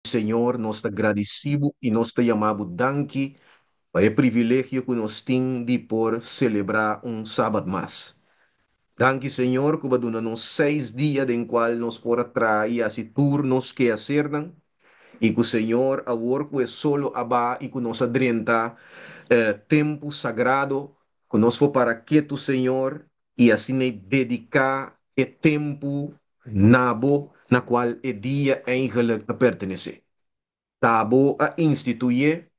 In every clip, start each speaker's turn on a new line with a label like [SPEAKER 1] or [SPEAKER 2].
[SPEAKER 1] Senhor, nós te agradecemos e nós te chamamos danke para o privilégio que nós temos de por celebrar um sábado mais. Danke, Senhor, que vai nos 6 dias em qual nós por trair esse turnos que acertam e que o Senhor, a work é solo abá e que nós adrenta tempo sagrado, que nós for para quieto, Senhor, e assim dedicar o tempo nabo na qual o dia eigenlijk pertenece. Tabo a instituir,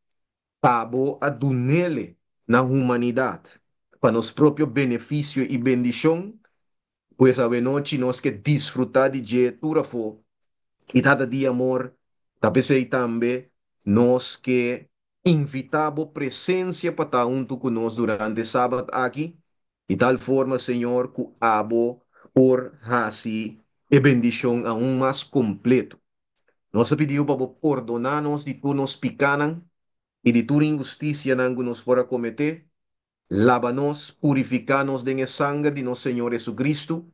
[SPEAKER 1] tabo a dunele na humanidade, para nos próprio benefício e bendição, pois a noite nós que desfrutar de dia tura fo, e cada dia amor, da pensei também, nós que invitamos presença para estar junto conosco durante o sábado aqui, e tal forma, Senhor, que abo por assim e bendição a um mais completo. Nós pedimos para perdonar-nos de tudo nos picanan e de toda injustiça que nos fora cometer. Lava-nos, purifica-nos de sangue de nosso Senhor Jesucristo.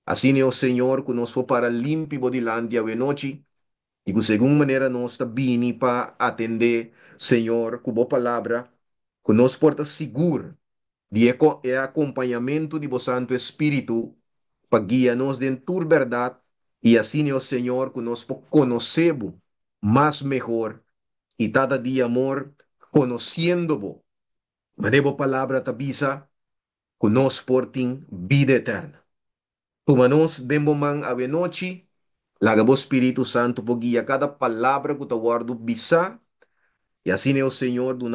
[SPEAKER 1] Assim é o Senhor que nos for para limpo de landia e noite. E que según maneira nós está bem para atender, Senhor, com boa palavra, que nos porta seguro de acompanhamento de vosso Santo Espírito para guiar-nos dentro da verdade. E assim é o Senhor que nos conhecemos mais melhor e cada dia amor conhecendo-vos. Mas a palavra te avisa que nós portem vida eterna. Tumanos demboman a noite, laga o Espírito Santo por guia cada palavra que te guardo bisa, e assim é o Senhor do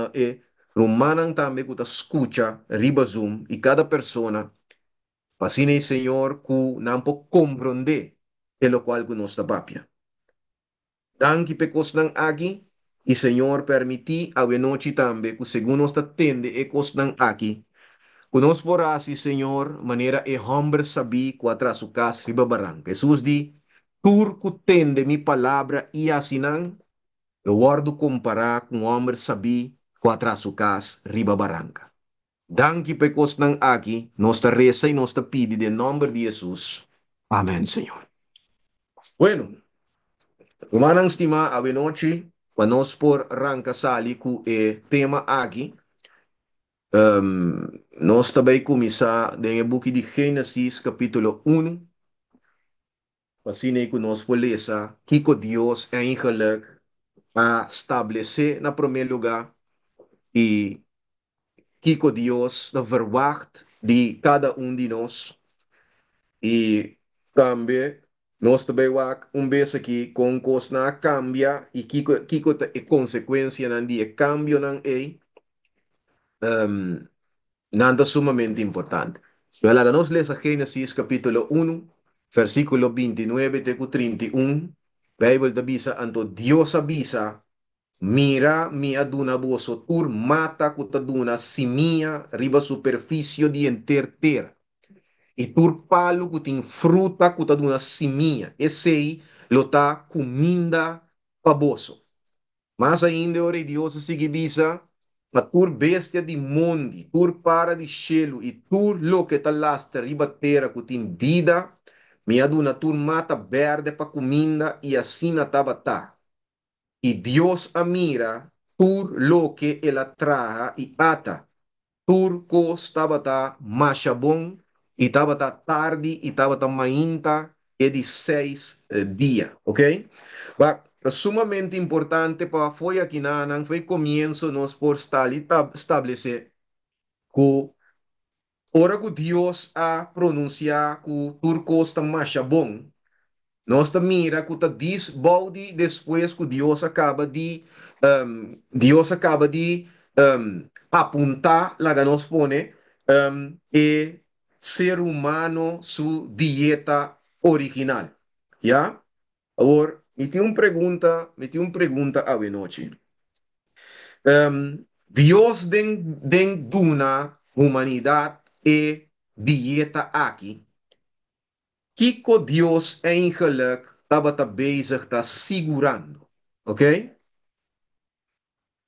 [SPEAKER 1] Romanan também que te escuta, riba zoom, e cada persona, assim é o Senhor que não pode compreender, pelo qual que nos tapapia. Danke pecos nang agi, e Senhor permiti a noite também, que segundo nos tende e cos nang aqui, conosco por assim, Senhor, maneira e homem sabi quatra su casa riba barang. Jesus di, turco tende mi palavra e assinan, eu guardo comparar com homem sabi quatra su casa riba barranca. Danke pecos nang aqui, nos ta reza e nos ta pide de nome de Jesus. Amém, Senhor. Bueno, Romanang estima a noite, para nós por arranca sali com o tema aqui. Nós também começar no book de Gênesis, capítulo 1, assim que nós podemos ler que Deus é eigenlijk a estabelecer na primeiro lugar e que Deus verwacht de cada de nós e também nós também vamos vez aqui com coisa na cambia e que é consequência não de cambio não é nada sumamente importante. Pero nós lemos Gênesis capítulo 1, versículo 29 até 31. Bíblia avisa, anto Deus avisa, mira mi aduna vosso tur mata kutaduna simia riba superfície de enterter. E tur palo kuting fruta kutaduna simia. Esse aí lo tá comida pa vosso. Mas ainda, ora, Deus sigue bisa, a tur bestia di mondi, tur para di cielo, e tur lo que ta lastra riba terra que tem vida, me aduna tur mata verde pa comida e assim na tabata. E Deus a mira, tur lo que ela traha e ata, tur cos tabata machabon, e tabata tarde, e tabata mainta, e de 6 dias, ok? But, é sumamente importante para foi aqui na foi começo nós por estabelecer que ora que Deus a pronunciar que turco está mais bom, nós também mira que tá diz balde depois que Deus acaba de apontar lá que nós põe e ser humano sua dieta original, já? Agora, me tem uma pergunta a noite. Deus den duna humanidade e dieta aqui. Kiko Deus eigenlijk estava bezig tá segurando, ok?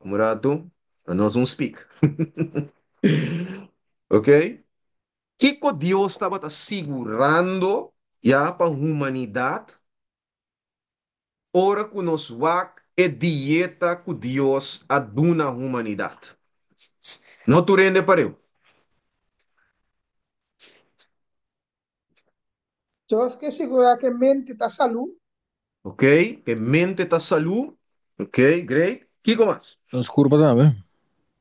[SPEAKER 1] Murato, nós vamos speak, ok? Kiko Deus estava segurando já para a humanidade ora que nos wak é dieta que Deus aduna a humanidade. Não tu rende para eu.
[SPEAKER 2] Temos que segurar que a mente está saúde,
[SPEAKER 1] Ok? Que mente está saúde. Ok, great. Kiko mais?
[SPEAKER 3] Nos curva também.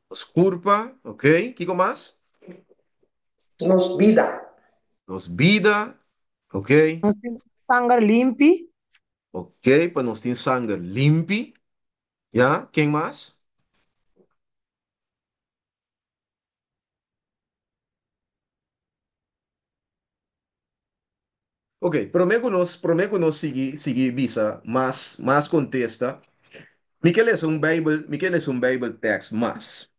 [SPEAKER 1] Os curva. Ok, Kiko mais?
[SPEAKER 2] nos vida.
[SPEAKER 1] Nos vida. Ok?
[SPEAKER 2] Nós temos sangue limpo,
[SPEAKER 1] Ok, para nós ter sangue limpo. Já? Quem mais? Ok, prometo nós seguir visa, mas contesta. Miquel é um Bible text, mas.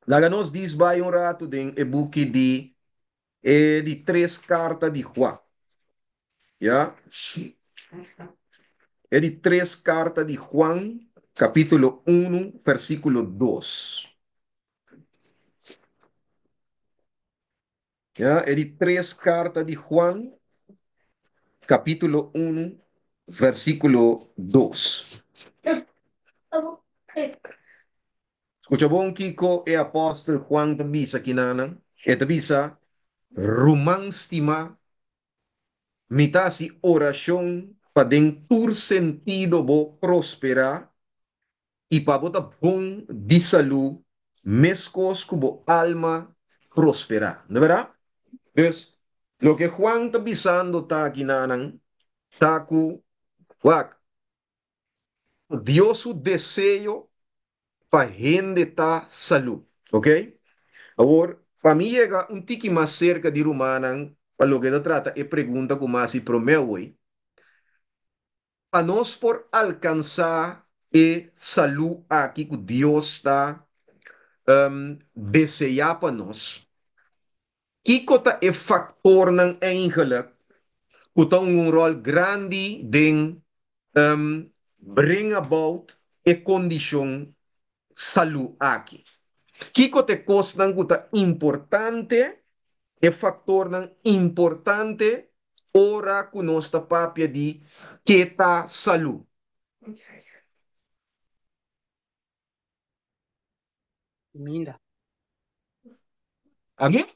[SPEAKER 1] Laga nos diz vai um rato de book de três cartas de Juan, já? É de três cartas de Juan, capítulo 1, versículo 2. Já? É de três cartas de Juan, capítulo 1, versículo 2. Escucha bom, Kiko, é apóstolo Juan Tabisa Kinana, é Tabisa, romanstima, mitasi oração, para dentur sentido bo prosperar, e para botar bom de saúde, mescos como alma prosperar, não é verdade? Então, lo que Juan está pisando está aqui nanan, está com, Dios su desejo para gente estar salud, ok? Agora, para mim chega um tique mais cerca de Romanan, para lo que se trata, é pergunta como assim para meu, para nós por alcançar e saúde aqui que Deus está desejar para nós, que cota é factor não eigenlijk, que tem um rol grande de bring about e condição saúde aqui. Que cota costa não importante é factor não importante ora que nós está papia de que está saúde.
[SPEAKER 4] Comida.
[SPEAKER 1] Aqui?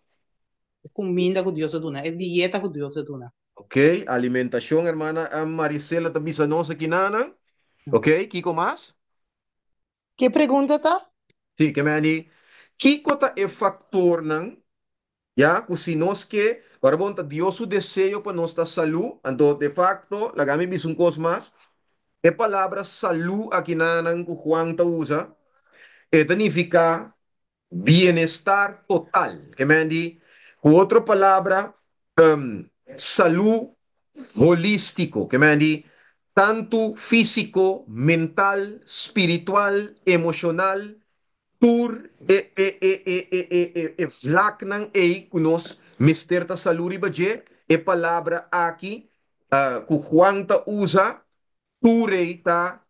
[SPEAKER 4] É comida que Deus dá, é dieta que Deus dá.
[SPEAKER 1] Ok, alimentação, hermana Maricela, também sa nossa aqui, nana. Ok, Kiko mais?
[SPEAKER 2] que pergunta tá?
[SPEAKER 1] Sim, que me ani. Kiko ta é factor não, já, que se nós que, para bom, Deus o desejo para nossa saúde, então, de facto, la gami bis um cos mais, é palavra saúde aqui nanan que Juan ta usa, é significa bienestar total, que me andi, com outra palavra, saúde holístico, que me andi, tanto físico, mental, espiritual, emocional, tur vlak ng kunos mister ta saluri ba je e palabra aqui ku Juan ta usa turei ta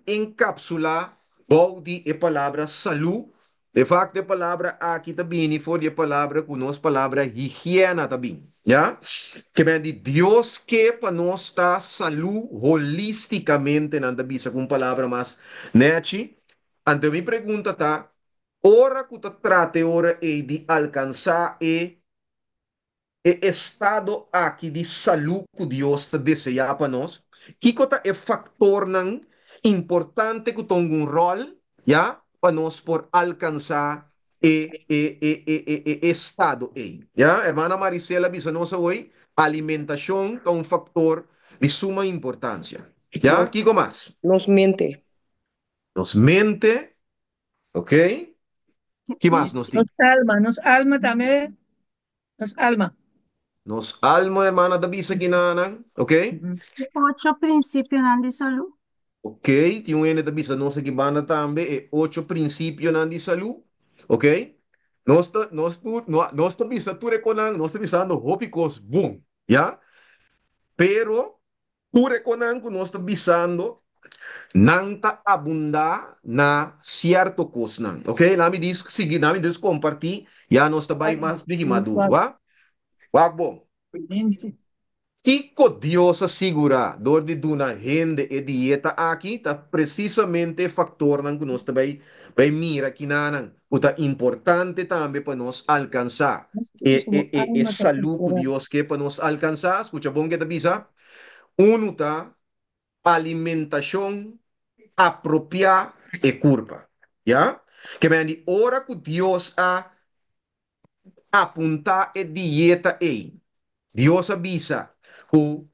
[SPEAKER 1] encapsula body e palavra salu de facto a palavra aqui também for a palavra kunos palavra higiene também já que bem de Deus que para nós está salu holisticamente na bisa com palavra mas né então, minha pergunta tá, ora que tu trate ora é de alcançar estado aqui de saúde que Deus te deseja para nós, que cota é factor não importante que tem um rol, já, para nós por alcançar estado aí, já, irmã Maricela, bisa nós hoje, alimentação é um factor de suma importância, já,
[SPEAKER 5] Nos,
[SPEAKER 1] que mais?
[SPEAKER 5] nos miente.
[SPEAKER 1] Nos mente, ok? Que mais nós temos?
[SPEAKER 6] Nos alma también, nos alma.
[SPEAKER 1] Nos alma, hermana da bisa kinana. Ok?
[SPEAKER 6] Ujú.
[SPEAKER 7] 8 principios de salud.
[SPEAKER 1] Ok. Tinha um N da bisa nossa que banda também. E oito princípios de saúde. Ok? Nós ta bisa tu reconang, nós ta bisa no hopicos, boom. Ya? Pero, tu reconang que nós ta bisando, não ta abundar na certo cos não. Ok? Nami diz, seguir, nami diz compartilhar, já nós ta vai mais de maduro,
[SPEAKER 6] Suave.
[SPEAKER 1] wa? Wa bom.
[SPEAKER 6] Sí.
[SPEAKER 1] Kiko Dios assegura, door de duna rende e dieta aqui, tá precisamente factor nan que nós também vai mira que nanan, o tá importante também para nós alcançar. E
[SPEAKER 6] Alma
[SPEAKER 1] saúde que
[SPEAKER 6] tapos.
[SPEAKER 1] Deus quer para nós alcançar, escuta bom que tá bisa, uno tá alimentação apropriada e curva, já? Que me andi ora que Deus a apuntar e dieta ei. Dios avisa que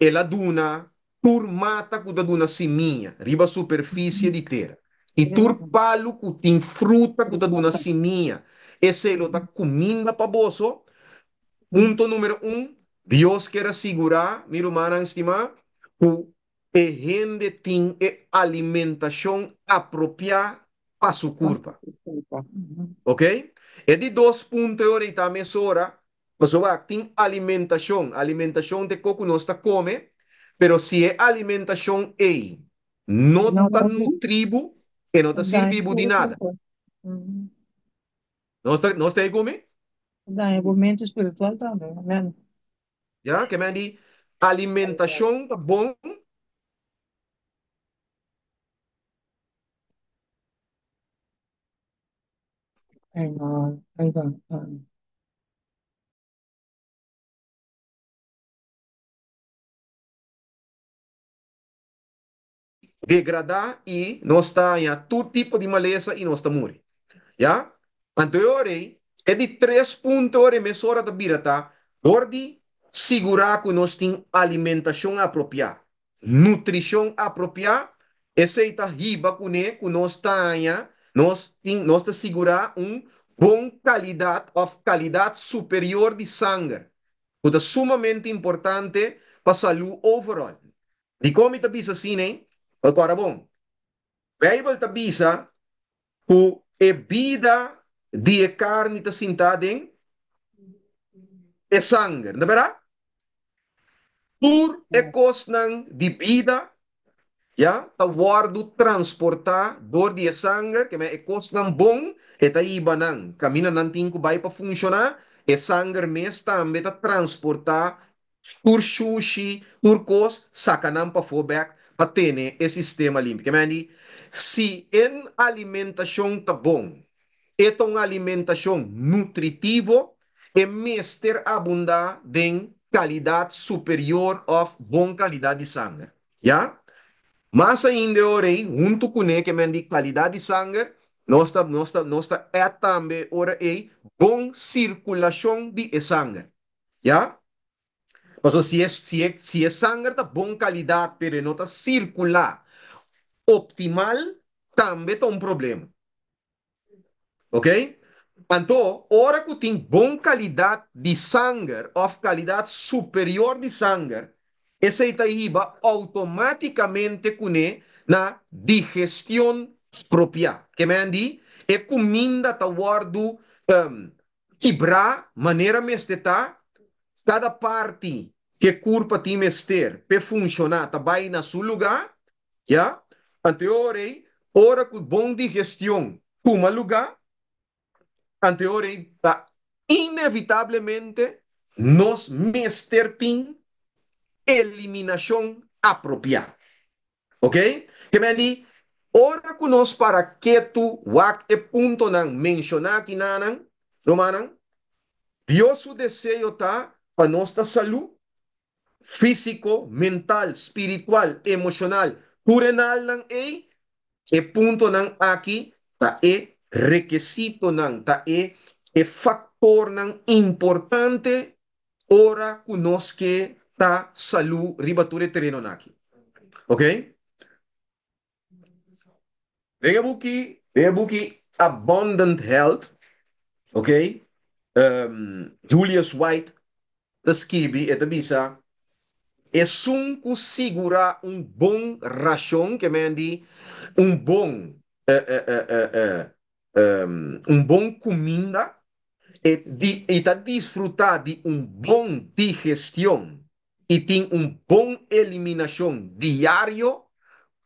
[SPEAKER 1] ela duna tur mata que duna siminha, riba superfície de terra. E tur palo que tem fruta que duna siminha. Esse ele está comendo para bolso. Ponto número Deus quer assegurar, meu irmão estimado, que a gente tem alimentação apropriada para sua curva. Ok? E de 2 pontos aí também sora, mas tem alimentação. Alimentação de coco nós está come, pero se é alimentação aí, não
[SPEAKER 6] Não,
[SPEAKER 1] está nutrivo e não está servindo de nada. Nós está aí come?
[SPEAKER 6] dá argumento espiritual também, amém.
[SPEAKER 1] Já? Que me diz, alimentação tá bom,
[SPEAKER 6] Aí não.
[SPEAKER 1] degradar e nós está em todo tipo de maleza e nós está morrer. Já? Anterior, é de 3 pontos emissora da birata, de segurar que nós temos alimentação apropriada, nutrição apropriada, essa é a riba que nós tenha, nós te segurar bom qualidade, of qualidade superior de sangue, que é sumamente importante para a saúde overall. De como está bisa assim, né? Agora, bom, Bible está bisa que a vida de carne está sentada em é sangue, não é verdade? Por é costan de vida, já, tá guardo transportar dor de sangue, que é costan bom, e tá iba nang, camina nan tinko vai para funcionar, e sangue mes também tá transportar tur sushi, tur cos, sacanam para fobek, para ter esse sistema limpo. Que é se em alimentação tá bom, é uma alimentação nutritiva e mestre abundar de qualidade superior of bom qualidade de sangue. Já? Mas ainda, orei, junto com ele, que me de qualidade de sangue, nós é também, ora, bom circulação de sangue. Já? Mas se é sangue de bom qualidade, pero não está circular optimal, também está um problema. Ok? Então, ora que tem boa qualidade de sangue, ou qualidade superior de sangue, essa itaiba automaticamente cune na digestão própria. Que me andi, é comida ta guardo quebrar, maneira mesteta, cada parte que curpa tem mester, para funcionar, tá vai na seu lugar, já? Anterior, ora que bom digestão, toma lugar, anteriore, inevitavelmente nos mester tem eliminação apropriada. Ok? Que me di, ora que nós para que tu wak e ponto nang mencionar que nanang, romanang, Deus o desejo tá para nossa saúde físico, mental, espiritual, emocional, curenal nang e ponto nang aqui ta requisito nang ta factor nang importante ora kunoske ta salu ribature terreno naki. Ok? Venga buki Abundant Health. Ok? Julius White descreve eta bisa é um que segura bom ração que me di bom eh, eh, eh, eh, bom comida e tá desfrutar de bom digestão e tem bom eliminação diário,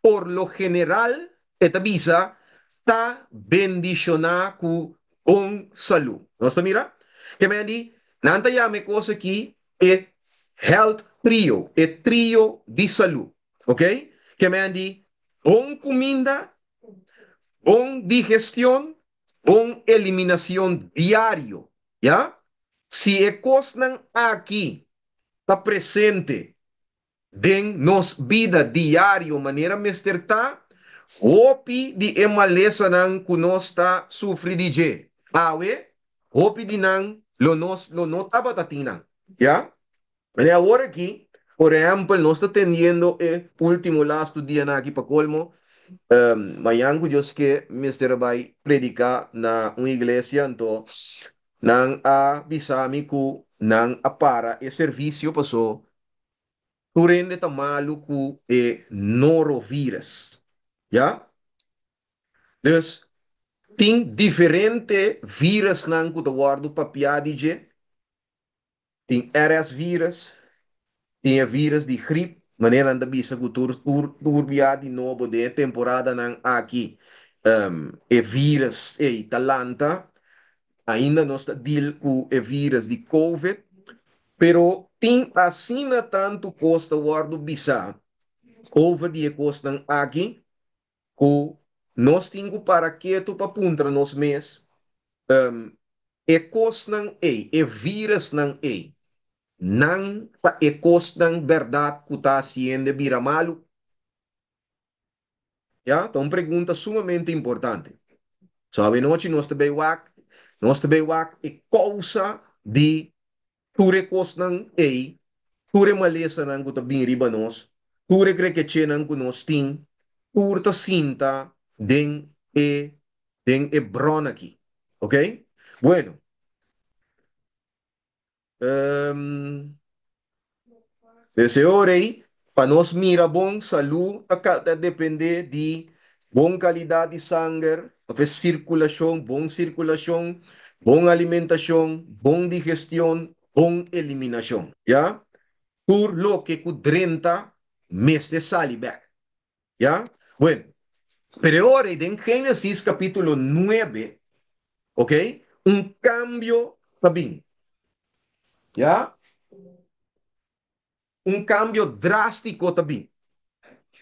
[SPEAKER 1] por lo general, esta visa está bendicionada com bom saúde. Nós mira? Que me di, nanta ya me coisa aqui é health trio, é trio de saúde, ok? Que me andi, bom comida, bom digestão, bom eliminação diário, já? Se é coisa aqui, está presente, den nos vida diário, maneira mesterta, hopi di emalesa nang kunos ta sufri di je. Awe, hopi di nang lo notaba tatinang. ¿Ya? E agora aqui, por exemplo, nós está tendo o último last dia na aqui para colmo, manhã Deus que Mr. vai predicar na uma igreja, então, nang a bisami ku nang a para e serviço passou turende ta maluco e norovirus. Ja? Dus, tem diferente vírus nan ku te guardo papiadige, tem RS vírus, tem a vírus de gripe, maneira anda bisa ku turbiadi novo de temporada nan aqui, e vírus e talanta, ainda não está deal com o vírus de COVID, pero tem assim tanto costa guardo bisa, over die kosten aqui, que nós temos para que tu para puntra nos mês, e costan e vírus não não pa e costan verdade que está sendo vira malo, já? Então, pergunta sumamente importante. Sabe, nós também wak e causa de ture costan ture malesa nang kuta bin riba nos, ture krekeche nang kunos ting, turta cinta den e bron aqui. Ok? Bueno, um, esse hora aí, para nós mira bom saúde, a depender de bom qualidade de sangue, a circulação, bom alimentação, bom digestão, bom eliminação. Já? Por lo que kudrenta mes de salibek. ¿Ya? Bueno, pero ahora en Génesis capítulo 9, ¿ok? Un cambio también, ¿ya? Un cambio drástico también,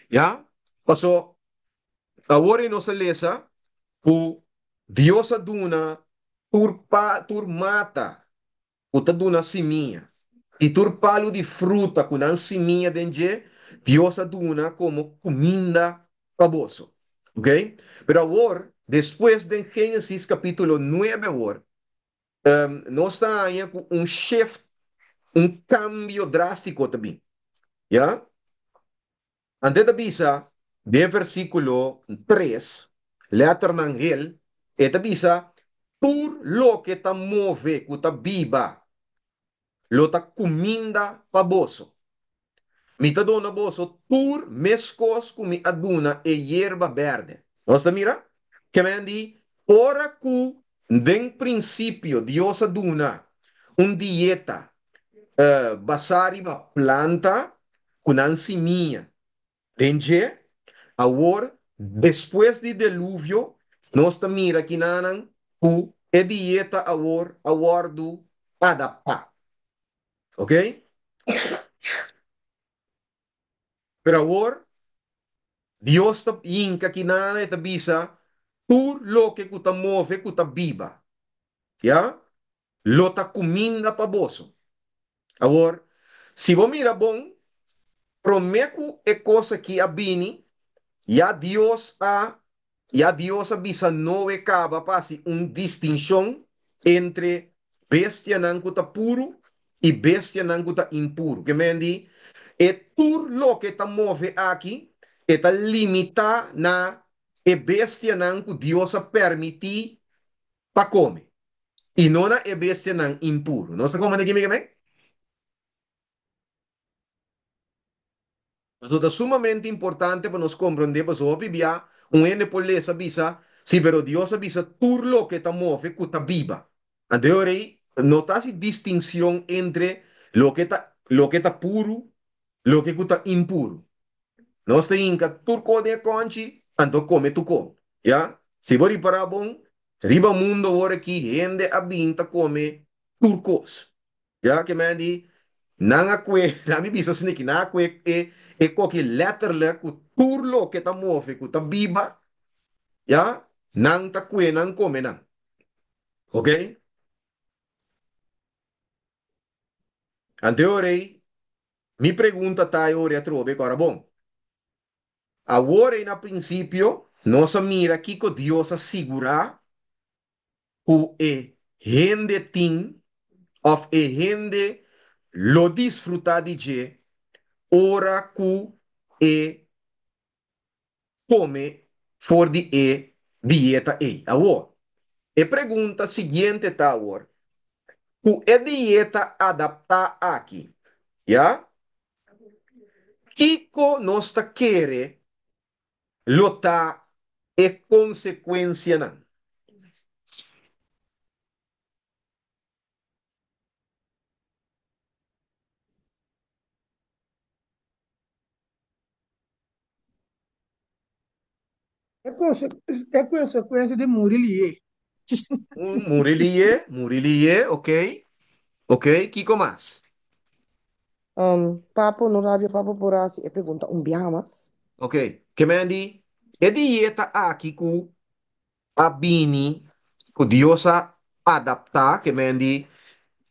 [SPEAKER 1] ¿ya? Pasó, ahora no se lesa, que Dios aduna, tur mata, que aduna simia. E tur palo de fruta com an siminha dentro, Deus aduna como comida para vosso. Ok? Pero agora, depois de Gênesis capítulo 9, agora, nós estamos aí com um shift, um cambio drástico também. Já? Antes da bisa, de versículo 3, letra ng Angel, esta bisa, por lo que ta move, que ta viva, lo ta comida para vosso. Mi ta dona boso tur mescos com mi aduna e hierba verde. Nosta mira? Que me andi, ora cu den princípio Dios aduna un dieta basari ba planta com ansimia. Denje, agora, depois de diluvio, nosta mira que nanan cu e dieta agora do adaptar. Ok? Pero agora, Dios ta inka kinana ta bisa tu lo que kuta move kuta biba. Ya? Lo ta comida pa boso. Agora, se você mira bom, promeco é coisa que abini, ya Dios a bisa no e caba pasi distinção entre bestia nan kuta puro e bestia nan kuta impuro. Que mendi, e tur lo que ta move aqui, eta limita na e bestia nan ku Dios a permiti pa come. E não na e bestia nan impuro. Não está como aqui, me? Isso é sumamente importante para nós compreender, para nós vivia ene polesa bisa, si pero Dios avisa tur lo que ta move ku ta viva. Ante ora não tá si distinção entre lo que ta puro, lo que ta impuro. Nós tem que turco de conchi, anto come tu com. Ya? Se você para bom, riba mundo ora aqui, gente abinta come turcos. Ya? Que me di, Nanga kwe, nami bisa sini ki na kwe e koki letterlijk ku turlo ke ta move ku ta biba, ya, nang ta kwe nang come nang. Ok? Ante orei, mi pergunta tá ore a trove, agora bom. Agora, na princípio, nossa mira aqui que Deus assegura que e gente tem, of e gente lo desfrutar de je, ora que e come for de e dieta e. Agora, e pergunta seguinte tá agora. Que e dieta adaptar aqui, já? Kiko nós tá querer lutar é consequência não.
[SPEAKER 2] É consequência de Murilie.
[SPEAKER 1] Murilie, ok, ok, Kiko mais,
[SPEAKER 3] Papo no rádio Papo Porasi e pergunta viaja mais?
[SPEAKER 1] ok, que mendi, é dieta aqui que a bini, que Deus a adaptar, que mendi,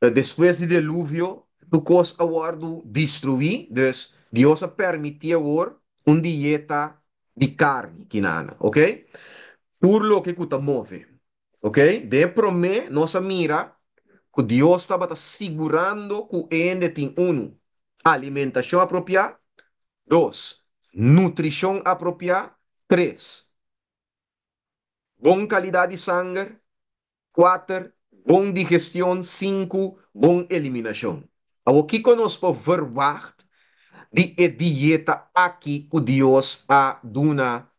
[SPEAKER 1] depois do dilúvio, tu cos awardo destruir, dus Deus a permitir agora dieta de carne, kinana, ok? Por lo que tu move, ok? De prome, nossa mira, que Deus estava segurando que ainda tem alimentação apropriada, dois, nutrição apropriada, três, bom qualidade de sangue, quatro, bom digestão, cinco, bom eliminação. O que conosco verwacht de dieta aqui que Deus a duna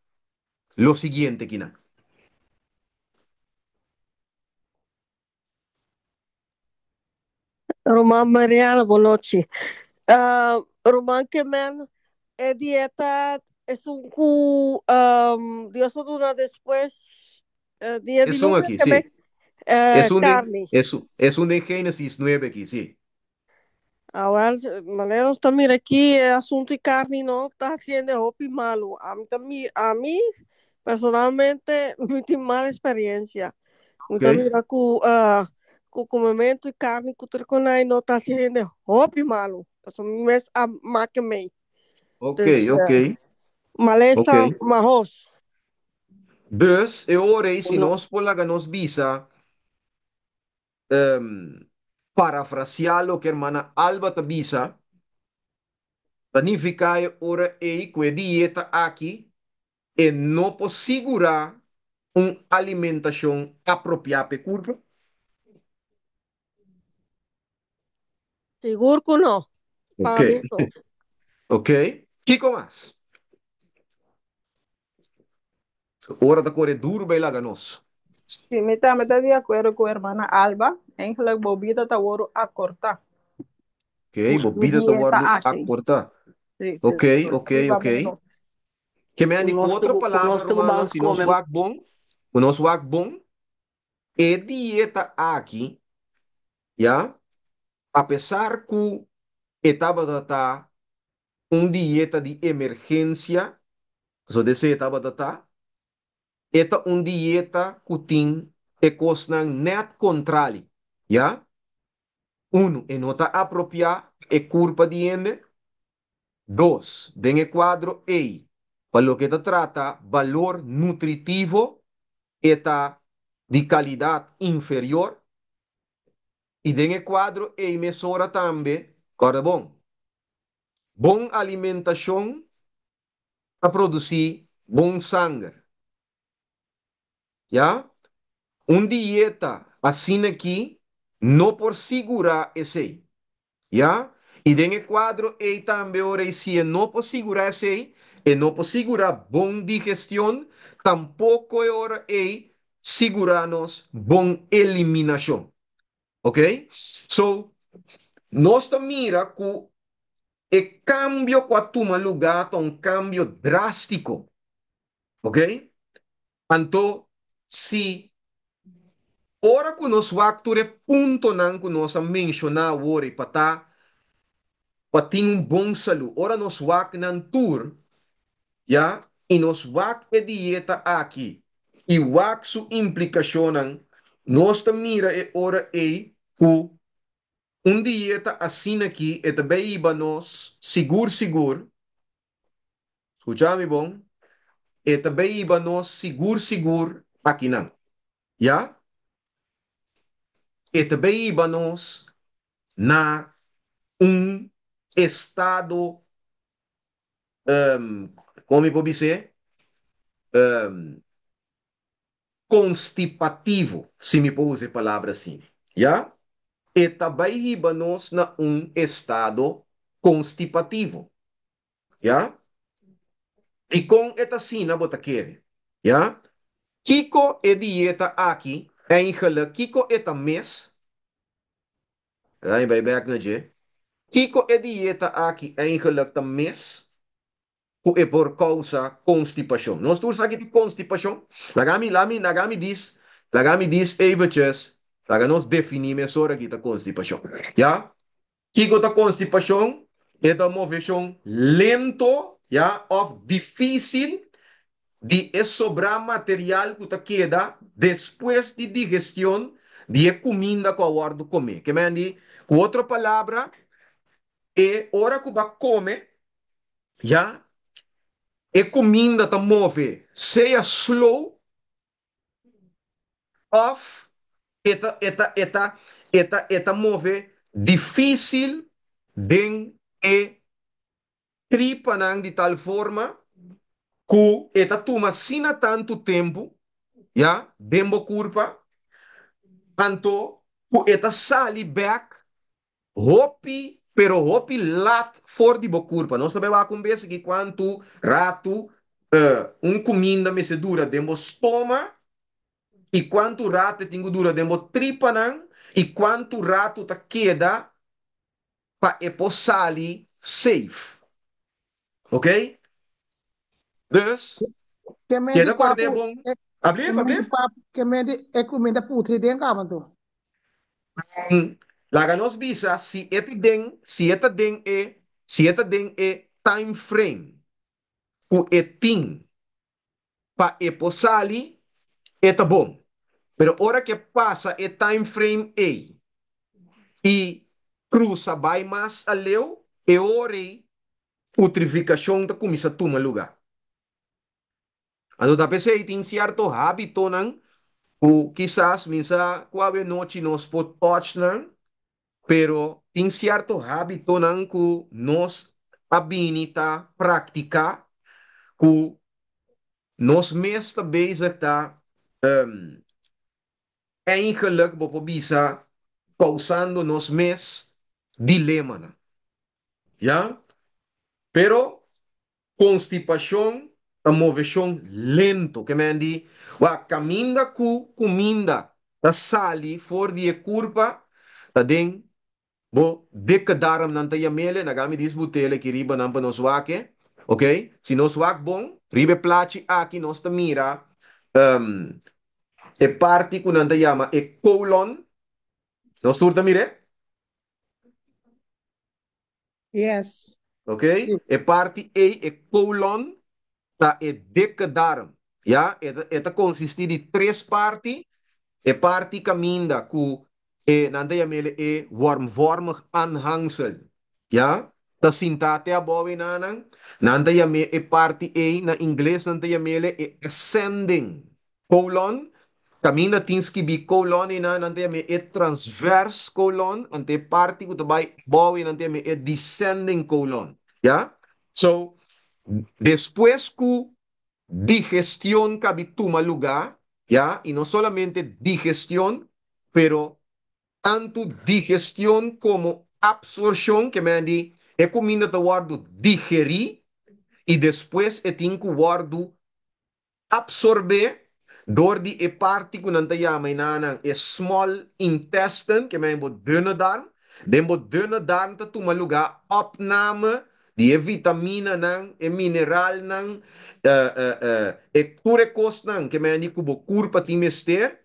[SPEAKER 1] lo siguiente, Kina.
[SPEAKER 5] Román Mariana, boa noite. Román Kemen, dieta es un cu, Dios dura después, día
[SPEAKER 1] É som
[SPEAKER 5] diluvio
[SPEAKER 1] aqui,
[SPEAKER 5] que me,
[SPEAKER 1] sim.
[SPEAKER 5] carne.
[SPEAKER 1] Es un de Génesis 9 aqui, sim.
[SPEAKER 5] Ahora, Maleros también aquí, asunto y carne no está haciendo hopi malo. A mí, personalmente, me tiene mala experiencia.
[SPEAKER 1] Ok,
[SPEAKER 5] Então, mira, com comimento e carne, com triconai, não está sendo hobby malo. Passou mês a maquemei.
[SPEAKER 1] ok,
[SPEAKER 5] Dus,
[SPEAKER 1] ok, ok.
[SPEAKER 5] maleza, marros.
[SPEAKER 1] Dus, eu orei se
[SPEAKER 5] No,
[SPEAKER 1] nós polaga nos visa um, parafrasear lo que a hermana Alba te visa, planificar ora ei que dieta aqui e não pode segurar uma alimentação apropriada para o corpo.
[SPEAKER 5] seguro que não.
[SPEAKER 1] Ok,
[SPEAKER 5] Para mim, não.
[SPEAKER 1] ok. Kiko mais? Hora da correr duro bem lá, nós.
[SPEAKER 8] Sí, me está de acuerdo con hermana Alba. En la bobita está a cortar.
[SPEAKER 1] Ok,
[SPEAKER 8] Tu
[SPEAKER 1] bobida te
[SPEAKER 8] dieta
[SPEAKER 1] guardo a
[SPEAKER 8] aqui.
[SPEAKER 1] cortar.
[SPEAKER 8] Sí,
[SPEAKER 1] Ok, ok, ok.
[SPEAKER 8] provavelmente.
[SPEAKER 1] Que me andi com outra palavra,
[SPEAKER 4] Conosco
[SPEAKER 1] romana,
[SPEAKER 4] banco
[SPEAKER 1] se nós
[SPEAKER 4] comemos.
[SPEAKER 1] wak bom, o nosso wak bom, e dieta aqui, já, apesar que estava data dieta de emergência, so desse estava data, eta dieta que tem e cosnan net contrali, já? E nota apropriada e culpa de ende. Dois, den quadro E, para lo que te trata, valor nutritivo está de qualidade inferior. E den quadro E mesura também, cara bom, bom alimentação para produzir bom sangue, já? Dieta assim aqui, não por segurar esse, já? E den quadro E também, ora, se não por segurar esse, e não por segurar bom digestão, tampouco é hora E segurarnos bom eliminação, ok? So, nós mira que e cambio que toma lugar a um cambio drástico, ok? Então, se ora que nós actores ponto não que nós mencionar agora para para ter bom saúde. Ora nos wak nan tour, ya, e nos wak e dieta aqui. E wak su implicação nós mira e ora e ku dieta assim aqui e também iba nós seguro, escuchame bom, e também iba nós seguro aqui não, ya? E também iba nós na estado, como eu vou dizer, um, constipativo, se me pode usar a palavra assim, ya? E também iba nós na estado constipativo, ya? E com esta sina bota quer, ya? Kiko e dieta aqui, eigenlijk Kiko eta mes, aí vai back na je. Kiko e dieta aqui, eigenlijk ta mes, ku e por causa constipação. Nós todos aqui de constipação. Lagami diz eventjes, laga nos definimos sobre aqui ta constipação. Ya? Kiko ta constipação é da movição lento, ya, of difícil de sobrar material que queda depois de digestão de comida que eu guardo comer. Que me diz, com outra palavra, é hora que vai comer, já, é comida que move, seja slow, off, eta move difícil, den e tripa de tal forma que eta toma sina tanto tempo, já, dembo curva, anto ku eta sali back hopi pero hopi lat for di bokurpa. Nós também vamos conversar que quanto rato comida me se dura dembo stoma e quanto rato tenho dura dembo tripa nan e quanto rato ta queda pa e sali safe. Ok? Dus,
[SPEAKER 2] Que me
[SPEAKER 1] queda
[SPEAKER 2] di
[SPEAKER 1] acorde
[SPEAKER 2] papo,
[SPEAKER 1] bom?
[SPEAKER 2] que
[SPEAKER 1] Ablief,
[SPEAKER 2] me di
[SPEAKER 1] ablief?
[SPEAKER 2] papo, que me di é comida putri dentro da cama tu.
[SPEAKER 1] Laga nos visa si eta den e time frame ku eting pa e posali eta bom. Pero ora que passa e time frame e cruza vai mais aleu e ore putrificação da começa a tomar lugar. Ano da PC tem certo hábito nan o quizás minsa quave noite nos pot touch nan pero tem certo hábito nan que nos habilita prática que nos meeste bezig tá eigenlijk bopobisa causando nos mes dilema, né? Ya? Pero constipação a moveção lento, que me andi, wa caminda ku cominda, ta sali for die curva, ta den bo dikke darm nan ta yamele, nagami dis butele ki riba nan pa nos wake, ok? Si nos wak bon, ribe placi aqui nos ta mira, e parti ku nan ta yama e colon, nos turta mire,
[SPEAKER 2] Yes.
[SPEAKER 1] ok?
[SPEAKER 2] Sim.
[SPEAKER 1] E parte e colon tá e dikke darm. Ja, eta consiste de três partes. E parte caminda ku nanda yamele wormvormig aanhangsel. Ja, ta sintate abowi nanang. Nanda yame parte na inglês nanda yamele ascending. Colon. Caminda tinski bi colon ina nanda yame transverse colon. Ante parte ku tabay bowi nanda yame descending colon. Ja, so después que digestión cabituma lugar, ¿ya? Y no solamente digestión, pero tanto digestión como absorción, que me di, he comido te guardo digerir y después he tengo guardo absorber door die parte que nanta yama inana e small intestine que me bo dunne darm den bo dunne darm ta tuma lugar opname die vitamina nang e mineral nang e kure kost nang que me ni kubo kurpa timester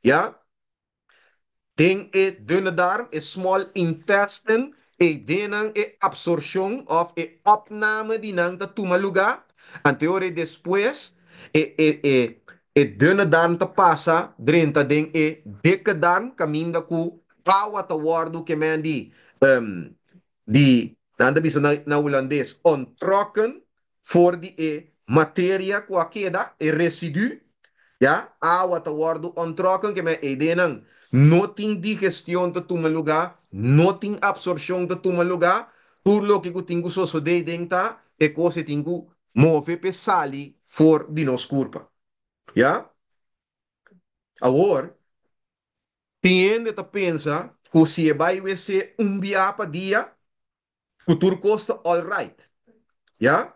[SPEAKER 1] ja den e dunne darm e small intestine e denan e absorção of e opname di nang ta tuma lugar, anteriore depois e dena dan ta passa, drenta den e deka dan caminda ku awa ta wardu que mendi di nanda bisa na holandês ontrokken voor die materia qua queda e residu ja awa ta wardu ontrokken que me edenang noting digestión te tuma lugar noting absorção te tuma lugar por lo que ku tingu so de denta e cose tingu move pe sali for di nos curpa ja agora tiende ta pensa que se vai ser dia para dia futuro costa all right ja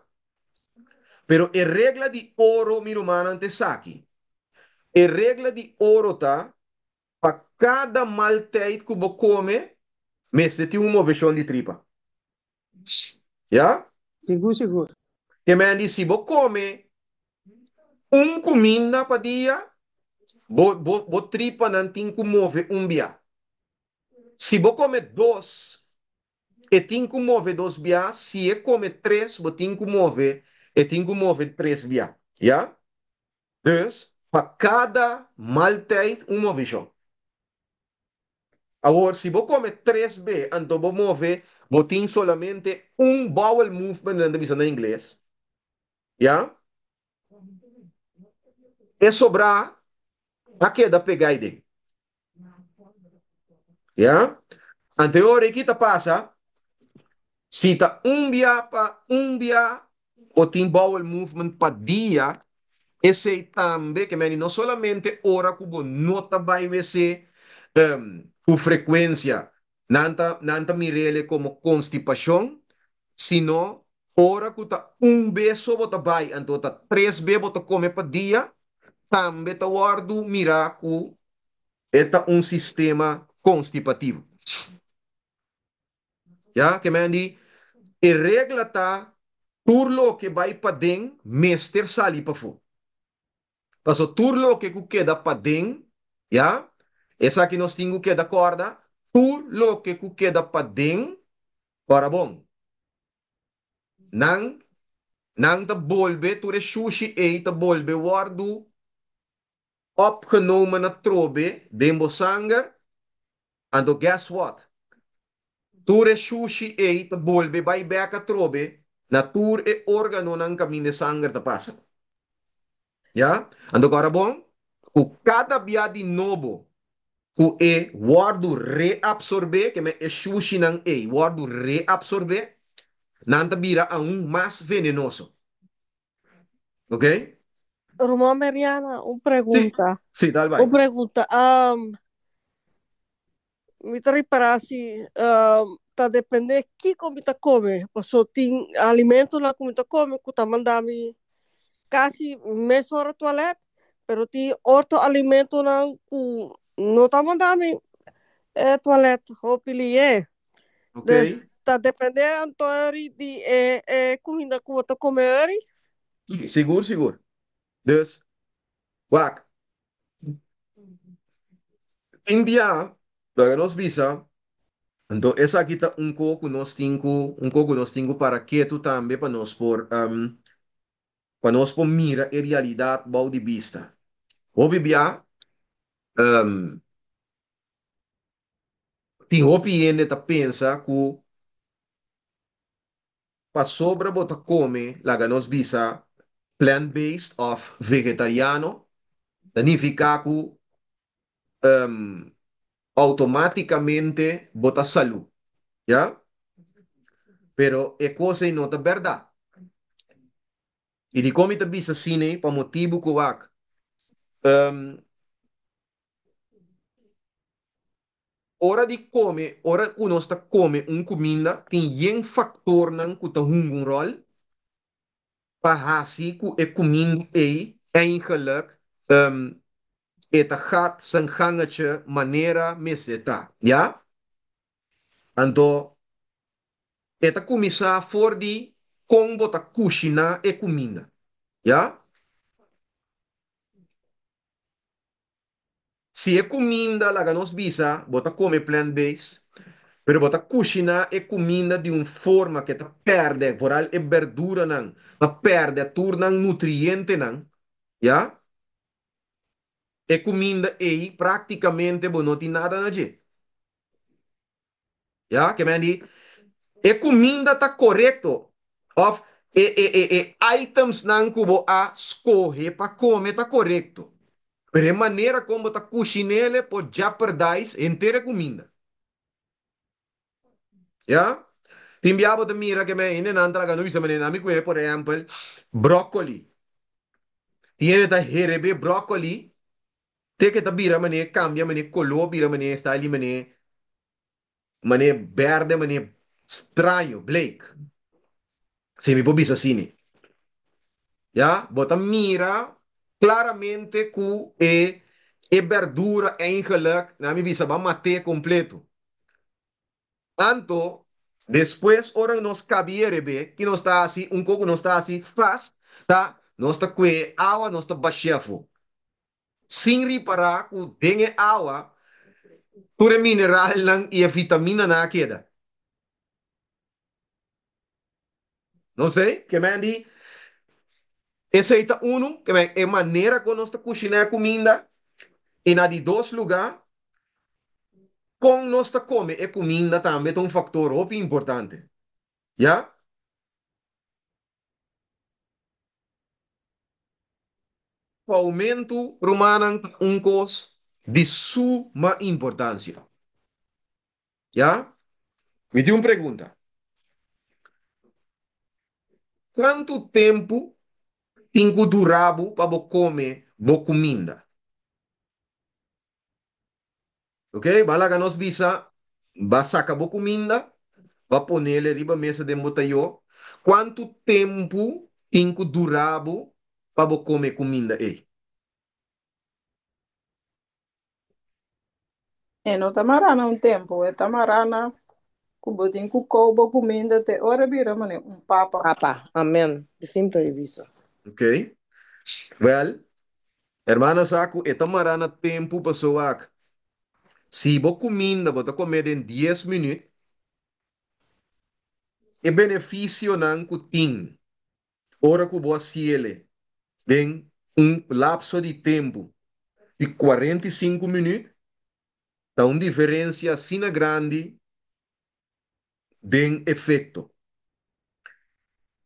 [SPEAKER 1] pero e regla di oro mi romana ante saki e regla di oro ta para cada malteit que você come, mas tem uma versão de tripa. Já?
[SPEAKER 2] Seguro, seguro.
[SPEAKER 1] Que me diz, se você come comida para dia, você tripa não tem que mover dia. Se você come dois, e tem que mover dois dia. Se você come três, você tem que mover, e tem que mover três dia. Já? Dus, para cada malteit, uma versão. Agora, se você come 3B, então você move, você tem solamente bowel movement na visão em inglês. Já? É sobrar a queda pegada. Já? Anterior, aqui está passa, se está para dia, ou tem bowel movement para dia, esse também, que não solamente hora que você nota vai ser com frequência, nanta mirele como constipação, sino hora que tá beso bota vai, então tá 3 vezes bota come para dia, também tá guardo mirar que é sistema constipativo. Já, que me diz, e regra tá, turlo que vai para dentro, mester sali para fora. Passo turlo que queda para dentro, já, essa aqui nós temos que dar corda, turlo que queda para dentro, para bom. Nang te bolbe, tu de sushi e te bolbe wardu opgenomen na trobe, dembo sanger, and guess what? Tu de sushi e te bolbe bij beka trobe, na tur e organo nang camin de sanger te passa. Ja? And agora bom, o cada bia di novo, ku e wardu reabsorbe, que me e sushi nang e, wardu reabsorbe, nanta bira a mais venenoso. Ok?
[SPEAKER 5] Román Mariana, una
[SPEAKER 1] Sí,
[SPEAKER 5] pregunta.
[SPEAKER 1] sí, tal
[SPEAKER 5] Una
[SPEAKER 1] vez.
[SPEAKER 5] pregunta. Me para si, tá depende que comida come. Porque tem alimento na comida come, que tá mandando quase meia hora toalete, pero tem outro alimento na que não tá mandando toalete, ou pilier.
[SPEAKER 1] Ok?
[SPEAKER 5] Dus tá dependendo de comida que você comer.
[SPEAKER 1] Seguro, seguro. Dus, wak, India, para nos visa, então essa aqui tá um coco nós tingo para que tu também para nós por mira a realidade bau de vista. Hobi bia, um, tem hopi ende ta pensa que para sobra bota come, laga nos visa plant-based of vegetariano, significa que um, automaticamente bota salud, ¿ya? Pero é coisa e não é verdade. E de como te bisa cine, para motivo que um, hora de come, hora uno está come comida, tem um factor nan que tá um rol, para assim que é comida eigenlijk, het gaat zijn gangetje maneira meseta, ja? Então, eta começar for de como ta cozinhar e comida, ja? Se é comida, lá nos visa, bota come plant-based, Pero bota cozinhar é comida de uma forma que te perde, vooral é verdura não, te perde, torna nutriente não, já? É comida aí praticamente bom, não tem nada na gente, já? Que me diz, é comida tá correto, of items não que a escorrer para comer tá correto, pero a maneira como tá cozinhar pode já perder inteira comida, já? Timbiabo de mira que me ine nan talaga no isa mene nami kwe, por example, broccoli. Tiene ta herebe broccoli, te que ta bira mene cambia mene color, bira mene style mene verde, mene estranho, Blake. Se mi pobisa sini. Ja? Bota mira claramente que é verdura eigenlijk, na mi bisa ba mate completo. Anto, después, ora nos cabiere be, que nos está assim, um pouco nos está assim, fast, tá? Nos está com água, nos está baixefo. Sem reparar que tem água, tudo mineral lang e a vitamina na queda. Não sei, que me andi, esse aí tá que é maneira que nós está cozinhando a comida, e na de dois lugares, com nós está come a comida também é um fator muito importante. Já? O aumento romano um coisa de suma importância. Já? Me diz uma pergunta. Quanto tempo tem que durar para você comer boa comida? Ok? Bala que nós bisa, vai sacar boa comida, vai pôr nele riba mesa de motayo. Quanto tempo tem que durar para você comer comida aí?
[SPEAKER 8] No tamarana um tempo, tamarana kubotin ku kobo comida te ora bira mane um papa.
[SPEAKER 3] Papa, amém. Sempre isso.
[SPEAKER 1] Ok? Well, hermana saco, esta marana tempo passou aqui. Se você comida, você comer em 10 minutos, é benefício não que tem. Ora que você ele em um lapso de tempo de 45 minutos, dá uma diferença assim grande de efeito.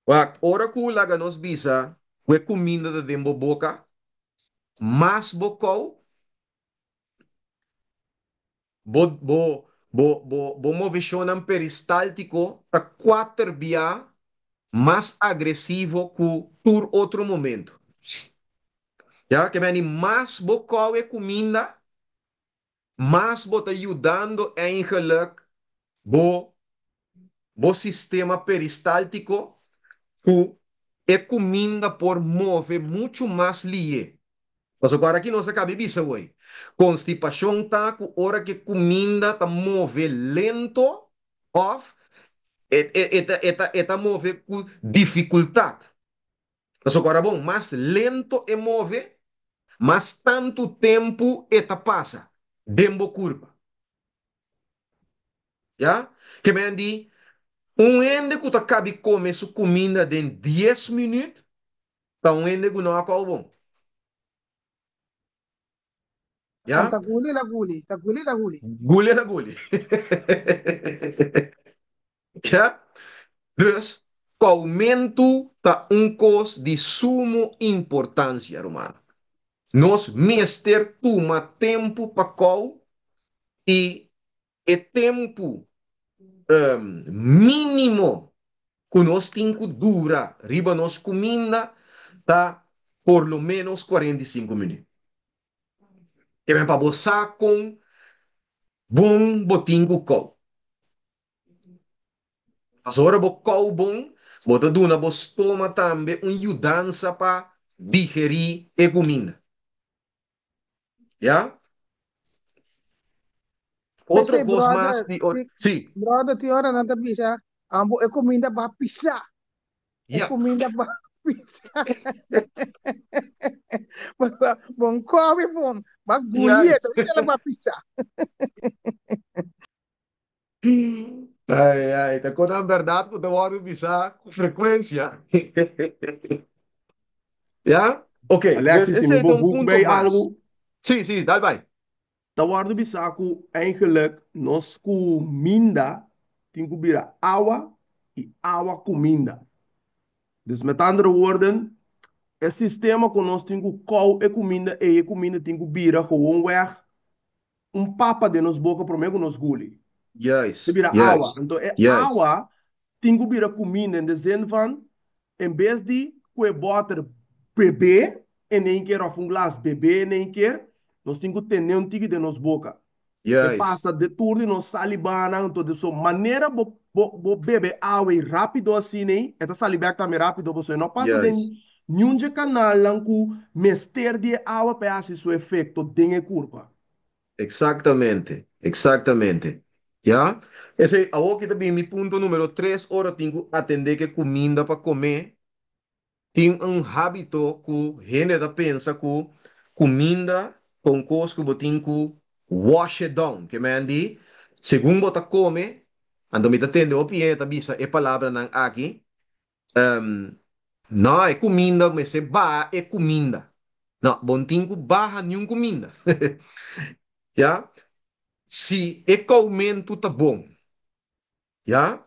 [SPEAKER 1] Ora que o laga nos bisa, o comida de dembo boca, mais bocou, bo movicionam peristáltico, tá 4 via mais agressivo que por outro momento. Já que vem mais bocou é comida, mais bota ajudando em geluk, bo sistema peristáltico, que é comida por mover muito mais lie. Mas agora aqui não se cabe bisa hoje. Constipação tá com hora que comida tá move lento, off, eta move com dificuldade. Mas agora bom, mais lento é move, mas tanto tempo eta passa. Dembo curva. Já? Que me andi, ende que tu cabe comer sua comida em 10 minutos, para ende que não acaba bom.
[SPEAKER 2] Anta
[SPEAKER 1] Já?
[SPEAKER 2] guli la guli, ta guli la guli.
[SPEAKER 1] Gulha na gulha. Já? Dus, o aumento tá coisa de suma importância, romano. Nós, mister, toma tempo para qual e é tempo mínimo que nós temos que dura riba nós comida tá por lo menos 45 minutos. Que vem para você com bom botinho com. As horas bo kou bom, bota duna bo stoma também ajudança para digerir a comida. Já?
[SPEAKER 2] Mas
[SPEAKER 1] Outra
[SPEAKER 2] say
[SPEAKER 1] coisa mais
[SPEAKER 2] brother,
[SPEAKER 1] de... Sim,
[SPEAKER 2] brother ti ora nanta bisa, ambo e comida ba pizza. E
[SPEAKER 1] já.
[SPEAKER 2] comida ba pizza. Bom come bom, ba guli,
[SPEAKER 1] Yes.
[SPEAKER 2] então ela ba pizza.
[SPEAKER 1] Ai, ai, te conta a verdade que te voy bisa com frequência. ¿Ya? Ok, dus
[SPEAKER 9] Alexis,
[SPEAKER 1] ese
[SPEAKER 9] je
[SPEAKER 1] es
[SPEAKER 9] moet
[SPEAKER 1] un
[SPEAKER 9] ook
[SPEAKER 1] punto
[SPEAKER 9] bij
[SPEAKER 1] más.
[SPEAKER 9] algo.
[SPEAKER 1] Sí, sí, dale, bye.
[SPEAKER 9] Dat waarde bisaku eigenlijk nos comida tem que bira água e água comida. Dus met andere woorden, het sistema que nós temos kou e comida tem que bira gewoon weg. Papa de nos boca pro meio nos guli. De
[SPEAKER 1] Yes,
[SPEAKER 9] bira água.
[SPEAKER 1] yes,
[SPEAKER 9] Então, é
[SPEAKER 1] yes,
[SPEAKER 9] água tem que bira comida em dezembro van, em vez de que bota bebê em nem quer of glas bebê em nem quer, nós temos que ter um tique de nos boca. E
[SPEAKER 1] yes,
[SPEAKER 9] passa de tudo no salibana, então de sua maneira bo bebe água e rápido assim, né? Essa saliva também rápido, você não passa de
[SPEAKER 1] yes.
[SPEAKER 9] nenhum canal lá com mester de água para assistir seu efeito de curva.
[SPEAKER 1] Exactamente, exactamente. ¿Ya? Ese, ahora que también mi punto número 3, ahora tengo que atender que comida para comer. Tenho um hábito que gente da pensa que comida com coisa que botin que wash it down, que me andi, segundo bota come, ando me atende o pie, tá bisa, é palavra não aqui, um, não é comida, mas é ba é comida. Não, bom tingo barra nenhum comida. Já? Se é aumento tá bom, já?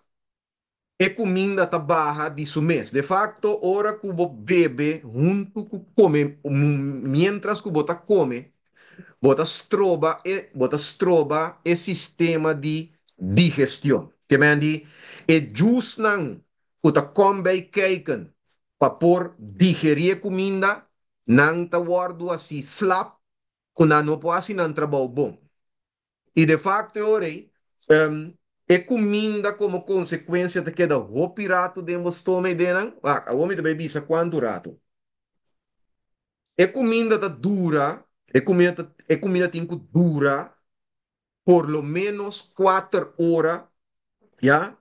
[SPEAKER 1] É comida tá barra disso mês. De facto, hora que você bebe, junto com come, mientras que você come, você estroba o sistema de digestão. Que me andi, é justo não, você come e kijken, para por digerir comida, não tá guardo assim slap, quando não pode assim não trabalho bom. E de facto, orei, é comida como consequência de que o pirato de estômago dele, a homem também bisa quanto rato. É comida da dura, é comida tem que dura por lo menos 4 horas, já,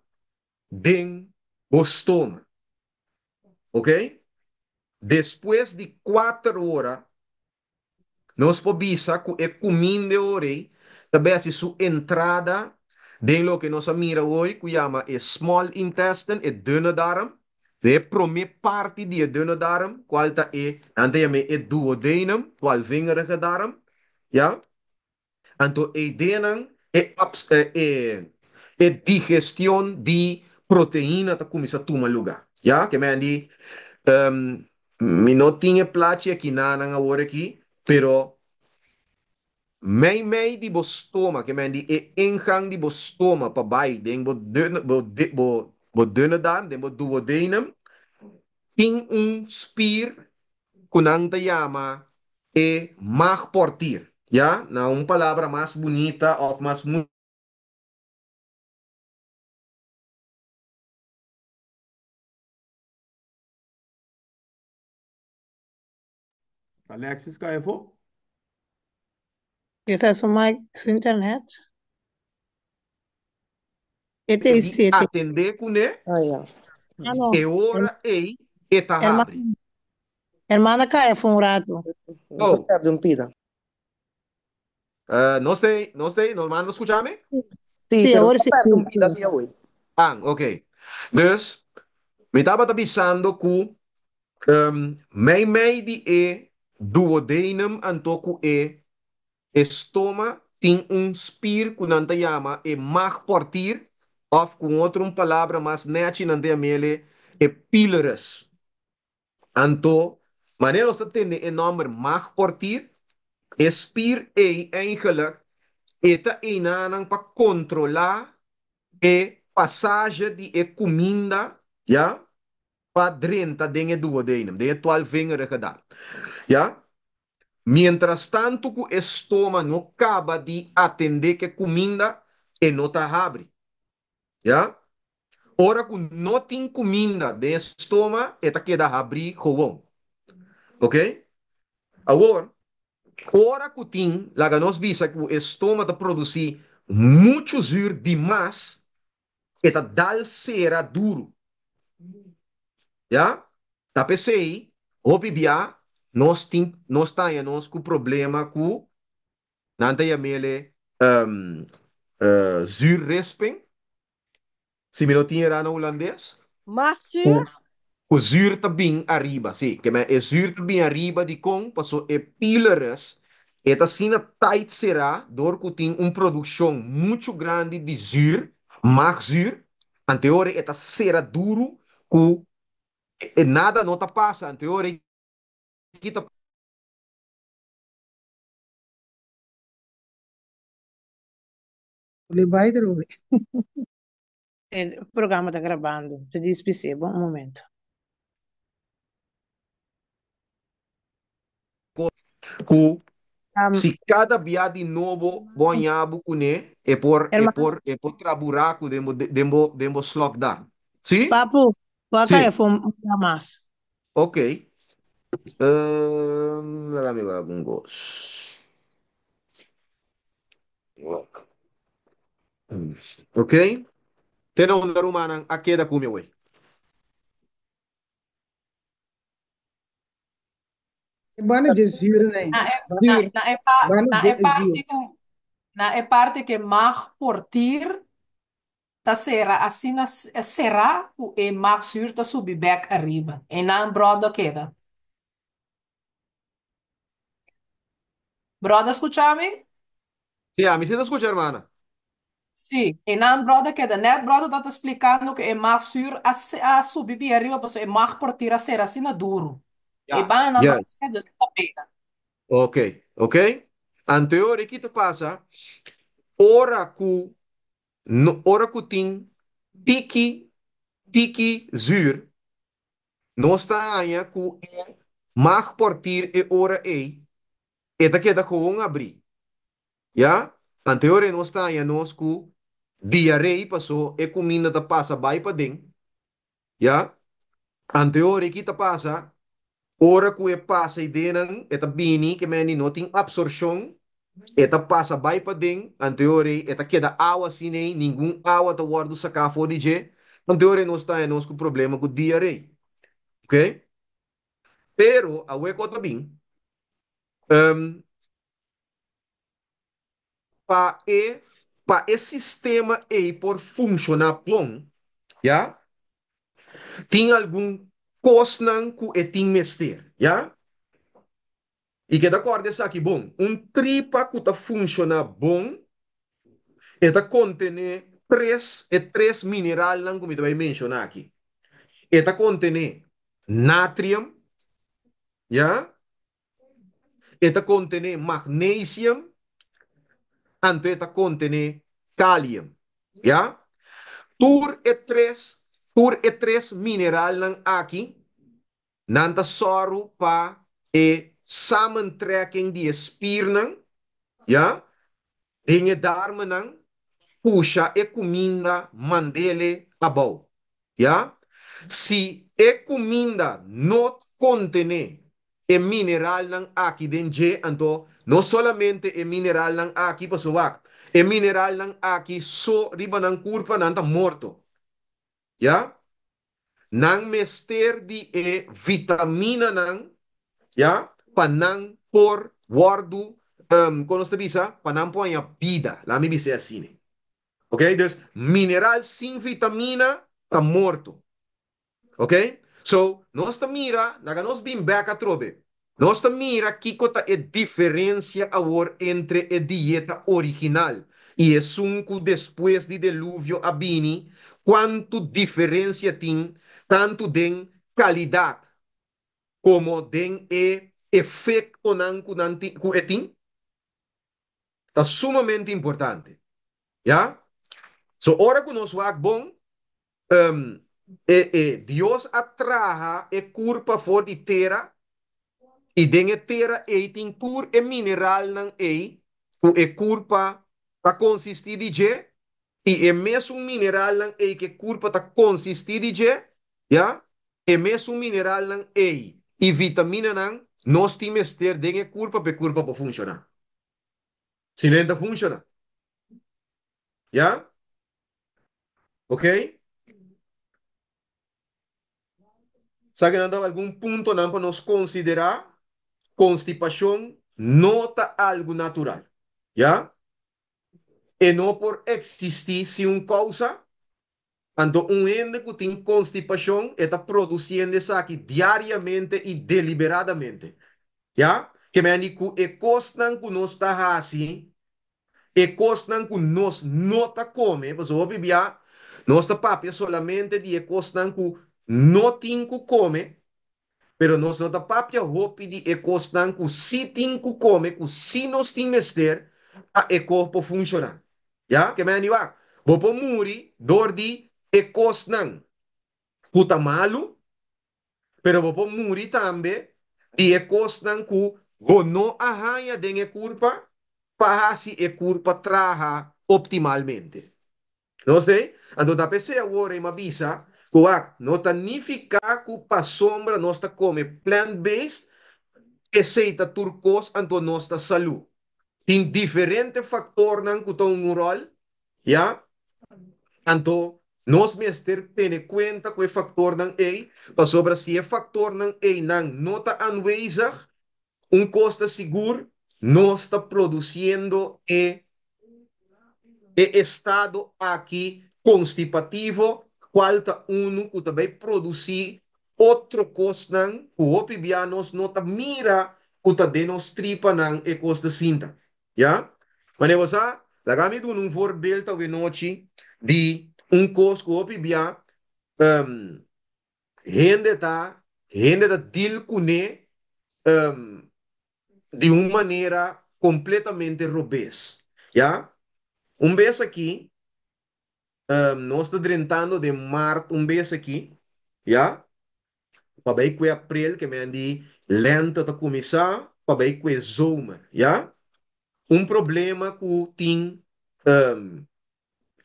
[SPEAKER 1] dentro do estômago, ok? Depois de 4 horas, nós podemos que é comida orei, também assim sua entrada de lo que nós mira hoje, que chama small intestine, é dunne darm. De primeira parte de dunne darm, qual tá ante é duodenum, qual vingerige darm, ja? Então, denan é digestão de proteína tá começa a tomar lugar, ja? Que me andi, me não tinha platia aqui na agora aqui, pero mei di bostoma, que mendi e ingang di bostoma pa bai, den bo dunne dan, den bo duodenum, ting un spier kunang llama e mag portir. ¿Ya? Na una palabra más bonita o más
[SPEAKER 9] Alexis, Caefo?
[SPEAKER 6] Esta es su internet. Este es
[SPEAKER 1] di
[SPEAKER 6] 7.
[SPEAKER 1] atender con e
[SPEAKER 3] Ah, ya.
[SPEAKER 6] Ah, no.
[SPEAKER 1] ora ei e
[SPEAKER 6] Hermana,
[SPEAKER 1] tahabri.
[SPEAKER 6] hermana cae fue un rato.
[SPEAKER 3] No se
[SPEAKER 1] Oh,
[SPEAKER 3] interrumpida.
[SPEAKER 1] no mando escucharme?
[SPEAKER 3] Sí,
[SPEAKER 6] Sí,
[SPEAKER 3] pero
[SPEAKER 6] ahora
[SPEAKER 3] no
[SPEAKER 6] sí.
[SPEAKER 3] interrumpida sí, hoy.
[SPEAKER 1] Ah, ok. Dus, me estava avisando que mei di duodenum antoku estoma tem spier que não te chama mag portir of com outra palavra mais neti não te amele pylorus. Anto, wanneer ons dat in de enorme mag portir, spier eigenlijk eta inanang para controlar passagem de comida, ja, para dentro de duodenum, de 12 vingers gedaan. Ja? Mientras tanto que o estômago não acaba de atender que comida e não está abre. Já? Ora que não tem comida de estômago, está queda abrir gewoon. Ok? Agora, ora que tem, lá nós visa que o estômago está produzir muito zuur demais, está dal cera duro. Já? Tá pensei, o bibia, nós temos com problema com, não tem a mele, zuurresping. Se me não tinha era no holandês.
[SPEAKER 5] Maxi,
[SPEAKER 1] O zuur tá bem arriba, sim. Que é zuur tá bem arriba de com, passou é pilares. E tá assim tight será, dor que tem uma produção muito grande de zuur, mais zuur. Anterior, é tá será duro, que nada não tá passa. Anterior, que tá
[SPEAKER 2] Ele vai ter
[SPEAKER 4] O programa está gravando. Te diz perceba, um momento.
[SPEAKER 1] com
[SPEAKER 4] Um,
[SPEAKER 1] se cada viagem novo banhado com né,
[SPEAKER 4] hermano,
[SPEAKER 1] é por traburaco dembo lockdown. Sim?
[SPEAKER 4] papo, qual é
[SPEAKER 1] Sim.
[SPEAKER 4] a mais?
[SPEAKER 1] Ok. Déjame ver alguns. Ok? Tena onda rumana a queda come we.
[SPEAKER 2] Bana jazir na
[SPEAKER 10] Na é,
[SPEAKER 2] Zir. Bana
[SPEAKER 10] na é
[SPEAKER 2] jazir.
[SPEAKER 10] parte que, na é parte que mag portir, ta será assim será o e mag sur ta subir back arriba. E não broda queda. Broda escuchame?
[SPEAKER 1] Sì, mi sento scusa, hermana.
[SPEAKER 10] Sim. E não broda queda. Net broda tá te explicando que e mag sur a subir bem arriba, pues e mag portir a ser assim na duro. E
[SPEAKER 1] Yeah.
[SPEAKER 10] bana não broda
[SPEAKER 1] Yes.
[SPEAKER 10] queda, está pega.
[SPEAKER 1] Ok. Ok? Anteori, que te passa? Ora ku, no, ora ku ting, tiki, tiki, zuur, não está ainda ku e mag portir e ora e, eta queda gewoon abrir. Ja? Anteori não está ainda nós ku diarreia passou e comida da passa vai para dentro. Ja? Anteori, que te passa? Ora que passa e denan, eta bini que meni não tem absorção. Eta passa vai para dentro, anteriore, eta queda água assim, nem nenhum água tá guardo sacar fora de je. Anteriore não está nós com problema com diarreia, ok? Pero a hueco também, um, para esse sistema aí por funcionar bom, já? Tem algum coisa que é tem mester, já? E que de acordo com aqui, bom, tripa que tá funciona bom, eta contém três minerais, não como eu vai mencionar aqui. Eta contém natrium, ja? Eta contém magnesium, anto eta contém kalium, ja? Tur e tres mineral lang aqui, nanta soru pa e samentrekking die spier nang, ja? Dinge darmen nang, puxa e comida mandele abau, ja? Se e comida não contém e mineral nan aqui dentro, então não somente e mineral nan aqui pessoal, e mineral nan aqui só riba nan curva nan tá morto, já? Nan mester de e vitamina nan, já? Pa nan por guardo, como se diz, pa nan põe a vida, lá me diz assim, ok? Dus mineral sem vitamina tá morto. Ok? So, nós mira, naga nós bem back a trobe. Nós mira que cota é diferença agora entre a dieta original e o sunco depois de dilúvio abini, quanto diferença tem tanto de qualidade como de efeito nan ku etin, tá sumamente importante, já? So, ora que nós vamos bom, um, Deus atraha e curpa for de terra e dengue terra e tem pur e mineral nan e curpa ta consistir de je e mesmo mineral nan que curpa ta consistir de je ja e mesmo mineral nan e vitamina nan nós temos ter dengue curpa para funcionar se não funciona ja ok sabe não algum ponto não para nos considerar constipação nota algo natural, ¿ya? E não por existir se um causa, então um ente que tem constipação está produzindo isso aqui diariamente e deliberadamente. Já? Que me aniku e costan que nós está assim, e costan que nós não está come, pois o bibia, nós está papia solamente de e costan que não tem que come, pero nós não está papia hopi de e costan que se tem que come, que se nós tem mester, a e corpo funciona. Já? Que me aniwa, bopo muri, dor de e costan, puta malo, pero bopo muri também, e e costan que no arranha de e culpa, para se e culpa traja optimalmente. Não sei? Então, da PC agora, uma visa, que não está nem ficar com a sombra, nós está come plant-based, aceita turcos, então nossa saúde. Tem diferentes fatores que estão no rol, já? Então, nós mesmos temos conta com o fator não é, para sobre se o fator não é, não está anwezig, custo seguro, nós está produzindo estado aqui constipativo, falta que também produzir outro coisa, o opibianos não tá mira, o tá denostripa não e coisa cinta. Já? Mas você, lagami do um voorbeeld de noite de coisa que o opibia, um, gente tá deal com de uma maneira completamente robês. Já? Vez aqui, nós estamos tratando de março vez aqui, já? Para ver que é abril, que me andi lento a começar, para ver que é zomer, já? Problema que tem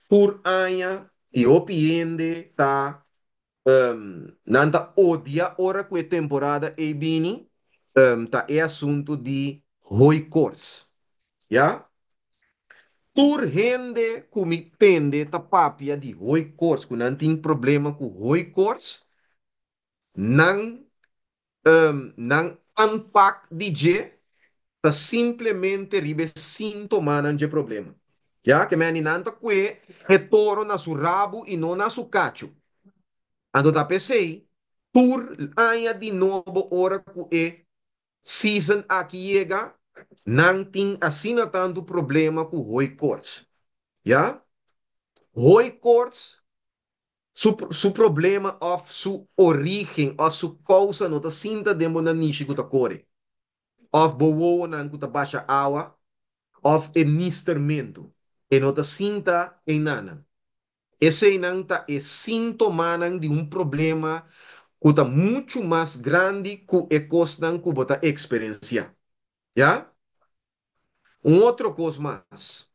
[SPEAKER 1] por ano e o cliente tá nanta odia hora que é temporada e bini tá é assunto de hoi course, já? Por gente que me tende ta papia de hoi course, que não tem problema com hoi course, não não unpack DJ, tá simplesmente ribe sintoma não de problema. Já que me aninanta que retorno na su rabo e não na su cacho. Ando tá pensei, por anha de novo hora que é season aqui chega, não tem assim tanto problema com hoi course. Já? Hoi course, su problema of su origem, of su causa, não tá sinta demo na nishi que tá core. Of bowo nan que tá baixa água, of enistermento. E não tá sinta em nana. Esse não tá é sintoma de problema que tá muito mais grande que o costan que você experiencia. Já? Outro coisa mais.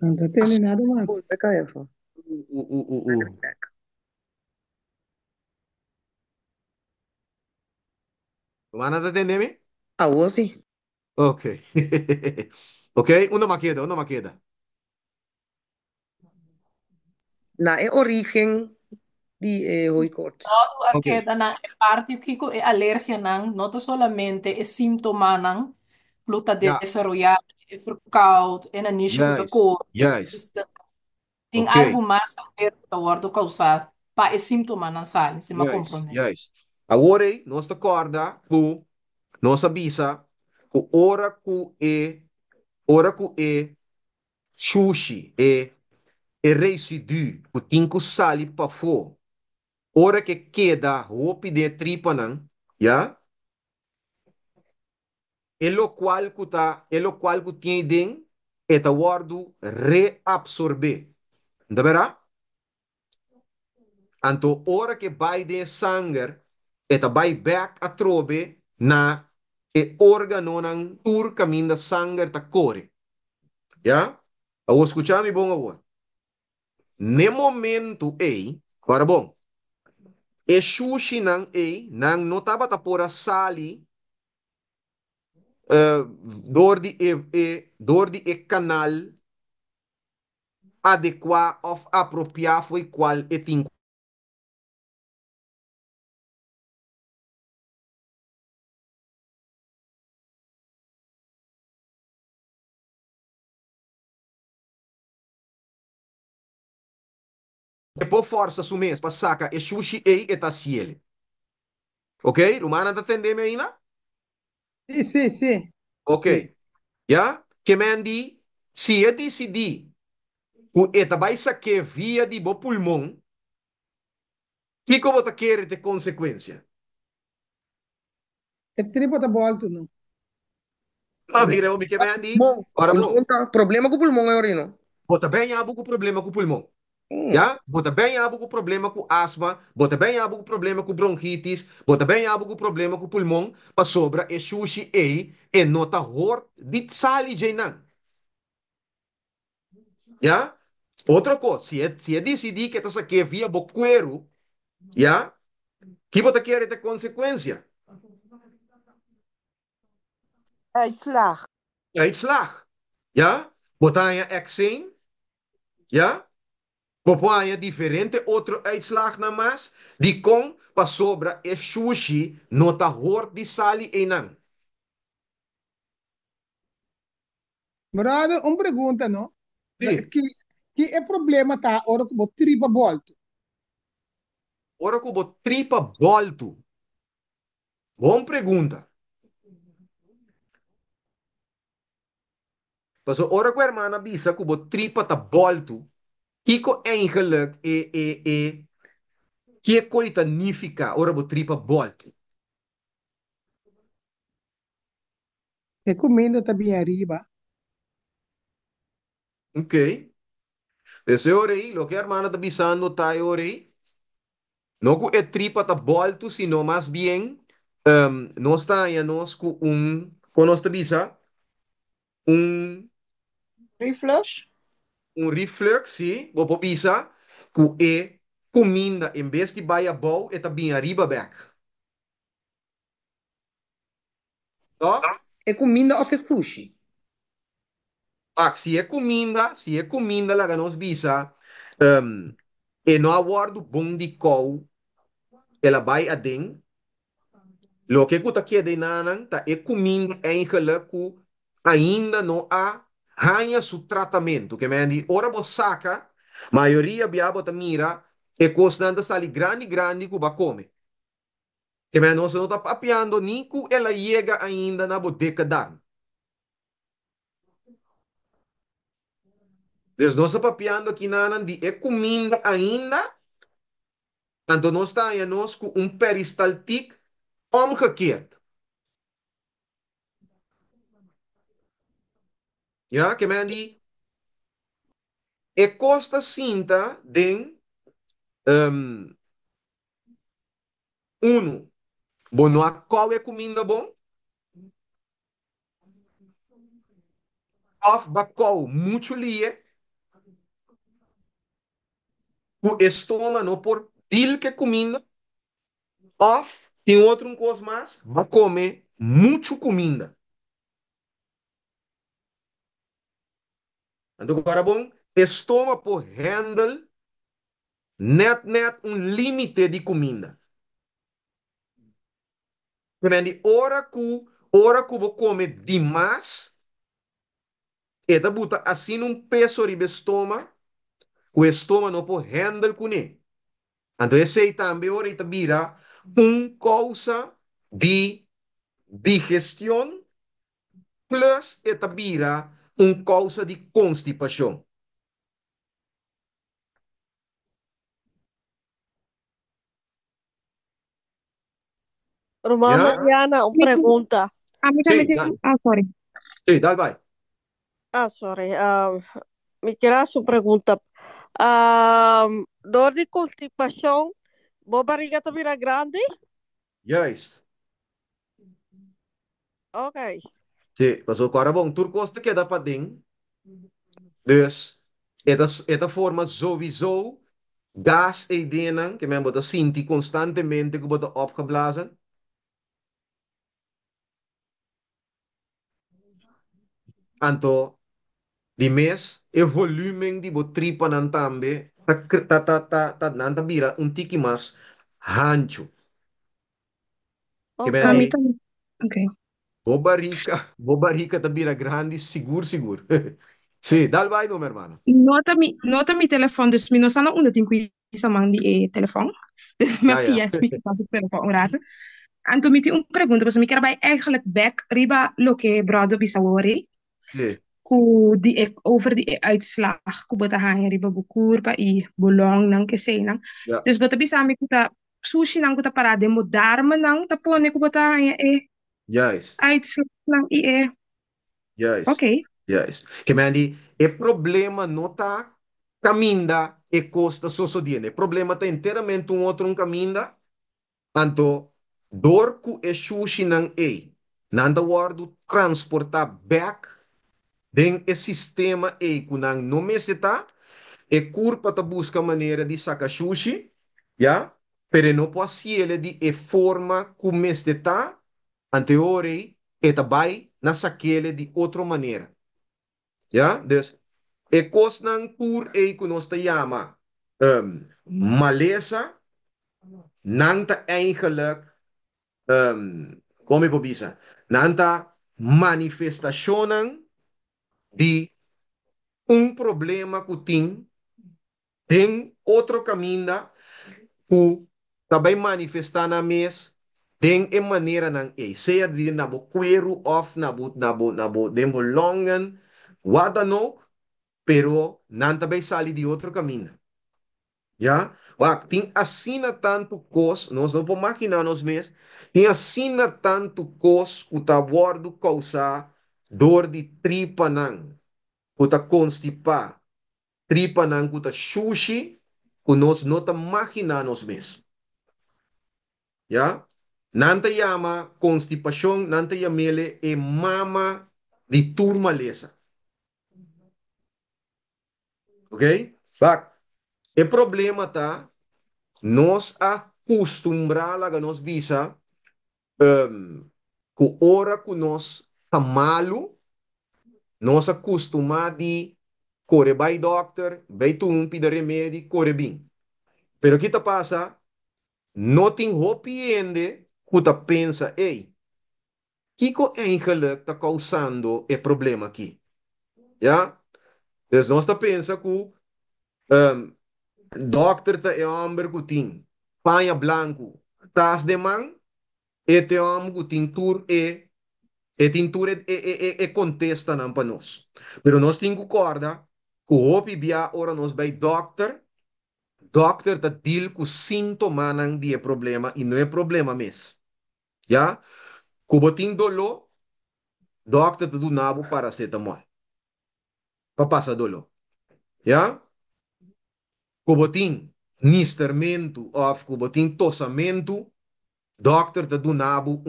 [SPEAKER 2] Não está tendo nada mais.
[SPEAKER 1] O. Mana tá entendendo?
[SPEAKER 3] Ah, você?
[SPEAKER 1] Ok. Ok, uma maqueda.
[SPEAKER 3] Na é origem de hooikoorts.
[SPEAKER 10] Todo
[SPEAKER 1] Ok.
[SPEAKER 10] aquela na parte que é alergia não solamente é sintoma não, luta
[SPEAKER 1] Yeah.
[SPEAKER 10] desarrollar é fructout é na nicho que
[SPEAKER 1] Yes.
[SPEAKER 10] cor.
[SPEAKER 1] Yes.
[SPEAKER 10] Tem
[SPEAKER 1] Ok.
[SPEAKER 10] algo mais a ver com o causar para é sintoma não sai, se me
[SPEAKER 1] Yes.
[SPEAKER 10] compreende.
[SPEAKER 1] Yes. Agora, nós acorda com nossa bisa, com hora que é sushi, é residu, que tem que sair para fora. Hora que queda roupa de tripa, não, já? É lo qual que tem dentro, é ta guardo reabsorver. Tá verá? Então, hora que vai de sangue, é ta vai back a trobe na e órgano ng tur caminho da sangue ta corre. Já? Eu escuchar me bom agora. Ne momento ei, para bom, e sushi nang ei, nang notaba ta pora sali, dor di e canal adequar of apropriar foi qual é tem que por força sumês para saca e sushi e tá ciele. Ok? Romana tá entendendo ainda?
[SPEAKER 2] Sì, sì, sì. Sì.
[SPEAKER 1] Ok. Já? Que mendi, se eu decidir que eta vai saque via de bo pulmão, que como tá querer ter consequência?
[SPEAKER 2] E tripota volta, no?
[SPEAKER 1] Ah, mira, o que mendi,
[SPEAKER 3] Pulmão.
[SPEAKER 1] ora bom,
[SPEAKER 3] Pulmão tá, problema com o pulmão é orino.
[SPEAKER 1] bota bem abo com problema com o pulmão.
[SPEAKER 3] Hum.
[SPEAKER 1] Já? Bota bem abo com problema com asma, bota bem abo com problema com bronquitis, bota bem abo com problema com pulmão, para sobra e sushi e nota hor de sali jeinan. Já? Outra coisa, se é decidir que tá saque via bo cuero, já? Que bota querer ter consequência?
[SPEAKER 5] Uitslag.
[SPEAKER 1] Uitslag. Ja? Botanja exeen. Ja? Botanja diferente outro uitslag na mas. Die kom pa sobra e sushi no ta hor di sali enang.
[SPEAKER 2] Brother, uma pergunta, no?
[SPEAKER 1] Sì.
[SPEAKER 2] Que é problema tá ora que botar tripa volta?
[SPEAKER 1] Ora que bot tripa volto. Bom pergunta. Paso ora que a hermana bisa que bot tripa ta volto. Kiko eigenlijk que coisa significa ora bot tripa volto.
[SPEAKER 2] E comendo tá bem arriba.
[SPEAKER 1] Ok. Esse orei, lo que a hermana tá bisando tá orei. No que é tripa tá volto, sino mais bem, nós está aí nós com com nós bisa, um,
[SPEAKER 8] Reflush?
[SPEAKER 1] reflux, sim, vou bisa, que é comida, em vez de baia bom, é também arriba back. Tá?
[SPEAKER 3] É comida ou é sushi?
[SPEAKER 1] Ah, se é comida, lá que nós bisa, e não aguardo bom de cou, ela vai a dentro. Lo que kuta kia de nanan ta é comida eigenlijk que ainda não há ganha su tratamento. Que me andi, ora você saca, maioria biabo ta mira, e costando sali grande grande que vai comer. Que me não se não tá papiando, nem que ela chega ainda na boteca dar. Des nós papiando aqui nanan de é comida ainda, então nós está aí nós com peristaltic omgekeerd. Ja, que me andi, e costa cinta den um, uno. Bom, não há qual é comida bom? Of bacol, muito lie. O estômago não por dil que comida. Of, tem outro um coisa mais, vai comer muito comida. Então, agora bom, estômago por handle net um limite de comida. Quindi, ora que vou comer demais, e da buta assim um peso de estômago, o estômago não por handle com ele. Então, esse aí também ahorita vira causa de digestão plus esta vira causa de constipação.
[SPEAKER 5] Romana
[SPEAKER 1] Já?
[SPEAKER 5] Mariana, uma pergunta.
[SPEAKER 1] Sim,
[SPEAKER 6] Sorry.
[SPEAKER 1] sim, dá, vai.
[SPEAKER 5] Ah, sorry. Me quedas uma pergunta. Dor de constipação, boa barriga também é grande?
[SPEAKER 1] Juist.
[SPEAKER 5] Ok.
[SPEAKER 1] Sim, mas agora, bom, tu gosta que dá para dentro. Dus, esta forma sowieso gas e denen, que mesmo você sente constantemente que você opgeblazen. Anto, di mês, e volume di bo tripa nan tambe, nanta bira un tiki mas hancho. Que
[SPEAKER 5] Ok.
[SPEAKER 11] A mim
[SPEAKER 1] bendi,
[SPEAKER 11] também. Ok.
[SPEAKER 1] bobarica ta bira grande, seguro, seguro. Sì, dal vai no, meu hermano.
[SPEAKER 11] Nota mi telefone, dus mi no sana una tin qui sa mandi e telefoon. Dus me
[SPEAKER 1] Ja, ja.
[SPEAKER 11] via mi pas op telefoon raten. En toen met die een pergunta, dus mi kera bij eigenlijk back riba lo que brado bisawori.
[SPEAKER 1] Sì,
[SPEAKER 11] Ku di over die uitslag ku bata hanya riba bukur pa i bolong nang kese nang.
[SPEAKER 1] ja,
[SPEAKER 11] Dus bata bisa mi kuta sushi nang kuta parade mo darma nang tapone ku bata hanya
[SPEAKER 1] juist,
[SPEAKER 11] uitslag nang
[SPEAKER 1] juist,
[SPEAKER 11] Oké.
[SPEAKER 1] juist. Que bendi, e problema não tá caminda e costa sosodiene. O problema tá inteiramente um outro caminda. Anto, door ku e sushi nang e. Nanda wardu transportar back den e sistema e kunang no meseta e curpa ta busca maneira de sacar sushi, ja? Pero no possiele di e forma come está ante ore e tabai na saquele de outra maneira, ja? Dus e kos nang tour e kunos te yama malesa nang ta eigenlijk come pobisa nanta manifestationen de um problema que tem outro caminho que também manifestar na mes tem e maneira não é seja de na bo queiro of na bo den longen wat dan ook pero não também sali de outro caminho já Wak, tem assina tanto cos nós não podemos imaginar nós mesmos tem assina tanto cos que tá bordo causar dor de tripa não que tá constipar tripa nang kuta sushi kunos nota makina nos mes. Ya? Nanta yama constipación, nanta yamele e mama de turmaleza. Ok? Bak, e problema tá nos acostumbrar a nos visa ku ora ku nos tá malo, nos acostumar de corre by doctor, vai tu pida remédio, corre bem. Pero que tá passa? Não tem hopiende que pensa, ei, Kiko eigenlijk está causando o problema aqui? Ja? Dus nós tá pensa que um, doctor tá é homem que tem panha branco, tas de man, e te homem que tem tur e tem tur e contesta não para nós. Pero nós tem que corda, que hopi bia ora nós vai doctor tá deal com sintoma nang de problema e não é problema mesmo. Ja? Como tem dolor, doctor te do nabo paracetamol. Para passar dolor. Já? Como tem nistermento ou como tem tossamento, doctor te do nabo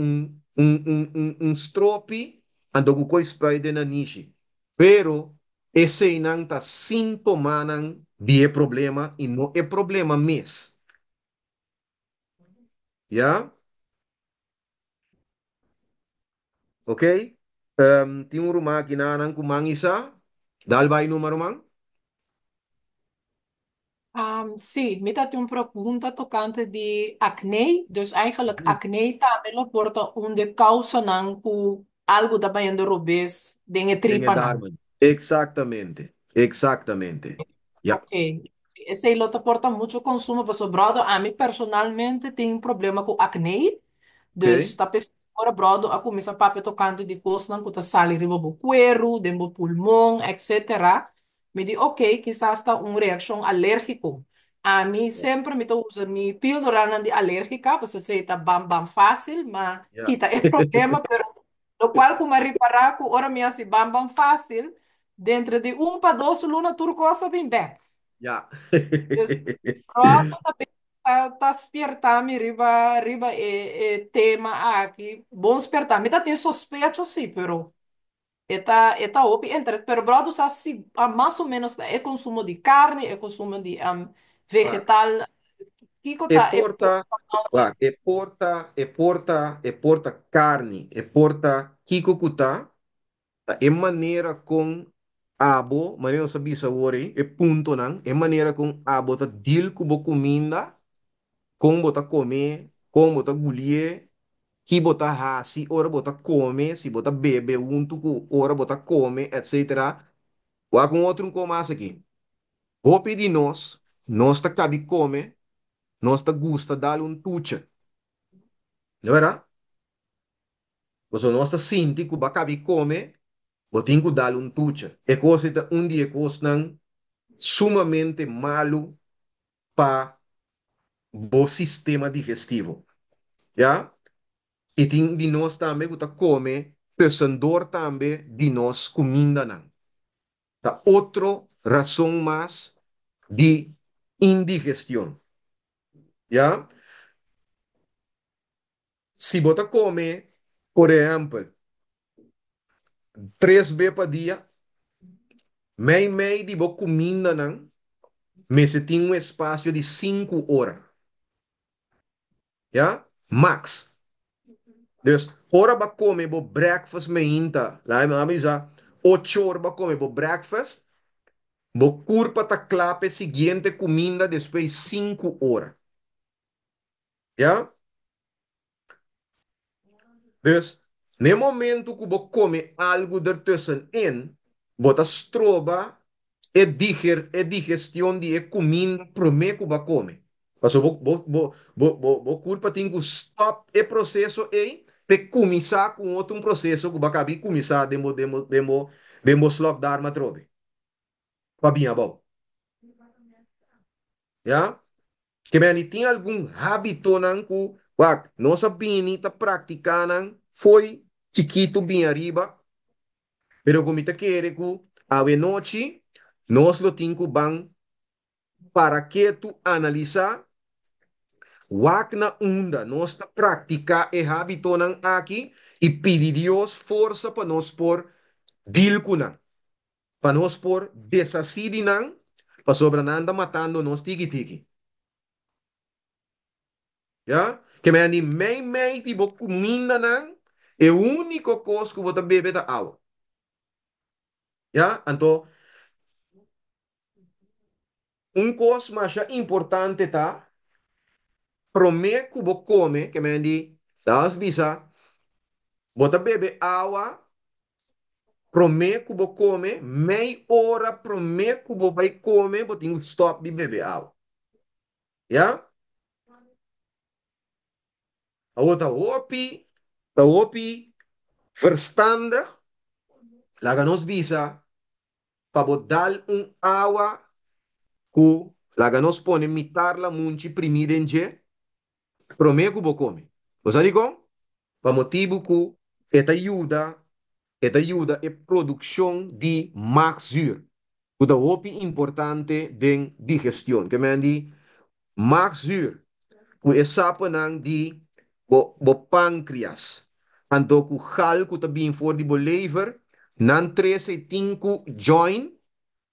[SPEAKER 1] stropi ando com coisa para na niche. Pero esse não tá sintoma de problema e não é problema mesmo. Já? Ok? Tem rumah aqui na kumangisa. Dal vai número man?
[SPEAKER 10] Sim, Mita tem uma pergunta tocante de acne. Dus eigenlijk acne também lo porta onde causa não por algo da banha do rubês, dengue
[SPEAKER 1] Dengue
[SPEAKER 10] tripa não.
[SPEAKER 1] Darman. Exactamente. Exactamente. Ya.
[SPEAKER 10] Ok. Esse aí te porta muito consumo, mas brother, a mim personalmente tem problema com acne. Dus
[SPEAKER 1] Ok.
[SPEAKER 10] tá pensando agora, brother, a começar a tocante de coisas não que tá sali riba bo cuero, dembo pulmão, etc. Me di, ok, quizás está uma reação alérgico. A mim sempre me usa mi píldora de alérgica, você sei, tá bam bam fácil, mas
[SPEAKER 1] Ya.
[SPEAKER 10] kita é problema, pero lo qual como reparar que ora me assim bam bam fácil, dentro de para dois luna turcosa bem bem.
[SPEAKER 1] Ya.
[SPEAKER 10] Dus pronto, tá despertando riba tema aqui. Bom despertar. Me tá tem suspeito sim, pero eta opi interesse. Pero brother, assim, mais ou menos é consumo de carne, é consumo de
[SPEAKER 1] Claro.
[SPEAKER 10] vegetal. Kiko
[SPEAKER 1] E
[SPEAKER 10] tá é
[SPEAKER 1] porta, claro, e porta carne, e porta kiko kuta, e maneira com abo, maneira sabi sa wori, e punto nang, e maneira kung abo ta deal kubo kuminda, kung bota come, kung bota gulie, que bota hasi, ora bota come, se bota bebe, junto com ora bota come, etc. Wa com outro comas aqui. Hope de nós tá cabe come, nós tá gusta dar um tuche. Não era? Você nós tá sinti que ba cabe come, botin que dar um tuche. É coisa tá dia coisa sumamente malo para o sistema digestivo. Já? E tem de nós também que tá come, pesandor também de nós comida não. Tá outra razão mais de indigestão. Já? Se você come, por exemplo, 3 vezes por dia, meio de boa comida não, mas você tem um espaço de 5 horas. Já? Max. Dus, hora ba comer bo breakfast meinta. Lá me avisa, 8 horas ba comer bo breakfast, bo curpa ta clape seguinte comida depois 5 horas. Já? Dus, no momento que você come algo ertussenin, você estroba e digestão de comida primeiro que você come. Mas o corpo tem que stop o processo e começar com outro processo que vai acabar começar demo slok dar matrobe. Para bem bom. Já? Que bem, tem algum hábito não que nossa binita praticando foi chiquito bem arriba, pero como te quer que a noite nós lo temos que ban para que tu analisar wak na onda nós ta praticar e hábito nan aqui e pedir Deus força para nós por deal com nan, para nós por desacidi nan, para sobrananda matando nós tiki-tiki. Já? Que me ani mei tipo comida nan, é o único coisa que você bebe da água. Já? Então, coisa mais importante tá, prometo que você come, que me ani, das bisa, você bebe água. Prometo que vou comer, meia hora prometo que vou vai comer, vou ter que stop de beber água. Já? A outra opi, verstandig, laga nos visa, para dar água, que laga nos pone mitar la munchi primida em je, prometo que vou comer. Você digo? Para motivo que esta ajuda a produção de magszuur. Que é opi importante de digestão. Que me di, magszuur, que é sapa nang di bo pancreas. Anto ku hal ku tabin for di bo lever, nan 3 e 5 join,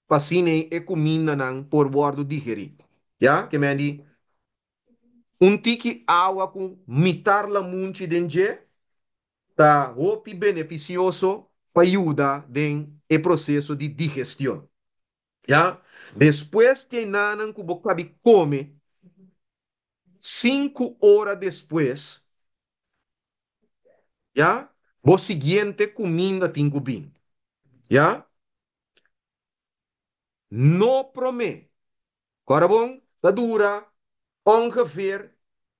[SPEAKER 1] pasine e kumina nang por bordo digeri. Ya, que me di, tiki awa ku mitar la munchi denje, tá opi beneficioso para ajudar den e processo de digestão. Já? Depois que nanan que você come, 5 horas depois, já? O seguinte comida tem que vir. Já? No promete. Agora bom, tá dura ongeveer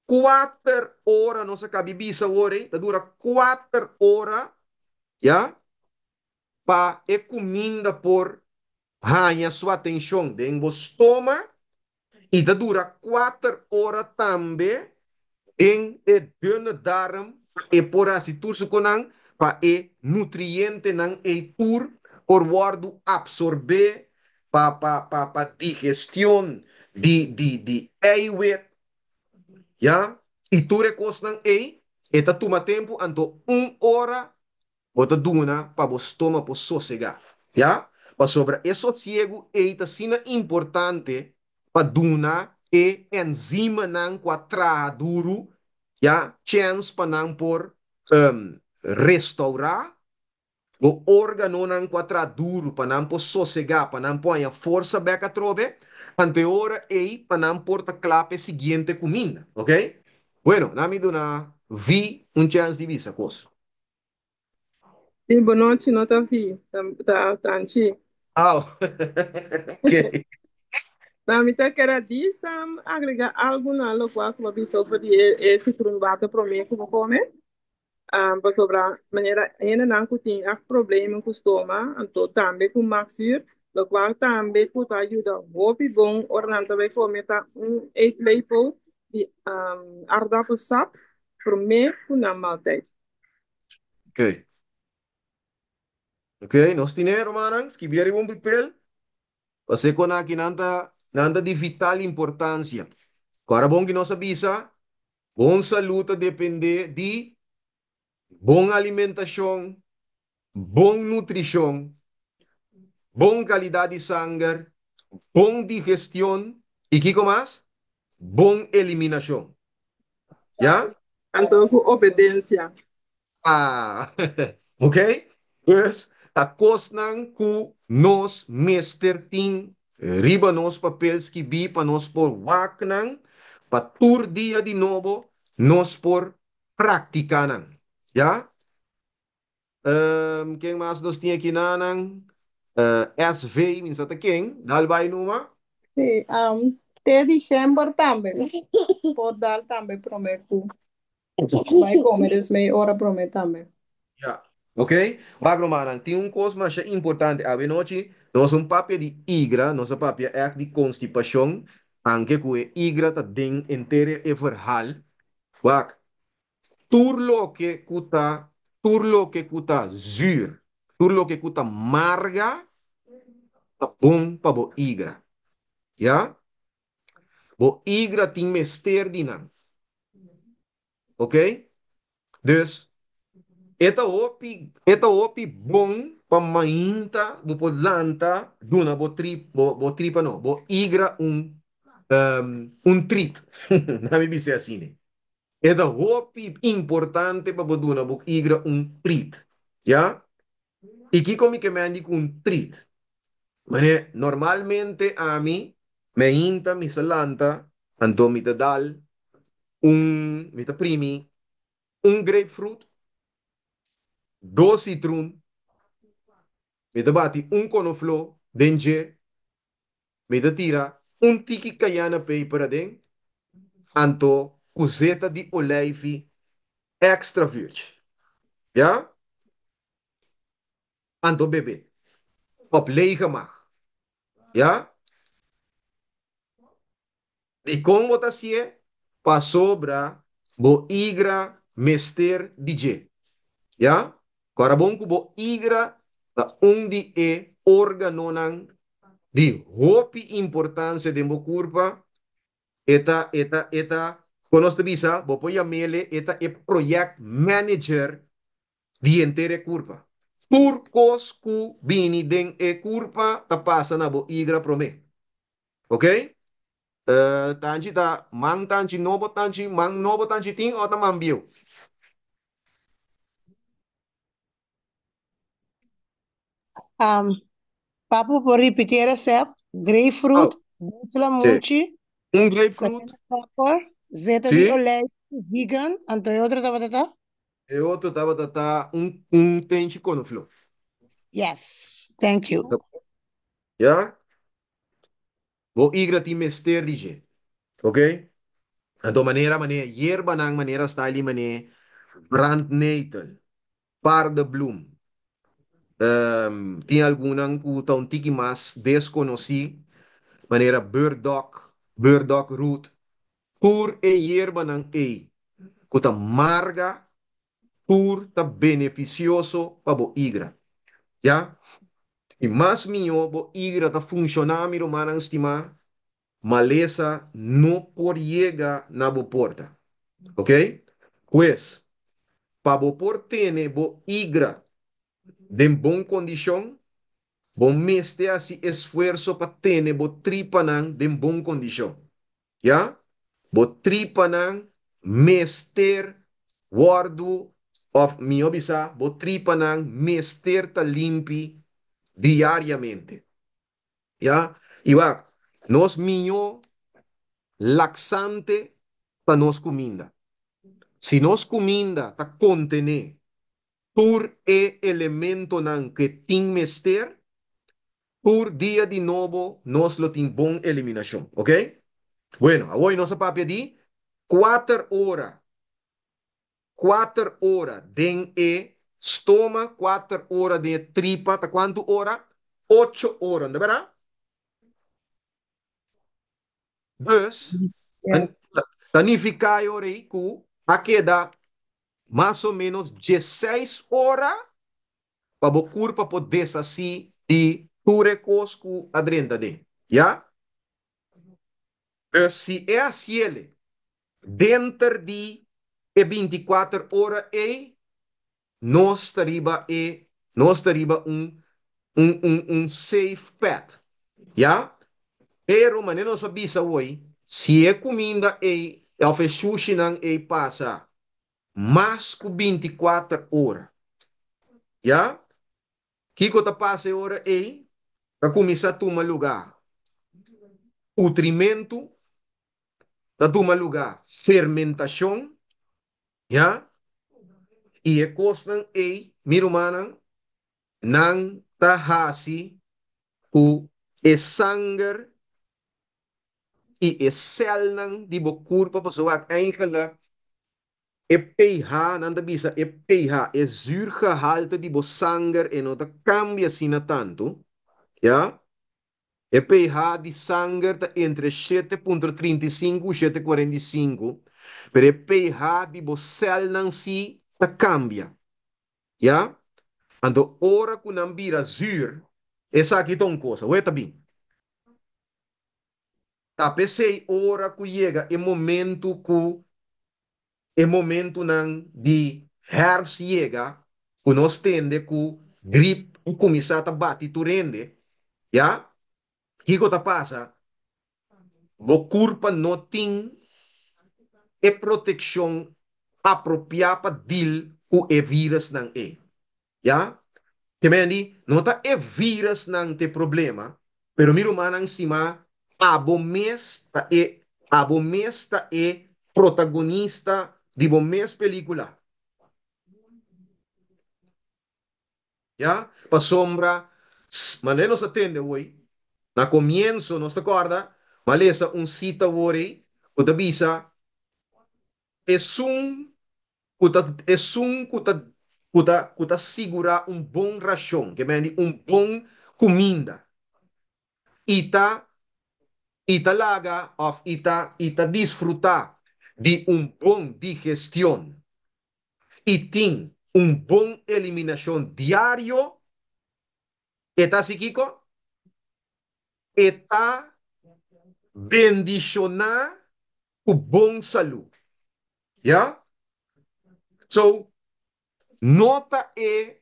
[SPEAKER 1] 4 horas, não se cabe bisa hora, tá dura 4 horas, já? Para a comida por ganhar sua atenção dentro do estômago e tá dura 4 horas também em e dunne darm e por assim turso conan para e nutriente nan e tur por guardo absorber pa digestão de eiwit ja e tu recos nan e ta toma tempo anto 1 hora bota duna para o estômago por sossegar ja para sobre isso ciego e ta sina importante para duna e enzima nan quatra duro ya chance para não por restaurar O órgano nan quatra duro para não sossegar, para não pôr a força beca trobe, ante hora ei para não porta clape seguinte comida, ok? Bueno, na me dona vi um chance de visa coisa.
[SPEAKER 8] Sim, boa noite, não tá vi. Tá anti.
[SPEAKER 1] Ah, ok.
[SPEAKER 8] Na mitad que era disso, agregar algo na lo qual como bisou para esse trumbata para mim como come. Para sobrar maneira ainda não que tem a problema com estômago, então também com maxir, lo qual também pode ajudar o bom ornamento também comer eetlepel de aardappelsap para mim com na maaltijd.
[SPEAKER 1] Ok. Ok, nós temos, manang, que vier um papel, você com aqui nada de vital importância. Para bom que nós avisa, bom saúde depende de boa alimentação, boa nutrição, boa qualidade de sangue, boa digestão e que mais? Boa eliminação. Já?
[SPEAKER 8] Então, com obediência.
[SPEAKER 1] Ah, ok? Pues, a cosnan ku nos mester ting riba nos papels que bi pa nos por waknan pa tur dia de novo nos por practicanan. Ya? Quem mais nos tinha aqui nanang? SV, minsa ta quem? Dalbay numa?
[SPEAKER 8] Sim, te diciembre também. Por dar também prometo. Vai comer isso meia hora prometo também.
[SPEAKER 1] Ya. Ok? Bagro manang, tem coisa mais importante. A noite, nós papel de igra, nosso papel é de constipação, anche que igra tá den inteira e verhal. Wak, turlo que kuta, turlo que kuta zuur, turlo que kuta marga, tá bom para bo igra. Ja? Bo igra tem mester dinan. Ok? Dus, eta opi bom pa mainta bo podlanta duna bo tripa no, bo igra un trit. Na mi bise assim. Eta hopi importante pa bo duna bo igra un trit. Ja? E que come que me andi com trit. Mane, normalmente a mim me inta mi salanta anto mi te dal mi te primi un grapefruit, dos citron, mi te bati un conoflo denje, mi te tira un tiki cayana paper den anto cozeta di olijfi extra virgem. Ja? Anto bebê. Op lege mag. Ja? E como você pa sobra bo igra mester DJ. Ja? Agora bom que bo igra da onde é organonan de hopi importância de bo curva eta conosce bisa bo poia mele eta e project manager di entere curva. Turcos ku bini den e curva ta passa na bo igra prome. Ok? Tanji ta mang tanji nobo tanji mang nobo tanji ting o ta mambio.
[SPEAKER 2] Papo por repetir a receita. Grapefruit,
[SPEAKER 1] Oh,
[SPEAKER 2] búzula
[SPEAKER 1] sì.
[SPEAKER 2] multi,
[SPEAKER 1] Un grapefruit,
[SPEAKER 2] cayena pepper, zeta di
[SPEAKER 1] sì,
[SPEAKER 2] oleive, vegan, anto outra da batata?
[SPEAKER 1] e outro tava tá um tente conoflo.
[SPEAKER 2] Yes, thank you.
[SPEAKER 1] Ja? Bo igra ti mester dije. Ok? Então maneira yerba nang maneira style brandnetel, paardebloem. Tem alguma que um tiki mas desconheci, maneira burdock root, pur e yerba nang e, kuta marga, pur ta beneficioso para bo igra. Ja? E mais minho bo igra ta funcionar miro manang estima, maleza não por llegar na bo porta. Ok? Pues, para bo por tene bo igra de bom condição, bom meste assim esforço para ter bo tripanan de bom condição. Já? Bo tripanan mester guardo of minha bisa, bo tripa nang mester ta limpi diariamente. Ya, iba, nos minho laxante ta nos comida. Si nos comida ta contene por elemento nang que tin mester, por dia de novo nos lo tin bon eliminación, ¿ok? Bueno, hoy nos papia di 4 horas. 4 horas den stoma, 4 horas de tripa, ¿ta quanto hora? 8 horas, ¿de verdad? Dus,
[SPEAKER 11] Yeah.
[SPEAKER 1] significa que a queda mais ou menos 16 horas para o corpo poder assim de turecos com adrenda de. Já? Se é assim, dentro de 24 horas, nós estaria um safe path. Já? Pero, mas não sabia hoje, se é comida, a sushi não passa mais que 24 horas. Já? Kiko ta passa hora para começar a tomar lugar. Nutrimento, ta tomar lugar. Fermentação, já? E é costa miro manan, não ta hasi, o é sangue e é cel nang di bo corpo pessoa eigenlijk é pH, não da bisa, é pH, é zuurgehalte di bo sangue e não ta cambia sina tanto, já? O pH de sangue está entre 7,35 e 7,45, mas o pH de você não se cambia, já? Então, hora que não vira zuur, essa aqui é uma coisa, ué, tá bem? Tá, pensei, hora que chega, é momento não de herfst chega, que nós tende que gripe começar a bater tu rende, já? O que que passa? O corpo não tem proteção apropriada para deal com o vírus não é. Já? Que não tá é vírus não tem problema, pero miro manang cima abo mes ta é protagonista de bom mes película. Já? Pa sombra, mané nos atende hoje. Na comienzo, nos te acorda, malesa un cita hoje, o te bisa, es un kuta segura um bom ração, que mendi um bom comida. Ita laga of ita disfrutar de um bom digestão e tem um bom eliminação diário. Eta psíquico, eta bendicionar o bom saúde. Yeah? So, nota é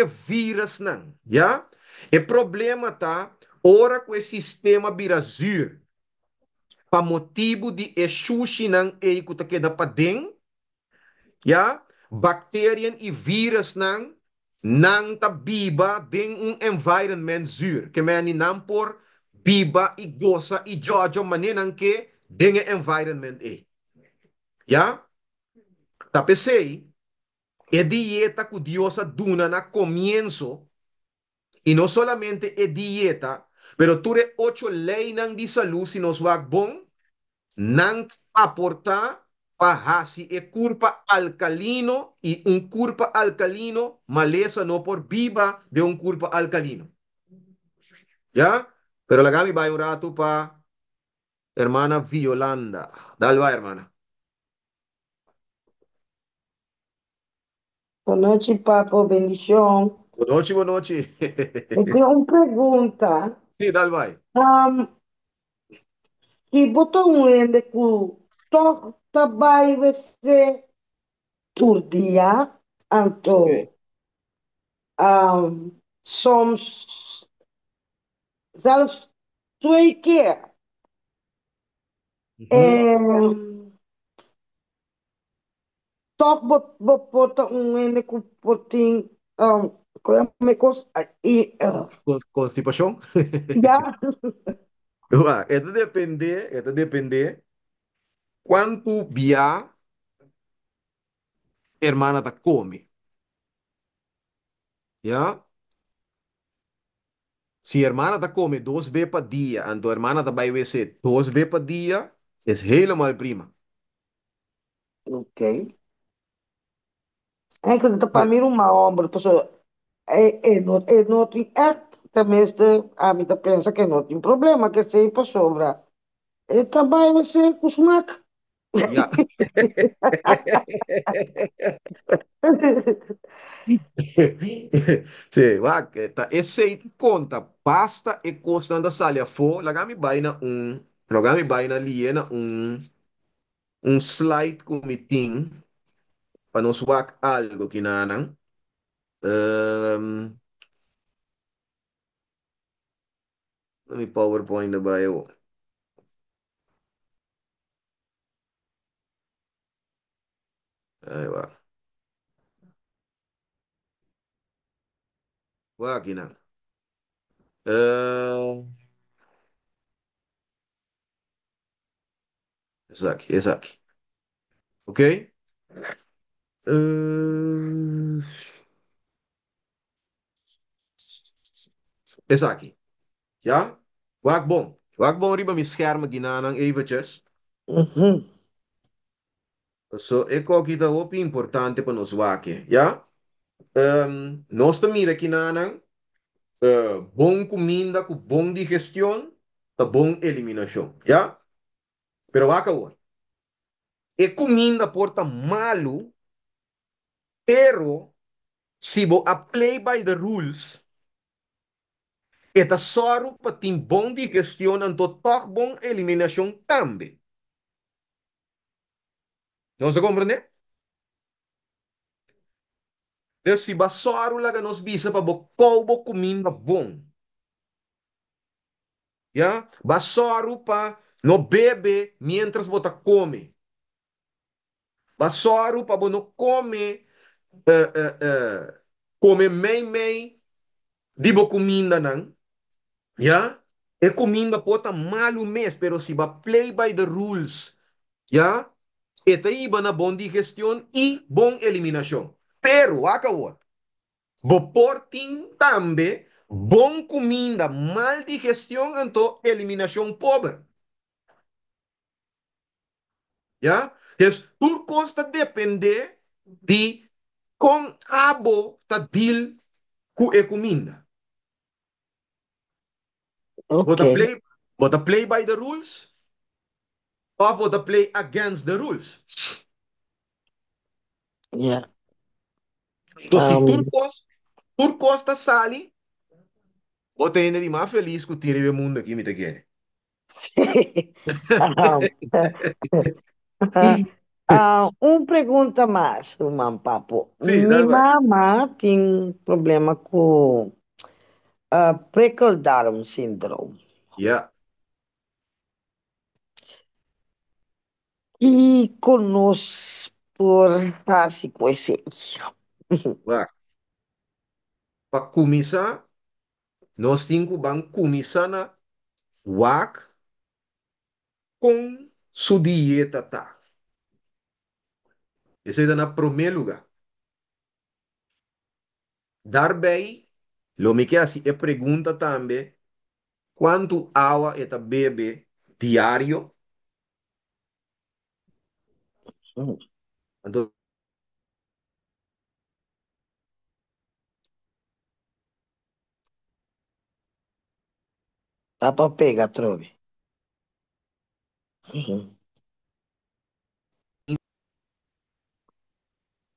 [SPEAKER 1] vírus não, já? O problema tá, ora que o sistema vira zur, para motivo de exushi não é que tá queda para dentro, já? Bactérias e vírus não tá viva dentro um environment zur, que meni não por viva e goza e jojo maneira que dentro environment é, já? Tá pensei, é dieta que Deus duna na comienzo. Y no solamente es dieta, pero tú eres 8 leyes de salud si nos va bon, nan aporta para si es curpa alcalino y un curpa alcalino maleza no por viva de un curpa alcalino. ¿Ya? Pero la gami va un rato para hermana Violanda. Dale va, hermana.
[SPEAKER 12] Boa noite, Papo, bendição.
[SPEAKER 1] Boa noite, boa noite.
[SPEAKER 12] Eu tenho uma pergunta.
[SPEAKER 1] Sim, dale vai.
[SPEAKER 12] Se botou um ende que trabalho vai ser por dia, então, somos, zelfs 2 keer. toch bota ene ku poting kaya may kos
[SPEAKER 1] Constipação?
[SPEAKER 12] ya
[SPEAKER 1] Esta depende quanto bia hermana ta come, ya? Se hermana ta come 2 vezes per dia, então hermana ta vai ser 2 vezes per dia, é helemaal prima.
[SPEAKER 12] ok. En que para mim uma ombro, pessoa é não tem também a mim tá pensa que não tem problema que se para sobra. E também vai ser com smack.
[SPEAKER 1] Ja. Sì, guarda, e se ti conta pasta e costa da sale a fo, lagami baina liena un slide come ting, para nos wak algo kinanan. Let me PowerPoint erbij, oh. Aí, wak. Wak, kinan. Esse aqui. Ok? Uh, esse aqui. Ja? Wak bom riba mi schermen ginanang eventjes. So, e kita op importante para nos wake, ja? Nós também aqui na bom comida com bom digestão, tá bom eliminação, ja? Pero acabou. E comida porta malo, pero se você play by the rules, eta só para ter bom digestão, então toch bom eliminação também. Não se compreende? Então, se você só lá nos bisa para você comida bom, ya? Basoro pa no bebe mientras bota come. Basoro pa bo no come come mei di bo comida nang, ya? E comida pota malu mes, pero si ba play by the rules, ya? Eta iba na bon digestión y bon eliminación. Pero acabou. Bo portin tambe bon comida, mal digestión, anto eliminación pobre. Ya? Dus tu costa depende de com abo ta deal ku e comida. Bota
[SPEAKER 12] Ok.
[SPEAKER 1] play, bota play by the rules or bota play against the rules.
[SPEAKER 12] Yeah.
[SPEAKER 1] Então, se tu costa sali, bota ainda de mais feliz que o tiro do mundo aqui me te quer.
[SPEAKER 12] Pergunta mais, um papo.
[SPEAKER 1] Sim,
[SPEAKER 12] Minha
[SPEAKER 1] dá vai.
[SPEAKER 12] mamá tem problema com prickle Darm syndrome.
[SPEAKER 1] Yeah.
[SPEAKER 12] E conosco por assim com esse.
[SPEAKER 1] Vai. Para começar, nós temos que começar na wak com sua dieta tá. Esse é na primeiro lugar. Daarbij, lo me queda así, e pregunta también, ¿cuánto agua esta bebe diario? Entonces,
[SPEAKER 12] Dá para pegar, trove.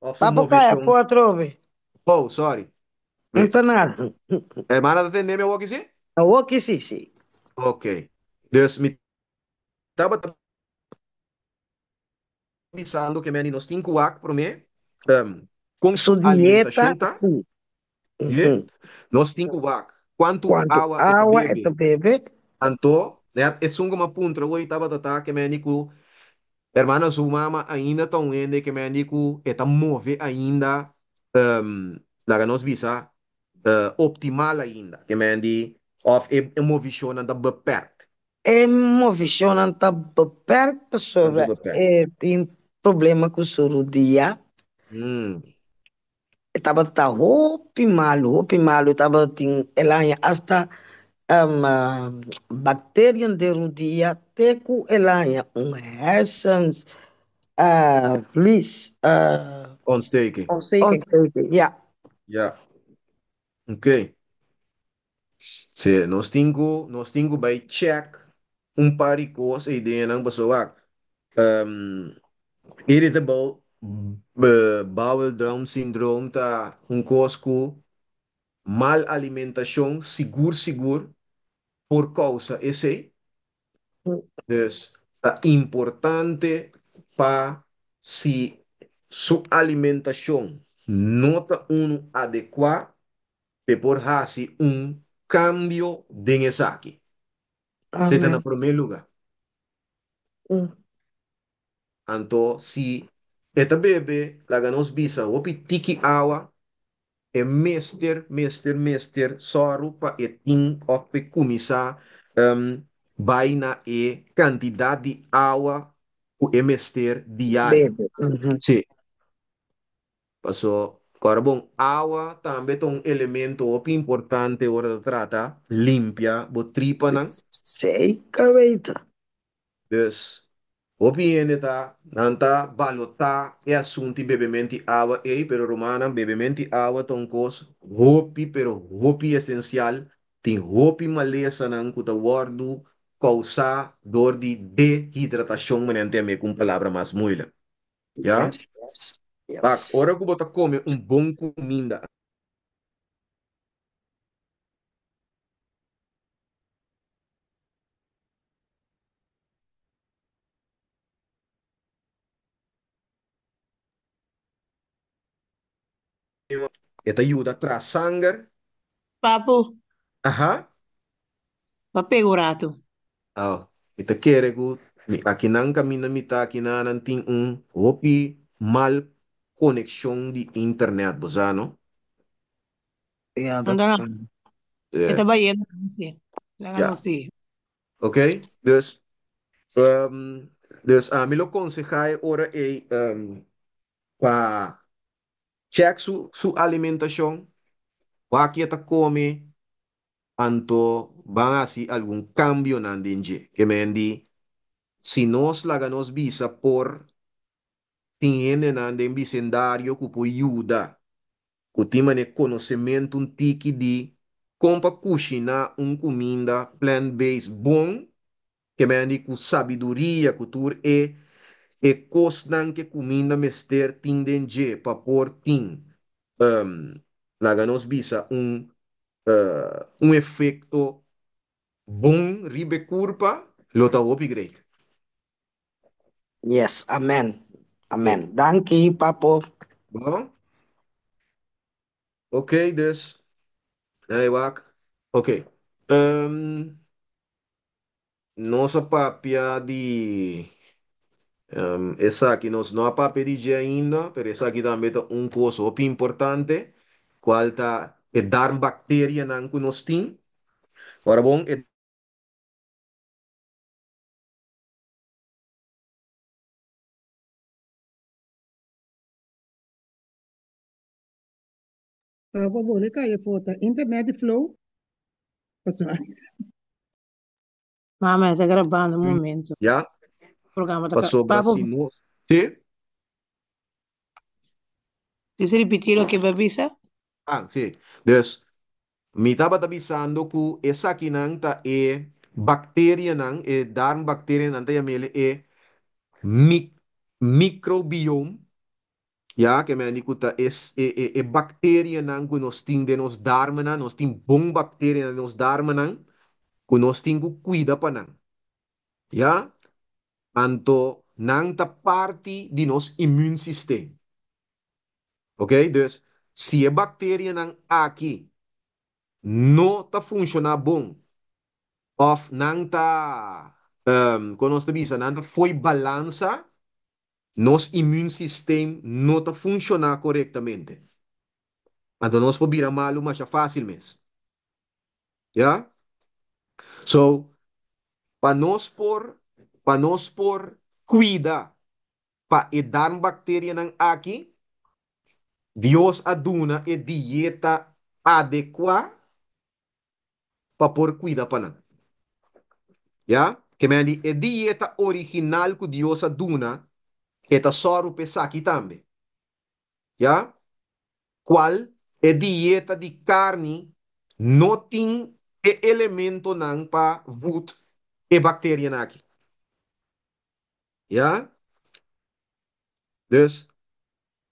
[SPEAKER 1] of
[SPEAKER 12] Dá
[SPEAKER 1] een
[SPEAKER 12] para cair
[SPEAKER 1] movição.
[SPEAKER 12] fora, trove.
[SPEAKER 1] Oh, sorry.
[SPEAKER 12] Não
[SPEAKER 1] Wait.
[SPEAKER 12] está nada.
[SPEAKER 1] Hermana, ¿te entendés o que sí?
[SPEAKER 12] O que sim, sim.
[SPEAKER 1] Ok. Dus, me estaba avisando que me nos 5 por mim, com
[SPEAKER 12] Sua
[SPEAKER 1] sua
[SPEAKER 12] dieta,
[SPEAKER 1] alimentação, tá?
[SPEAKER 12] sim.
[SPEAKER 1] Yeah? Nos 5 quanto
[SPEAKER 12] Quanto
[SPEAKER 1] água esta
[SPEAKER 12] água
[SPEAKER 1] bebe?
[SPEAKER 12] é bebe?
[SPEAKER 1] Anto, né? É sunga uma puntra, oi, estava que me niku Hermana, sua mama ainda tão ende que me indico eta move ainda laga nos visa optimal ainda que me indi of e movision da beperkt.
[SPEAKER 12] É uma visão não está perto
[SPEAKER 1] Ando
[SPEAKER 12] sobre
[SPEAKER 1] beperkt.
[SPEAKER 12] tem problema com o dia.
[SPEAKER 1] Hmm.
[SPEAKER 12] Estava tá roupi malo, estava tem ela hasta bactéria de rodia, teco ela hersens vlies
[SPEAKER 1] Ontsteking.
[SPEAKER 3] Ontsteking.
[SPEAKER 12] ontsteking, ja.
[SPEAKER 1] Ja. Oké. Se nós tingo bij check par de coisas e de nang pessoa irritable bowel drum syndrome ta cosco mal alimentação seguro por causa esse. Dus importante para se sua alimentação não está adequada por fazer cambio de aqui. Você está no
[SPEAKER 12] Amém.
[SPEAKER 1] primeiro lugar.
[SPEAKER 12] Hum.
[SPEAKER 1] Então, se esta bebê, laga nos bisa, opi tiki awa, é mester, só para etin of pe kumisa, baina e quantidade de água o é mester diário.
[SPEAKER 12] Bebe. Uhum.
[SPEAKER 1] Sim, passou. Agora, bom, água também é um elemento opi importante hora de trata, limpia, botripa, não?
[SPEAKER 12] Sei, cabeita.
[SPEAKER 1] Dus, opinione ta, nanta valuta e assunti bebimenti água ei, pero romana bebimenti água ton cos hopi, pero hopi essencial, tem hopi maleza nang kuta wardu causa dor de desidratação manente me com palavra mais muila. Já?
[SPEAKER 12] Yes, yes,
[SPEAKER 1] Pak,
[SPEAKER 12] yes.
[SPEAKER 1] ora que bota come bom comida. Eta ajuda a sangue.
[SPEAKER 4] Papo,
[SPEAKER 1] Aha.
[SPEAKER 4] papegurato.
[SPEAKER 1] Ah, ita kere ko aqui não caminha mita aqui não tem hopi mal conexão de internet, bozano.
[SPEAKER 12] Ja,
[SPEAKER 4] Não
[SPEAKER 12] dat
[SPEAKER 4] dá não.
[SPEAKER 12] kan.
[SPEAKER 4] Esta
[SPEAKER 1] É,
[SPEAKER 4] Bahia não sei. Não
[SPEAKER 1] ja,
[SPEAKER 4] sei.
[SPEAKER 1] ok? Dus a mim lo aconsejai ora é para check su alimentação, para que ta come, anto van assim algum cambio na dinje, que me andi, se nós laga nos visa por tiene na den bicendario que pode ajudar. O tema de conhecimento um tiki de como cozinhar comida plant-based bom, que me andi com sabedoria, cultura e cosnan que comida mester tindenge para por tin. Laga nos bisa efeito bom ribe curva, lo ta upgrade.
[SPEAKER 12] Yes, amen.
[SPEAKER 1] Ok.
[SPEAKER 12] Amen. Dankie, papo.
[SPEAKER 1] Bom? Ok, dus. Aí, wak. Ok. Nossa papia de essa aqui nós não a pedir ainda, mas essa aqui também é coisa muito importante, qual tá é dar bactéria não que nós temos. Ora bom, é
[SPEAKER 2] Papo, boleh kaya foto. Internet flow. Pessoal.
[SPEAKER 4] Mama, está gravando um momento.
[SPEAKER 1] já
[SPEAKER 4] O programa está.
[SPEAKER 1] passou para
[SPEAKER 4] Papo,
[SPEAKER 1] si nós. Sim?
[SPEAKER 4] deixa eu repetir o que babisa?
[SPEAKER 1] Ah, sim. Dus, me estava avisando que essa aqui não tá é bactéria não, é dar bactéria não tá é mic microbiome. Ja, que me anicuta é bactéria não que nós temos de nos darmos, nós temos bom bactéria nos darmos, que nós temos que cuidar para não. Ja, anto não tá parte de nosso immune system. Ok? Dus, se a bactéria não aqui não tá funcionando bom, of não tá, como nós dizemos, não tá foi balança, nosso imunsistema não está funcionando corretamente. Então, nós podemos virar malo, mas é fácil mesmo. Yeah? So, para nós por cuidar, para dar bactéria não aqui, Deus aduna e dieta adequada para por cuidar para nós. Yeah? Que me andi, a dieta original que Deus aduna, é só o pesaki também. Yeah? Qual é dieta de carne não tem elemento não para vut e bactéria aqui. Ja? Dus,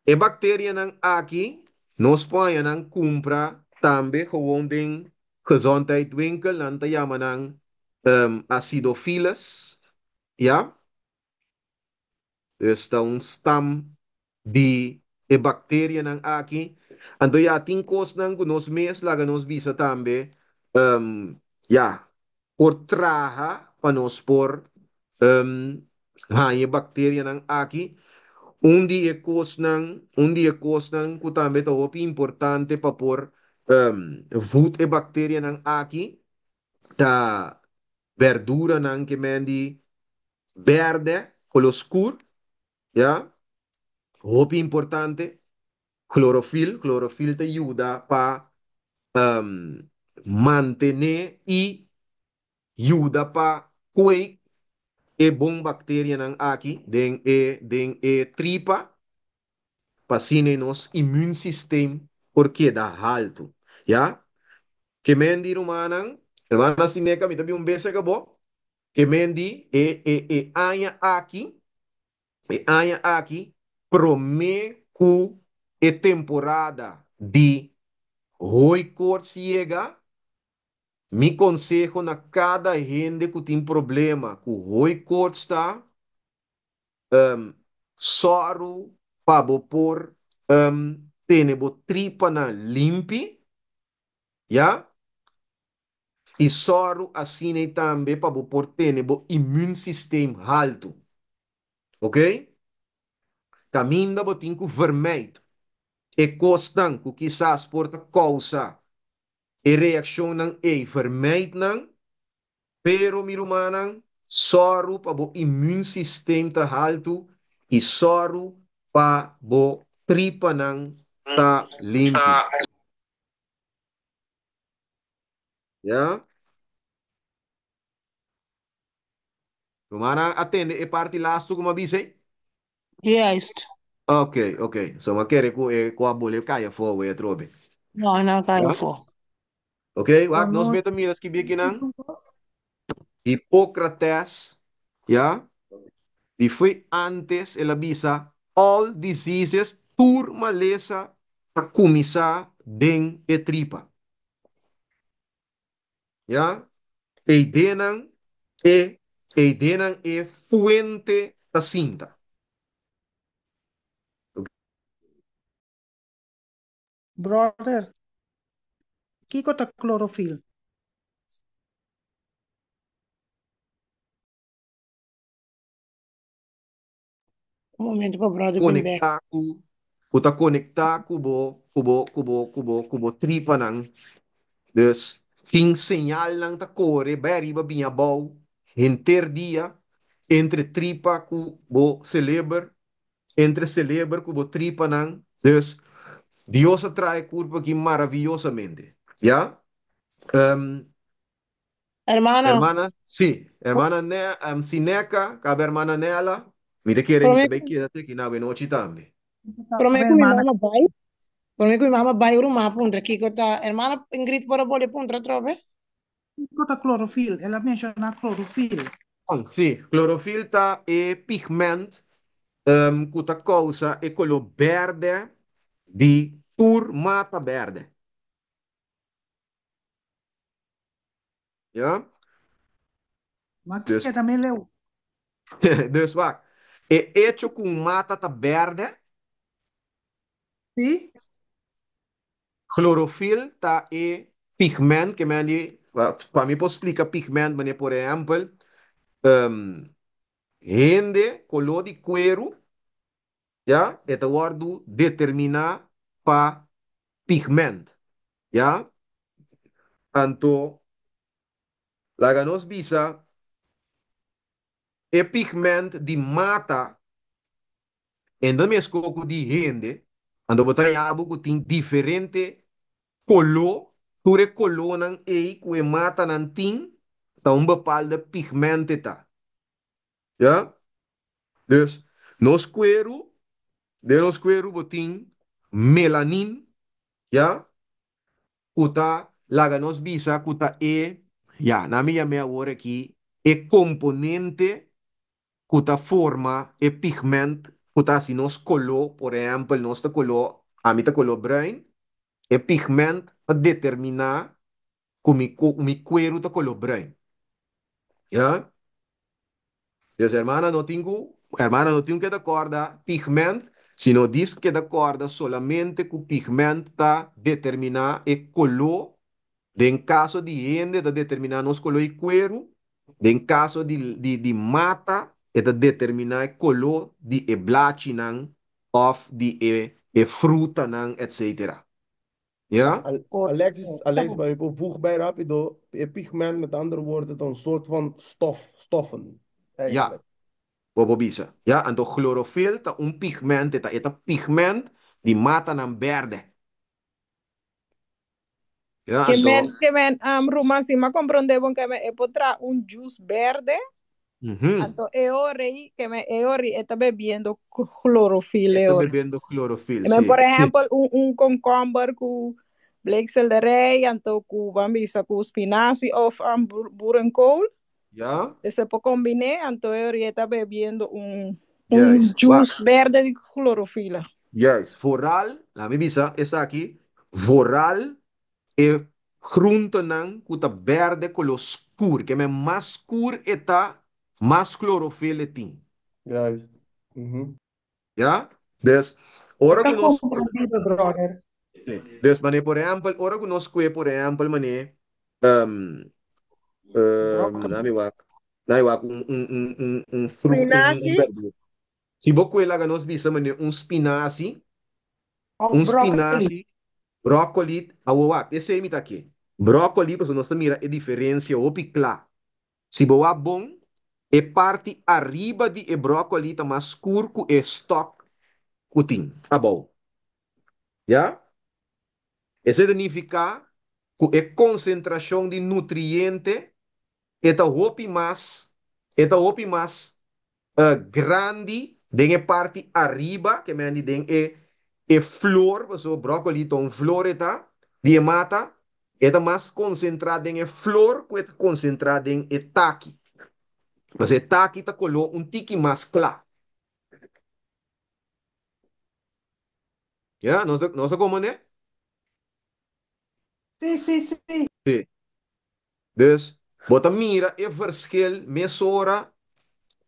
[SPEAKER 1] e bacteria não aqui, nós põe não compra também gewoon den gezondheidswinkel, não te chama não acidophilus, ja? Dus está um stam de e bacteria não aqui. Então, já tem coisas não que nós mesmos lá que nós visa também, ja, por traja para nós por e bacteria não aqui. Un dia kosnang kutame to opi importante para por food e bacteria nang aqui ta verdura nang que mendi verde color escuro, ya opi importante clorofil te ayuda para mantener y ayuda para cuei e bom bacteria nang aqui den e tripa para nos immune system porque dá alto, ya? Que mendi rumanan, hermana sineca, mi tabi un bese que bo, que mendi anya aqui, prome ku e temporada de hoi cor ciega, mi consejo na cada gente que tem problema com hoi cor está, soro para por tenebo tripa na limpi, ya? E soro assim também para por tenebo immune system alto, ok? Caminda botin com vermelho e costan que quizás porta causa e reação não é vermelho não, pero mi rumanan soro para o immune system ta alto e soro para o tripa não ta limpi, ya? Rumana atende e parte lasto como avise?
[SPEAKER 4] Yes.
[SPEAKER 1] Ok, ok. So ma kere ku abole kaya fo we trobe.
[SPEAKER 4] No, não caiu
[SPEAKER 1] Ja?
[SPEAKER 4] fora.
[SPEAKER 1] Ok, wak nos beta miras ki bikinang Hippocrates, ja? Die foi antes ela bisa all diseases tur malesa a kumisa den e tripa. Ja? Eidenan e fuente da cinta.
[SPEAKER 2] Brother, kiko ta chlorophyll.
[SPEAKER 4] Um momento para o brother vir back.
[SPEAKER 1] Conectar ku ta conectar kubo tripa nang. Dus ting señal nang ta core beriba binha bau dia entre tripa kubo celebra entre celebra kubo tripa nang. Dus Dios trae curva aqui maravillosamente. ¿Ya?
[SPEAKER 4] Hermano,
[SPEAKER 1] Hermana, sí, hermana Sineca, cabe hermana Nela, mi te quiere, mi te ve, quédate aquí na noche también.
[SPEAKER 4] para mim que minha mama vai. Para mim que minha mama vai rumah puntra kiko ta. Hermana Ingrid para boleh puntra trobe.
[SPEAKER 2] Kiko ta chlorophyll. Ela menciona chlorophyll.
[SPEAKER 1] Sì, clorofilta e pigment cuta causa e quello verde di turmata verde. Ja?
[SPEAKER 2] Mas
[SPEAKER 1] Dus,
[SPEAKER 2] que também leu.
[SPEAKER 1] dus wacht. E hecho con matata verde,
[SPEAKER 2] Sim?
[SPEAKER 1] clorofilta e pigment, que me di, para mim posso explicar pigment, mas por exemplo, rende color de cuero, ja, eta wordu determina pa pigment, ja. Anto, laga nos bisa, e pigment di mata, en dan mes coco di hende, ando botan yabu ku ting diferente color, ture color nan e ku e mata nan ting, ta un bepaalde pigment ta, ja. Dus, nos cuero, de nos cuero botin melanin, ja, kuta laga nos bisa, kuta e, ja, na mi llame ahora aquí, e componente, kuta forma, e pigment, kuta si nos color, por ejemplo, nos te color, a mí te color bruin, e pigment determina mi cuero te color bruin, ja. Dus hermana, no tengo que dar corda pigment, sino diz que dar corda solamente que o pigment está determinar o color, de em caso de gente, está determinar nos color e cuero, de em caso de mata, está determinar o color de e blachi nan, of de fruta nan, etc. Ja?
[SPEAKER 9] Alexis, maar je voeg bij rapido, pigment, met andere woorden, het is een soort van stoffen,
[SPEAKER 1] Ja.
[SPEAKER 9] eigenlijk.
[SPEAKER 1] Bobobisa. Ja, en de chlorofil ta un pigment, eta pigment die mata nan verde. Ja,
[SPEAKER 13] Que men Romansi, ma comprendebo que me potra un juice verde. Anto eori que me eori está bebiendo clorofila.
[SPEAKER 1] Está bebendo clorofil,
[SPEAKER 13] Men,
[SPEAKER 1] sí.
[SPEAKER 13] por ejemplo, un concomber cu bleksel de rey, anto cu bambisa cu spinazie of boerenkool.
[SPEAKER 1] Ja.
[SPEAKER 13] Se puede combinar, anto eori está bebiendo un
[SPEAKER 1] Juist.
[SPEAKER 13] juice verde de clorofila.
[SPEAKER 1] Juist. Vooral, la mi bisa, está aquí, vooral e groente nan kuta verde color scur, que me más scur eta más clorofil etin.
[SPEAKER 9] Juist.
[SPEAKER 1] Ja? Dus, ora
[SPEAKER 4] Está
[SPEAKER 1] que nos...
[SPEAKER 4] comprendido, brother.
[SPEAKER 1] Dus, wanneer, por ejemplo, ora que nos kwe, por ejemplo, wanneer, nami wak, un fruto,
[SPEAKER 5] Spinazie.
[SPEAKER 1] verdura. Si vos cuela que nos visa, wanneer, un spinazie,
[SPEAKER 4] Of broccoli.
[SPEAKER 1] broccoli, awak, esse é imita aqui. Broccoli, pues nós mira a diferença, opi clá. Se boa bom, e parte arriba de e broccoli tá mais curto e stock kuting, tá bom. Já? Isso significa que a concentração de nutriente é grande de parte arriba, que me den e flor, so broccoli ton flor de mata, é mais concentrada em flor que é concentrada em taqui. Mas o taqui tá colou um tique mais claro. Ja, não sei como, né?
[SPEAKER 4] Sim.
[SPEAKER 1] Sim. Dus, bota mira e verschil mesora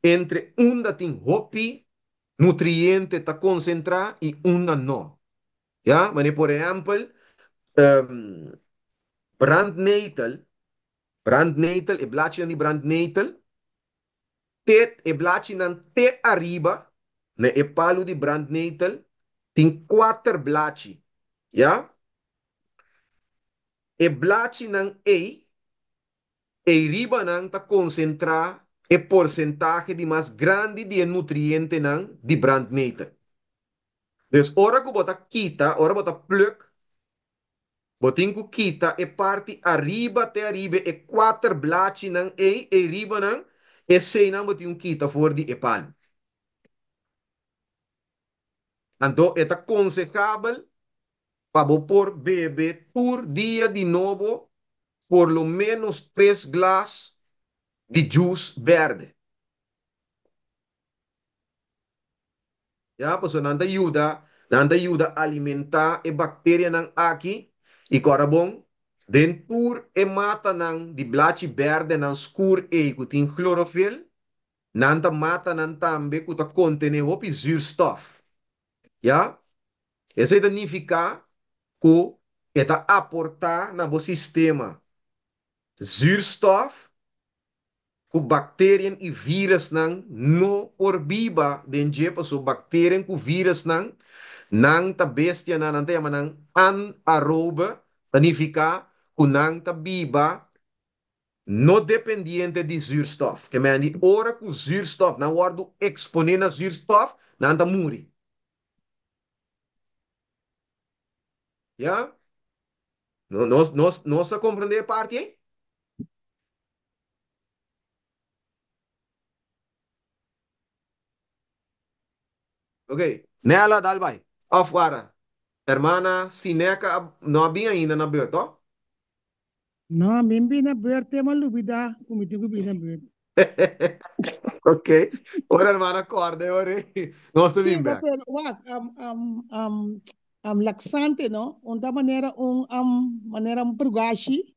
[SPEAKER 1] entre dat tem hopi nutriente tá concentrado e não. Ja, mas por exemplo, brandnetel e blaadje aan die brandnetel, tet e blaadje aan te arriba, ne e palo di brandnetel, tem quatro blaadje, ja? E blaadje aan e riba nang ta concentrar e porcentaje de mais grande de nutriente nang di brandnetel. Dus ora que bota quita, ora bota pluk, botinho quita e parte arriba até arriba e quatro blaadje nang e riba nang e sei nang botinho quita voor di e palo. Então, é aconselhável para por beber por dia de novo por lo menos 3 glas de juice verde. Já, pues nanda ajuda a alimentar a bactéria nan aqui e corabon dentur e mata nan de blachi verde nan skur e que tem clorofil, nanda mata nan tambe que contém hopi zuurstof. Ja? Isso significa que está aportar na bo sistema zuurstof ku bacteriën e vírus nang no por biba denje paso bacteriën ku vírus nang ta bestia na nante manang anaerobe significa kunang ta biba no dependiente de zuurstof. Que men die ora ku zuurstof na wordt exponeren a zuurstof na anta muri. Ja? Nós compreender parte aí? Ok. Nela dalbai. Afwara. Hermana Sineca não havia ainda na beurt, ó?
[SPEAKER 2] No, mimbi na beurt ma lubida, kumiti kubi na beurt.
[SPEAKER 1] Ok. Ora hermana acorda, ora. Nós também
[SPEAKER 2] Sim,
[SPEAKER 1] bem.
[SPEAKER 2] pero what? Laxante, no? Unta maneira maneira prugashi.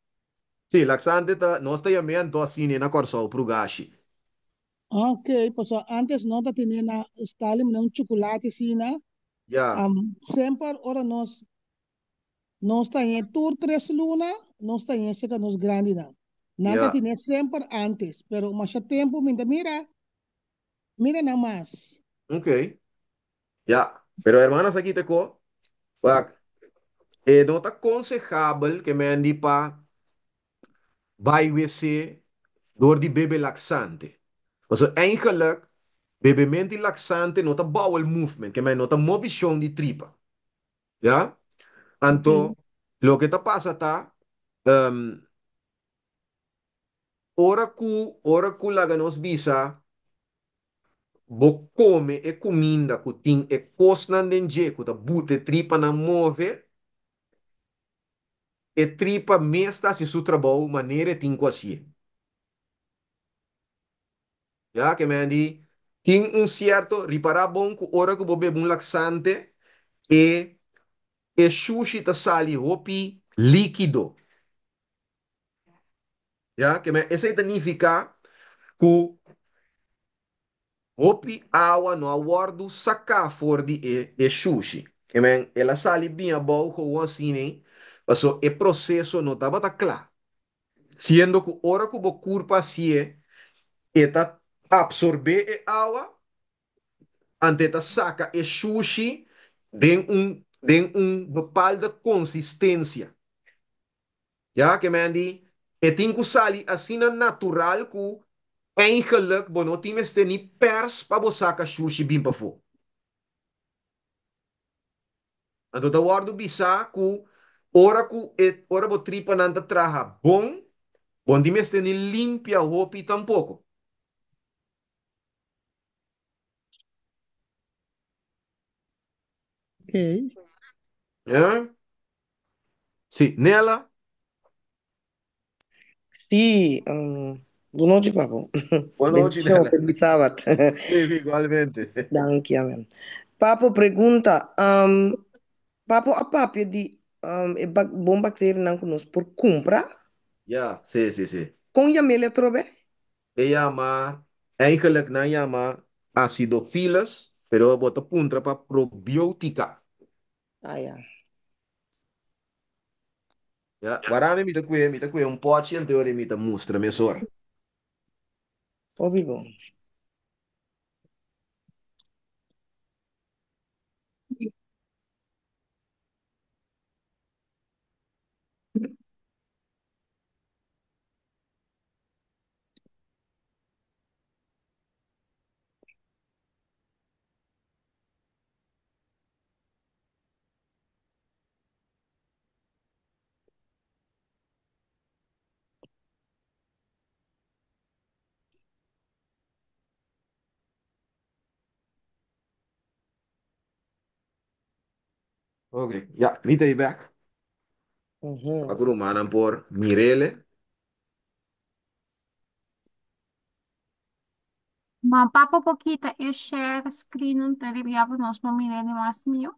[SPEAKER 1] Sì, laxante nós temos assim na corso pro gashi.
[SPEAKER 2] Ok, pues antes no ta tinha na stalim na chocolate sina.
[SPEAKER 1] Ja.
[SPEAKER 2] Sempre ora nós tem tour tres luna, nós tem esse que nos grande na. Nanta
[SPEAKER 1] Ja.
[SPEAKER 2] tinha sempre antes, pero mas tempo mira na mais.
[SPEAKER 1] Ok. Ja. Pero hermanas aqui te co. Wak. Não tá aconselhável que me andi para vai wc door die bebe laxante. Also eigenlijk bebimento laxante não tá bowel movement, que me não tá movição de tripa. Ja? Anto, lo que tá passa tá um, ora ku laga nos bisa bo come e comida ku ting e cosnan denje ku ta bute tripa na move e tripa mesta si su trabalho maneira ting quasi. Ja, que me andi ting un certo riparar bom ku ora ku bo bebe un laxante e sushi ta sali hopi líquido. Ja, que me essa significa que hopi água no aguardo sacar fora de sushi. Que me ela sali bem a boa com assim, né? Passou o processo não estava tá claro. Sendo que ora que o corpo assim é tá absorver a água, ante tá saca e sushi tem bepaalde consistência. Ja, que me andi, e tem que sair assim natural que eigenlijk bonotimes te niet pers pa bosaka sushi bimpa fo. Ando da wardo bisa ku ora bo tripa nanta traha bon dimes te ni limpia hopi tampoco.
[SPEAKER 2] Ok.
[SPEAKER 1] Ja? Sì, nela?
[SPEAKER 3] Sì, boa noite, papo.
[SPEAKER 1] Boa noite,
[SPEAKER 3] Bendição,
[SPEAKER 1] nela.
[SPEAKER 3] feliz sábado.
[SPEAKER 1] Sì, igualmente.
[SPEAKER 3] Danke, amen. Papo pergunta, papo a papio di bom bactéria não conosco por compra,
[SPEAKER 1] Ja, sì, sì, sì.
[SPEAKER 3] com yamele trobe?
[SPEAKER 1] E llama, eigenlijk na llama acidofilas, pero bota puntra pa probiotica.
[SPEAKER 3] Ah, ja.
[SPEAKER 1] Ja, warame mi ta kwe un pote en teoria mi ta mustra mesora.
[SPEAKER 3] Obi bom.
[SPEAKER 1] Ok, ja, mi ta i back.
[SPEAKER 3] Uhum.
[SPEAKER 1] Agora manan por Mirele.
[SPEAKER 7] Ma papo poquita, eu share screen un televiabo nos momine mas mio.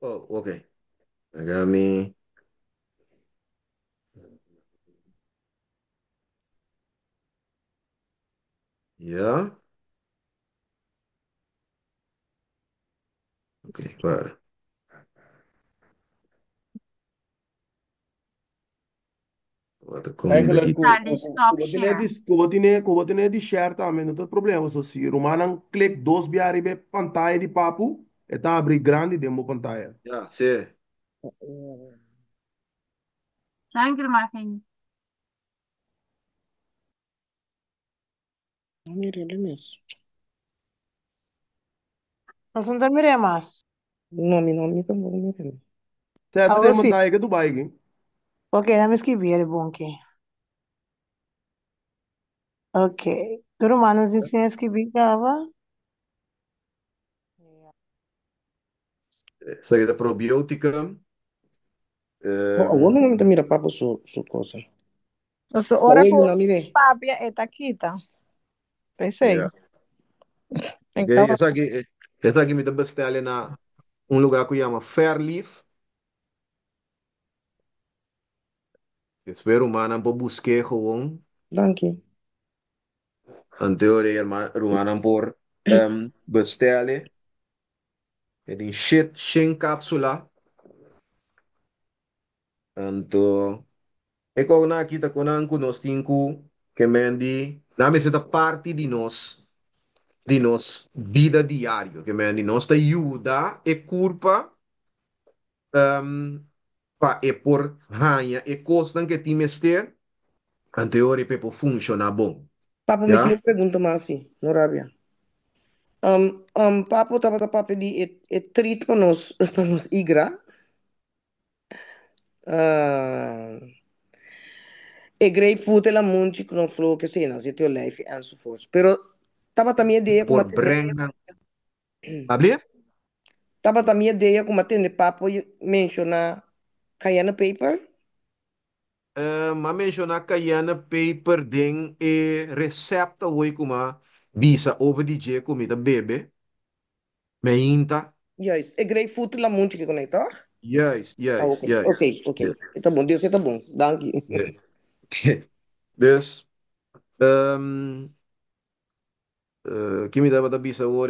[SPEAKER 1] Oh, ok. Agami. Ja. Ok, para. Wat comida
[SPEAKER 9] Eigenlijk,
[SPEAKER 1] aqui.
[SPEAKER 7] Dali, stop share.
[SPEAKER 9] como tiene de share também, não tem problema. So, se Romanan click dois biari be pantalla de papo, está abrir grande demo pantalla.
[SPEAKER 1] Ja, sim.
[SPEAKER 7] Dank je, Martin.
[SPEAKER 3] Mire, mesmo.
[SPEAKER 4] Nós não miremos mais.
[SPEAKER 3] Não, também mire.
[SPEAKER 9] Certo,
[SPEAKER 4] Agora
[SPEAKER 9] demo
[SPEAKER 4] sim.
[SPEAKER 9] pantalla que tu vai aqui.
[SPEAKER 4] Ok, não me escrevi, é bom aqui. Ok. Todo mundo nos ensina a escrever, cava.
[SPEAKER 1] Essa aqui é probiótica.
[SPEAKER 3] Agora não mira papo su cosa.
[SPEAKER 13] Entonces, ahora
[SPEAKER 3] Oye,
[SPEAKER 13] con
[SPEAKER 3] no, mire.
[SPEAKER 13] papia esta quita. Pensei.
[SPEAKER 1] Ja. Ok, essa aqui me dá bestellen na um lugar que chama Fairleaf. Espero humana para buscar gewoon.
[SPEAKER 3] Danke.
[SPEAKER 1] Anterior humana por bestellen. Het is shit, shin capsula. Anto, ik ook na kita konan kunos tinku que mendi, na me seta parte di nos vida diario, que mendi nos te aiuta e curpa pa e por hanha e costan que ti mester anterior pepo funciona bom.
[SPEAKER 3] Papo, me
[SPEAKER 1] Ja?
[SPEAKER 3] tiene pregunta más así, no rabia. Papo, tapa papo di treat para nos igra. E grapefruit e la munchi con flow que se nas, je lijf enzovoorts. Pero tapa también ideia como
[SPEAKER 1] Por
[SPEAKER 3] atende.
[SPEAKER 1] brengen. Hable?
[SPEAKER 3] Tapa también ideia como atende papo menciona cayenne paper.
[SPEAKER 1] Ma mencionar cayenne paper ding e recepta hoy kuma bisa over di je comida bebe. Meinta.
[SPEAKER 3] Juist, e grapefruit e la munchi que conecta.
[SPEAKER 1] Juist,
[SPEAKER 3] Ah,
[SPEAKER 1] juist,
[SPEAKER 3] ok, ok,
[SPEAKER 1] juist.
[SPEAKER 3] ok.
[SPEAKER 1] Ja.
[SPEAKER 3] Tá bom, Deus tá bom. Dank je.
[SPEAKER 1] Ja. Dus, kimi dava da bisa hoor,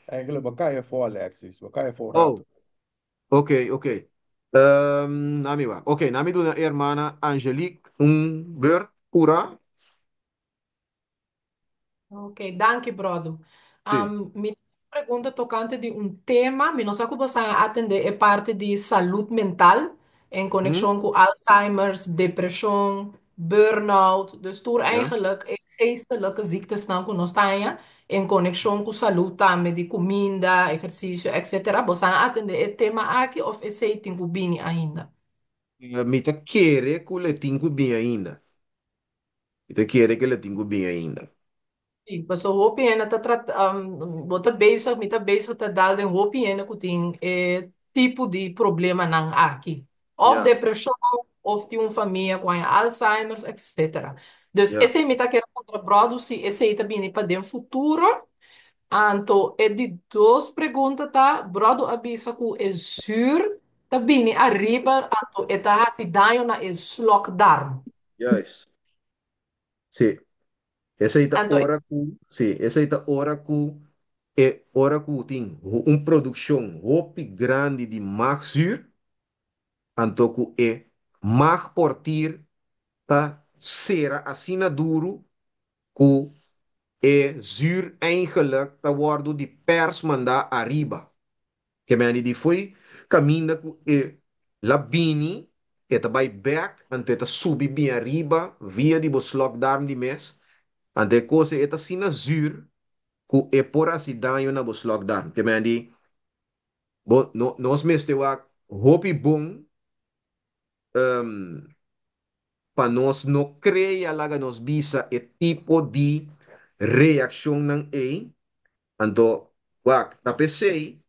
[SPEAKER 9] Eigenlijk, wat kan je voor, Alexis? Wat kan je voor
[SPEAKER 1] oh,
[SPEAKER 9] rato?
[SPEAKER 1] oké, oké. Nami wa. Oké, nami do na hermana Angelique, beurt, pura.
[SPEAKER 10] Ok, danke, brother.
[SPEAKER 1] Sim.
[SPEAKER 10] Mi pergunta tocante de tema, mi não sei como você atender, é parte de saúde mental, em conexão com Alzheimer's, depressão, burn-out. Dus door
[SPEAKER 1] Ja.
[SPEAKER 10] eigenlijk geestelijke ziektes dan que nós temos, em conexão com saúde também, de comida, exercício, etc. Você atender é tema aqui ou esse tem que bem ainda?
[SPEAKER 1] Mi te quiere que le tengo bien ainda. Mi te quiere que le tengo bien ainda.
[SPEAKER 10] Sim, mas o hopi ena tá bota bezig, me tá bezig tá dar den hopi ena que tem tipo de problema não aqui. Of
[SPEAKER 1] Ja,
[SPEAKER 10] depressão, of tem uma família com Alzheimer's, etc. Dus
[SPEAKER 1] ja.
[SPEAKER 10] esse aí me tá querendo contrabrodo se esse aí tá vindo para dentro futuro. Então, é de duas perguntas, tá? Brodo avisa que é sur, tá vindo arriba, então, é tá se dano na slokdarm.
[SPEAKER 1] Juist. Sim. Essa aí tá
[SPEAKER 10] Então,
[SPEAKER 1] hora ku, sim, essa aí tá hora ku, é hora ku tem produção hopi grande de maxur, antoku é mag portir ta sera assina duro ku é zuur eigenlijk ta worden die pers manda arriba. Que me di foi caminha ku é labini e ta by back ante ta subi bem arriba via di boslok darm di mes ante cose eta sina zuur ku e por acidão na boslok darm. Que me di no, nós meste wa hopi bom para nós não creia laga nos bisa e tipo de reação não é então wak na pensei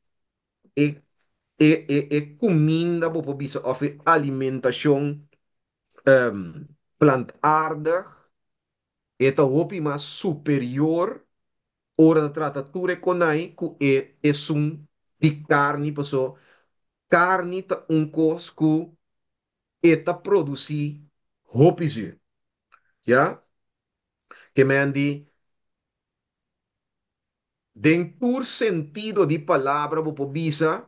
[SPEAKER 1] comida por bisa of alimentação plantaardig e ta hopi mais superior ora trata ture conai ku é um de carne pessoa carne ta cosco e ta produzir hopi ja que me andi den pur sentido de palavra, vou bisa,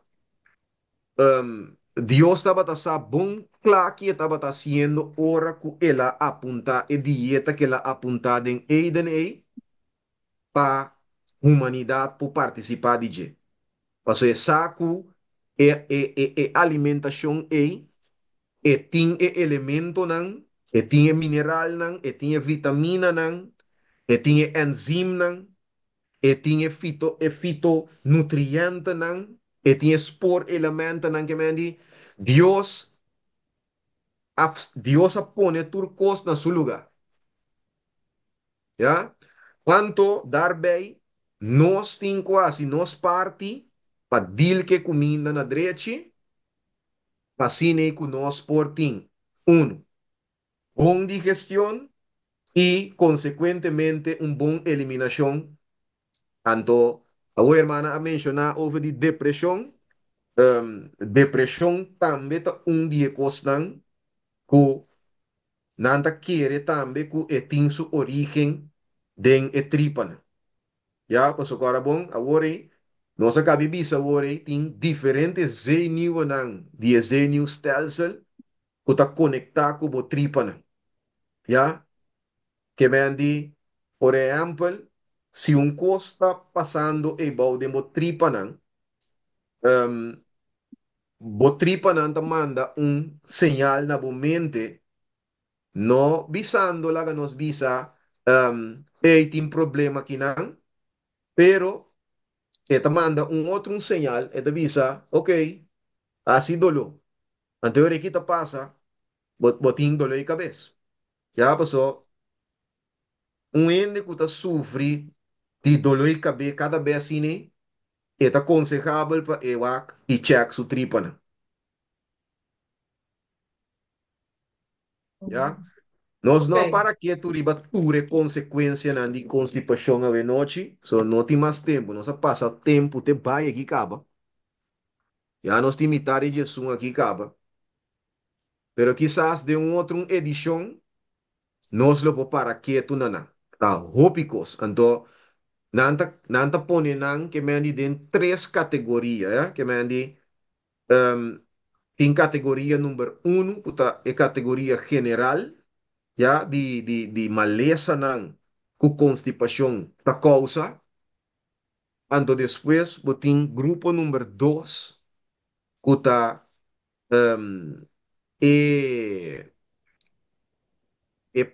[SPEAKER 1] Dios estaba bom claro que estaba haciendo hora que ela apunta e dieta que ela apunta en Eden para humanidade por participar de je. Paso é saco alimentação tem elemento nan, tem mineral nan, tem vitamina nan, tem enzima nan, tem fitonutriente nan, tem spor elemento nan que me di Dios Dios pone turcos na su lugar, ya? Quanto daarbij nós tem quase nós parte para dil que comida na direita, para cine que nós portim. Bom digestão e, consequentemente, bom eliminação. Tanto, a irmã a mencionar over de depressão. Depressão também tá dia costan que nanta querer também que tem sua origem den e tripa. Já, pues agora bom, agora nós acabamos de ver agora tem diferentes zenuws de zenuwstelsel que está conectado com a tripa. Já, que me andi, por exemplo, se coisa está passando e bau de tripa um, tripa te manda señal na mente, no visando lá que nos visa, tem problema aqui pero te manda outro señal, te visa, ok, assim dolor. Anterior que te passa, botin dolor de cabeça. Já passou, ende que sofre de dolor de cabeça cada vez assim, é aconselhável para evac e check sua tripa. Já? Nós não
[SPEAKER 10] Ok.
[SPEAKER 1] para que tu riba ture consequência de constipação a noite, só não tem mais tempo, nós passa tempo te vai aqui acaba. Já nós temos metade de Jesus aqui acaba. Pero quizás de outro edição, nós lo para que tu nana. Tá hópicos, então nanta pone que me andi den três categorias, que me andi tem categoria número puta, é categoria general, ya, de maleza com constipação da causa. Então, depois, tem grupo número 2, que tá, é,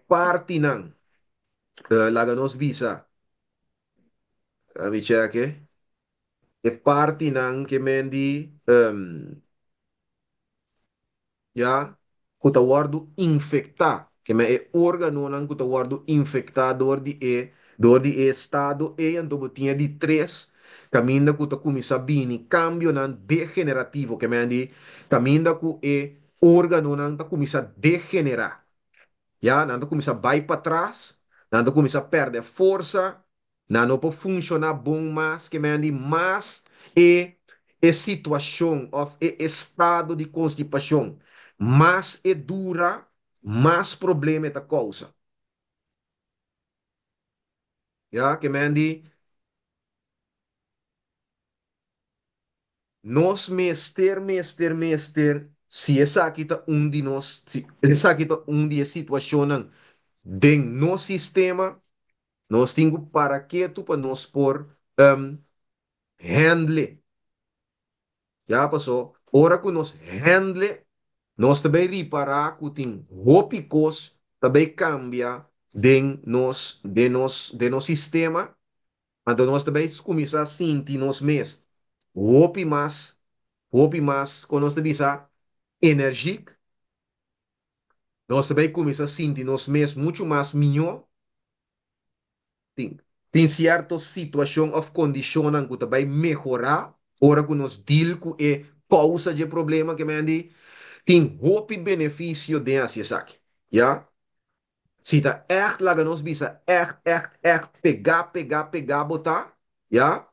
[SPEAKER 1] parte lá que nos visa, a me cheque, é parte que mendi, ya, que tá guardo infectar, que me é órgano que tá guardo infectador dor de estado então tinha de três caminho que tá começa a vir cambio degenerativo que me andi caminho que é órgano tá começa a degenerar, já não começa a vai para trás, não começa a perder força, não pode funcionar bom mais que me andi mais é situação of é estado de constipação mais é dura, mais problema é a causa. Já que me andi nós se essa aqui tá de nós, se essa aqui tá de situação dentro no sistema, nós temos para que tu para nós por handle. Já passou, hora que nós handle, nós também reparar que tem rópicos também cambia de nos sistema, então nós também começar a sentir nós mesmos. Roupi mais, quando nós também enérgico, nós também começamos a sentir nós mesmos muito mais melhor. Tem certas situações ou condições que também melhorar, hora que nós deal com a causa de problema que me andi, tem roupa e benefício dessa aqui, já? Se tá echt lá que nós bisa echt pegar, botar, já?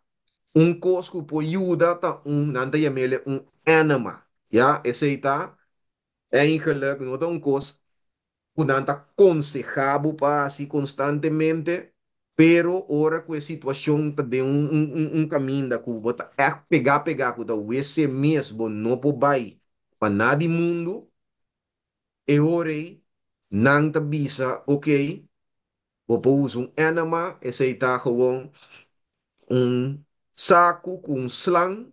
[SPEAKER 1] Coisa que pode ajudar tá nanta yamele enema, já? Esse aí tá, eigenlijk, não tá coisa que nanta aconselhável para assim constantemente, pero ora com a situação tá de caminho da que bota echt pegar, que tá esse mesmo não pode vai, para nada mundo, e ore, nang tabisa, ok, vou usar um enema, esse está gewoon um saco com slang,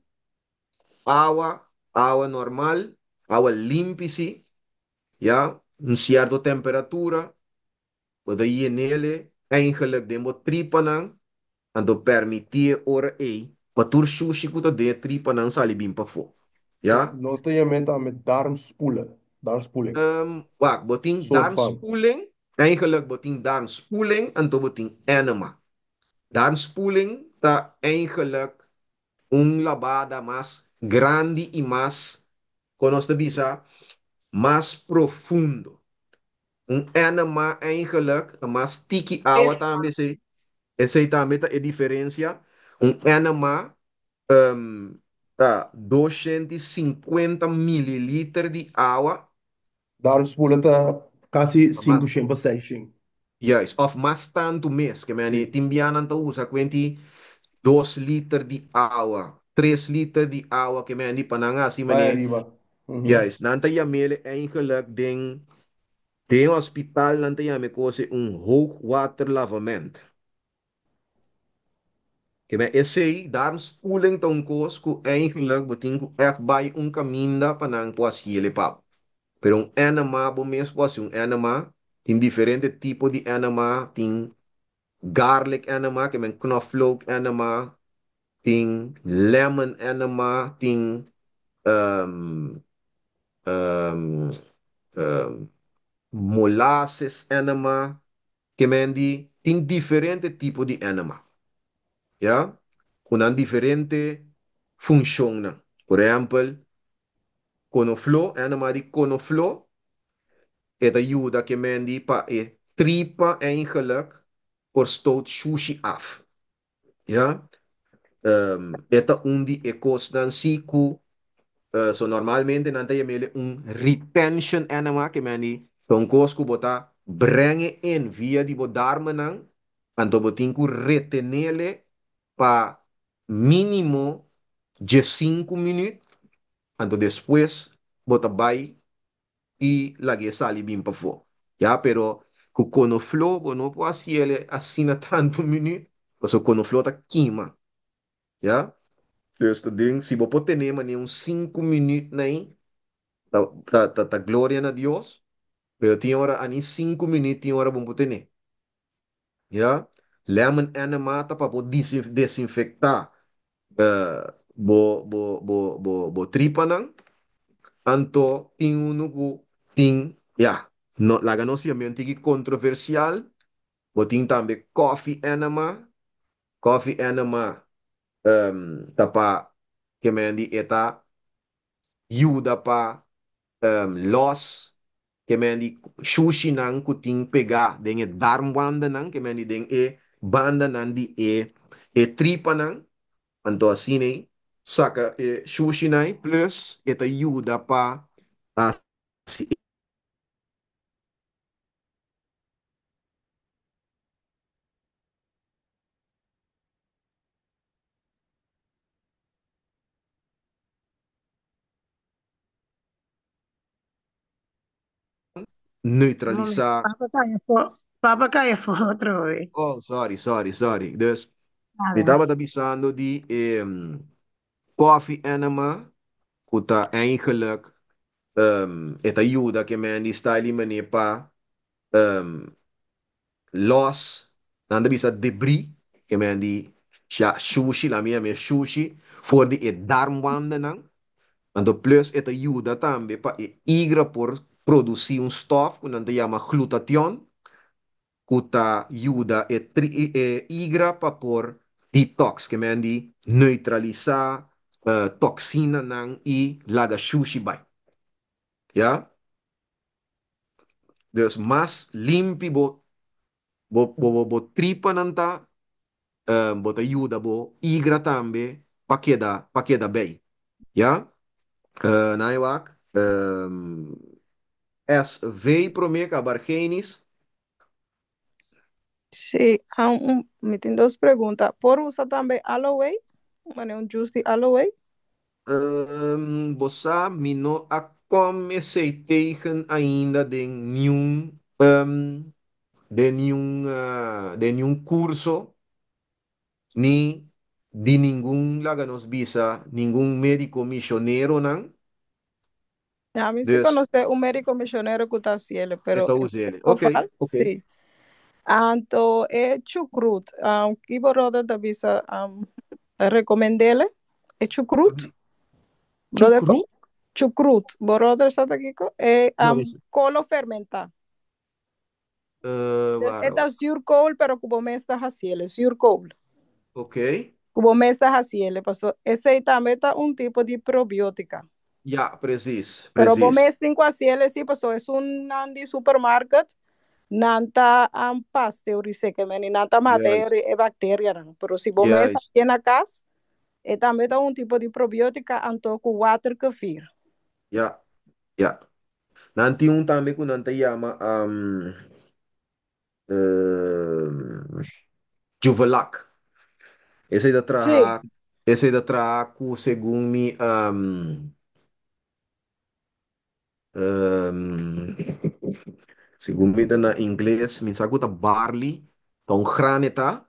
[SPEAKER 1] água normal, água limpici, ja, een certa temperatura, wat je nele eigenlijk de mo tripanan, en to permitir ora ei, patur sushi kuta de tripanan sali bimpa fo. Ja?
[SPEAKER 9] Nós temos met darmspoelen. Darmspoeling.
[SPEAKER 1] Wacht, boting
[SPEAKER 9] Soort van.
[SPEAKER 1] darmspoeling, eigenlijk boting darmspoeling en to boting enema. Darmspoeling ta eigenlijk un lavada más grande y más, conoce bisa, más profundo. Un enema eigenlijk, más tiki agua también se, ese también ta, diferencia. Un enema ta 250 mililitros de agua.
[SPEAKER 9] Darmspoelen tá quase 500, 600.
[SPEAKER 1] Juist, of más tanto mes, que me
[SPEAKER 9] Sim.
[SPEAKER 1] timbianan ta usa 2 litros de agua, 3 litros de agua que me andi pananga si
[SPEAKER 9] Vai
[SPEAKER 1] mane.
[SPEAKER 9] arriba.
[SPEAKER 1] Juist, nanta jamele eigenlijk den hospital nanta jame kose een hoogwaterlavament. Que me esse darmspoeling ton kos ku eigenlijk beting ku echt bij un caminda panang po asiele pap. Pero un enema bo mes po un enema tin diferente tipo de enema tin garlic enema que men knoflook enema tin lemon enema tin um, um, um, molasses enema que men di tin diferente tipo de enema. Ja? Com uma diferente função. Né? Por exemplo, conoflo, enema de conoflo, het ajuda que men die pa e tripa eigenlijk por stoot sushi af. Ja? Eta undi e costan siku, so normalmente nanta je mele un retention enema que men die ton cosco bota brengen in via die bodarmenang, anto botinku retenele pa mínimo de 5 minutos, então depois bota vai e lagi sali bem para fora. Já, pero com conoflo, não pode ser ele assim na tanto minuto, porque o conoflo tá queima. Já, então ding, se você pode ter mas uns 5 minutos nem, tá glória a Deus, pero tem hora ani 5 minutos tem hora bom ter. Já, lemon enema tá para poder desinfectar bo tripa nang anto ting unuku ting ya no laga no siya may tigi controversial bo ting tambe coffee enema tapa que mendi eta yuda pa loss que mendi sushi nang kuting pega denge darm banda nang que mendi deng e banda nang di e tripa nang anto asine saka sushi nai plus eta ajuda pa a si neutralizar.
[SPEAKER 4] Papa caia outra vez.
[SPEAKER 1] Oh, sorry. Dus,
[SPEAKER 4] Ah,
[SPEAKER 1] me estava avisando die coffee enema, kuta eigenlijk het ajuda que men die style manier pa los, dan bisa debris que men die sushi, la mia me sushi, voor die darmwanden nang. En de plus het ajuda tambe pa igra por producir un stof, que nan te llama glutathione, kuta ajuda igra pa por detox, que men die neutralizar toxina nang i laga sushi bai. Ja? Dus mas limpi bo tripa nanta, bo te ajuda bo igra tambe pa queda bem. Ja? Naiwak, SV Promeca Bargenis.
[SPEAKER 13] Sí, me tem duas perguntas. Por usar também aloe? Mano, um juice de aloe?
[SPEAKER 1] Bossa, mino a comecei tegen ainda de nenhum curso, ni de nenhum laga nos visa, nenhum médico missioneiro, não?
[SPEAKER 13] A mí sí
[SPEAKER 1] Des,
[SPEAKER 13] conoce un médico misionero que está cielo, pero
[SPEAKER 1] então use ele.
[SPEAKER 13] no
[SPEAKER 1] Ok,
[SPEAKER 13] fal,
[SPEAKER 1] ok.
[SPEAKER 13] sí. Anto é chucrut, que brother da visa recomendele, é chucrut, brother
[SPEAKER 1] Chucru?
[SPEAKER 13] chucrut, brother sata kiko, é
[SPEAKER 1] Não, isso.
[SPEAKER 13] colo fermenta. Des
[SPEAKER 1] Vara,
[SPEAKER 13] eta surcoal, pero cubo mesta haciele, surcoal.
[SPEAKER 1] ok.
[SPEAKER 13] Cubo mesta haciele, paso esse também tá um tipo de probiótica.
[SPEAKER 1] Ja, precies,
[SPEAKER 13] Pero bom
[SPEAKER 1] precies.
[SPEAKER 13] mês tem haciele, sí, paso é um andi supermarket, nanta pasteurize que meni nanta matéria
[SPEAKER 1] Juist,
[SPEAKER 13] e bactéria, não. Pero se bom mês
[SPEAKER 1] juist.
[SPEAKER 13] aqui na casa, é também tá um tipo de probiótica anto com water kefir.
[SPEAKER 1] Ja, ja. Nanti un também que nanta llama um, Juvelac.
[SPEAKER 13] Sí.
[SPEAKER 1] Esse aí da tra cu segundo me um, segundo me na inglês, me sabe que barley, tá um graneta,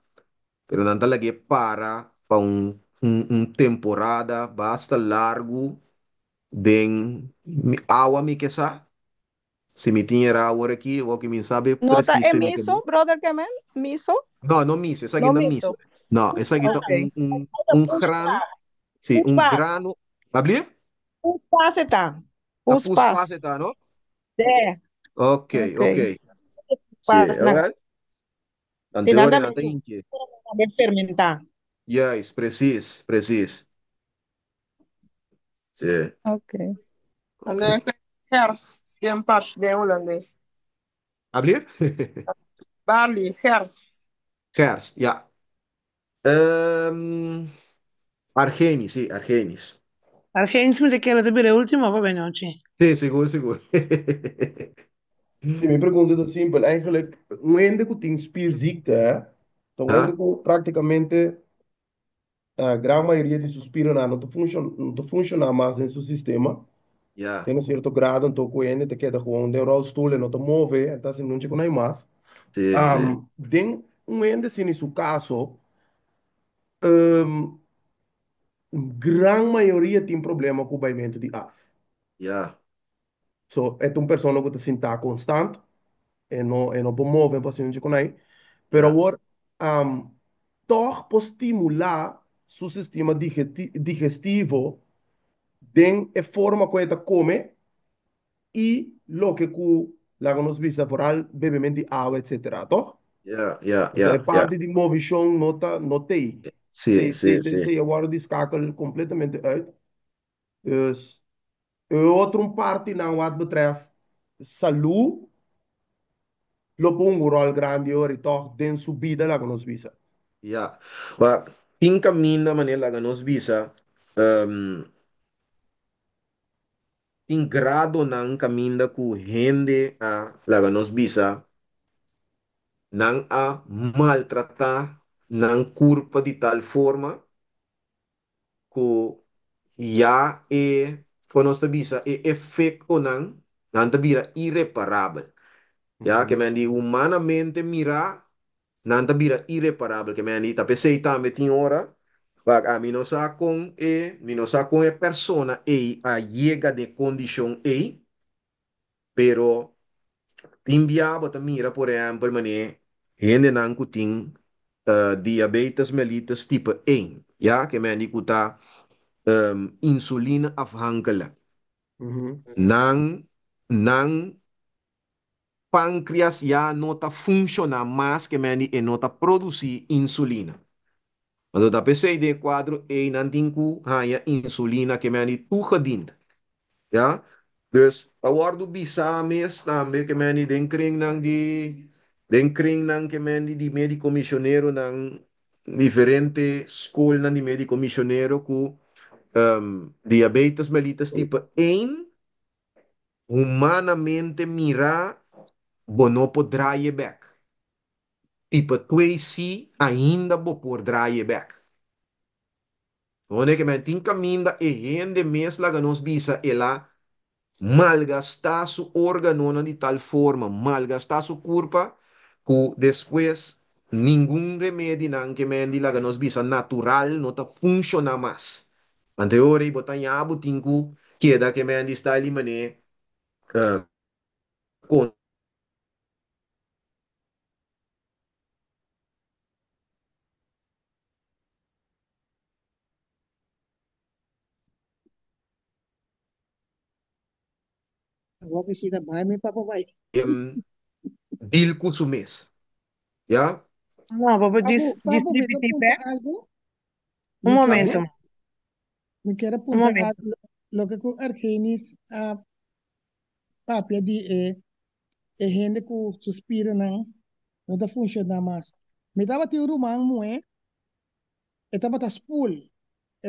[SPEAKER 1] pero nanta lagi para temporada basta largo den água me que sa. Se me tinha água aqui, o que me sabe
[SPEAKER 13] Nota é
[SPEAKER 1] preciso me que
[SPEAKER 13] miso, brother que men? Miso?
[SPEAKER 1] não, não miso, essa aqui
[SPEAKER 13] No
[SPEAKER 1] não miso.
[SPEAKER 13] miso.
[SPEAKER 1] Não, essa aqui tá
[SPEAKER 13] Ok.
[SPEAKER 1] um grano, sim, um
[SPEAKER 4] Puspa,
[SPEAKER 1] grano. Abrir?
[SPEAKER 4] puspa se tá.
[SPEAKER 1] A
[SPEAKER 13] Os
[SPEAKER 1] pus
[SPEAKER 13] pás.
[SPEAKER 1] passa, tá, não?
[SPEAKER 4] É,
[SPEAKER 1] Ok, ok.
[SPEAKER 13] Ok.
[SPEAKER 1] Sim,
[SPEAKER 4] pas na
[SPEAKER 1] well,
[SPEAKER 4] se
[SPEAKER 1] ante hora
[SPEAKER 4] nada
[SPEAKER 1] não
[SPEAKER 4] mesmo,
[SPEAKER 1] tem que.
[SPEAKER 4] deve fermentar.
[SPEAKER 1] Yes, precies, precies. Sim,
[SPEAKER 13] Ok.
[SPEAKER 8] En
[SPEAKER 1] ok.
[SPEAKER 8] dan gerst, die een pap, de Hollandaise.
[SPEAKER 1] Abrir?
[SPEAKER 8] Barley, gerst.
[SPEAKER 1] Gerst, ja. Argenis, sim, Argenis.
[SPEAKER 4] Argentins me quero de bere último, va bene oggi.
[SPEAKER 1] Sim, seguro, seguro.
[SPEAKER 9] Sim, minha pergunta é simples. Eigenlijk, um ende que tem spierziekte, hè? Então, um ende
[SPEAKER 1] Ah,
[SPEAKER 9] que praticamente a grande maioria de suspiros não funciona mais em seu sistema.
[SPEAKER 1] ja,
[SPEAKER 9] Tem um certo grado, então, o ende te queda com um rolstoel e não te move, então, assim, não te conhece mais.
[SPEAKER 1] sim, sim.
[SPEAKER 9] Tem um ende, assim, em seu caso, um, grande maioria tem problema com o baimento de ar.
[SPEAKER 1] Ja,
[SPEAKER 9] So, é uma pessoa que se sente constante, e não move, para não te conhece. Pero
[SPEAKER 1] ja,
[SPEAKER 9] agora, toch por estimular seu sistema digestivo den a forma como ele come e lo que la nos visa por al bebimento de água, etc. Toch?
[SPEAKER 1] ja, ja,
[SPEAKER 9] Então, é
[SPEAKER 1] ja, ja.
[SPEAKER 9] parte de movição, notei.
[SPEAKER 1] Sim, sim, sim.
[SPEAKER 9] Se agora descalca completamente uit. Dus, outra parte não wat betreft saúde, lo pongo un rol grande ora, toch, den subida la nos visa.
[SPEAKER 1] Ja, maar in caminho da maneira que nos visa, in grado ng caminho ku gente a laga nos visa, nang a maltratar ng curpa de tal forma que já quando nos visa, efeito nang tabira irreparável. Já que me andi humanamente mirar nanta bira irreparável que me ani tapi sei tambe tin ora bag a mi no sa con mi no sa con persona a llega de condición pero tin biaba ta mira por exemplo mane gente nan kuting diabetes mellitus type 1 ja que me ani kuta insulina afhankelijk nang pancreas ya nota funciona más que me ani e nota produzir insulina. Quando da PC de quadro e nantinku hanya insulina que meni toegediend. Ja? Dus awardo bisa mes tambe que meni den kring nang que meni di medico missionero nang diferente school nang di medico missionero ku diabetes mellitus tipo 1 humanamente mira bonopo draaien back. Tipo 2C ainda bo por draaien back. Onde que men tin caminda e gente mes la nos bisa ela malgastar su órgano de tal forma, malgastar su culpa, que después ningún remedio nan que mendi la nos bisa natural no ta funciona más. Ante ora i botan ya butinku queda que mendi está ali mané con
[SPEAKER 2] Agora que chega vai, me papo vai.
[SPEAKER 1] deal com su mes. ¿Ya?
[SPEAKER 12] Não, papo,
[SPEAKER 2] Papo, me quer
[SPEAKER 12] distributivo,
[SPEAKER 2] apuntar algo?
[SPEAKER 12] um
[SPEAKER 2] Me quer,
[SPEAKER 12] momento,
[SPEAKER 2] me quer
[SPEAKER 12] um
[SPEAKER 2] apuntar
[SPEAKER 12] momento.
[SPEAKER 2] algo. Lo que com Argenis, a papia de gente que suspira não, não tá funcionando mais. Me tava te rumang mo etapa ta spool,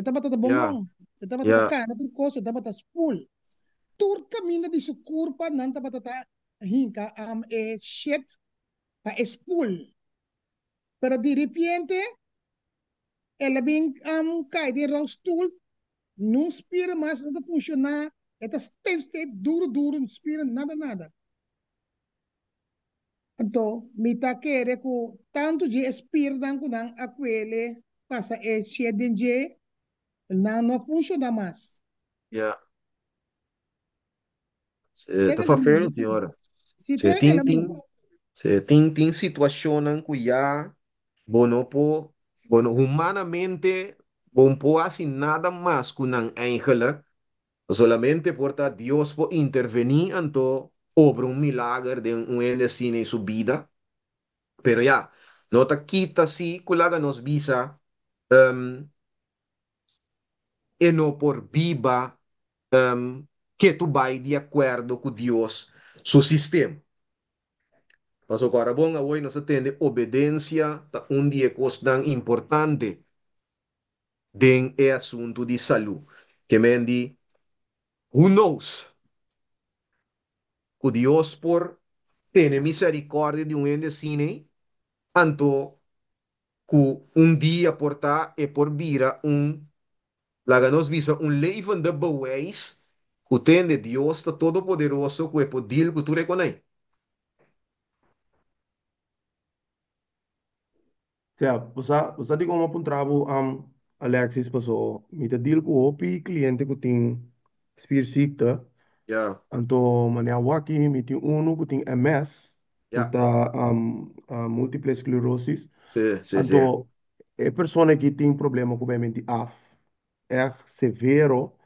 [SPEAKER 2] etapa ta
[SPEAKER 1] Ya,
[SPEAKER 2] bongbong, etapa ta
[SPEAKER 1] ya,
[SPEAKER 2] kana tu kos, etapa ta spool. Tur camina di sukurpa nan tapa ta hinka shit pa spool. Pero de repente, ela vem cai de rolstoel, não inspira mais, não funciona. Eta step, duro, duro, não inspira nada, nada. Então, me tá querendo que tanto de expira dan ko nang aquele passa é cheio de não funciona mais.
[SPEAKER 1] ya. Se
[SPEAKER 2] É
[SPEAKER 1] tá
[SPEAKER 2] ela
[SPEAKER 1] fazendo,
[SPEAKER 2] mesmo.
[SPEAKER 1] senhora.
[SPEAKER 2] Se
[SPEAKER 1] Se
[SPEAKER 2] tem
[SPEAKER 1] tem,
[SPEAKER 2] ela
[SPEAKER 1] tem,
[SPEAKER 2] mesmo.
[SPEAKER 1] se tem situação que já, bono po, bono humanamente, bon po assim nada mais que um ángel, solamente porta Dios por intervenir anto obra um milagre de um destino em sua vida. Pero ya, nota quita si, kulaga nos visa, um, e não por viva, um, que tu vai de acordo com Deus, seu sistema. Mas agora, bom, hoje nós temos obediência, tá um dia coisa importante den é assunto de saúde. Que mendi, who knows, que Deus por ter misericórdia de um ende cine, anto que um dia portar e por vira laga nos visa levende bewijs, que tem de Deus tá todo poderoso, que é poder que tu reconhece.
[SPEAKER 9] Sea, você digo uma puntrabo Alexis passou, me te deal com o cliente que tem espírito,
[SPEAKER 1] Ja,
[SPEAKER 9] anto mania waki, me tem que tem MS, que
[SPEAKER 1] ja,
[SPEAKER 9] tá múltiple esclerosis,
[SPEAKER 1] sim, sim, sim.
[SPEAKER 9] anto é pessoa que tem problema com a mente af, é severo,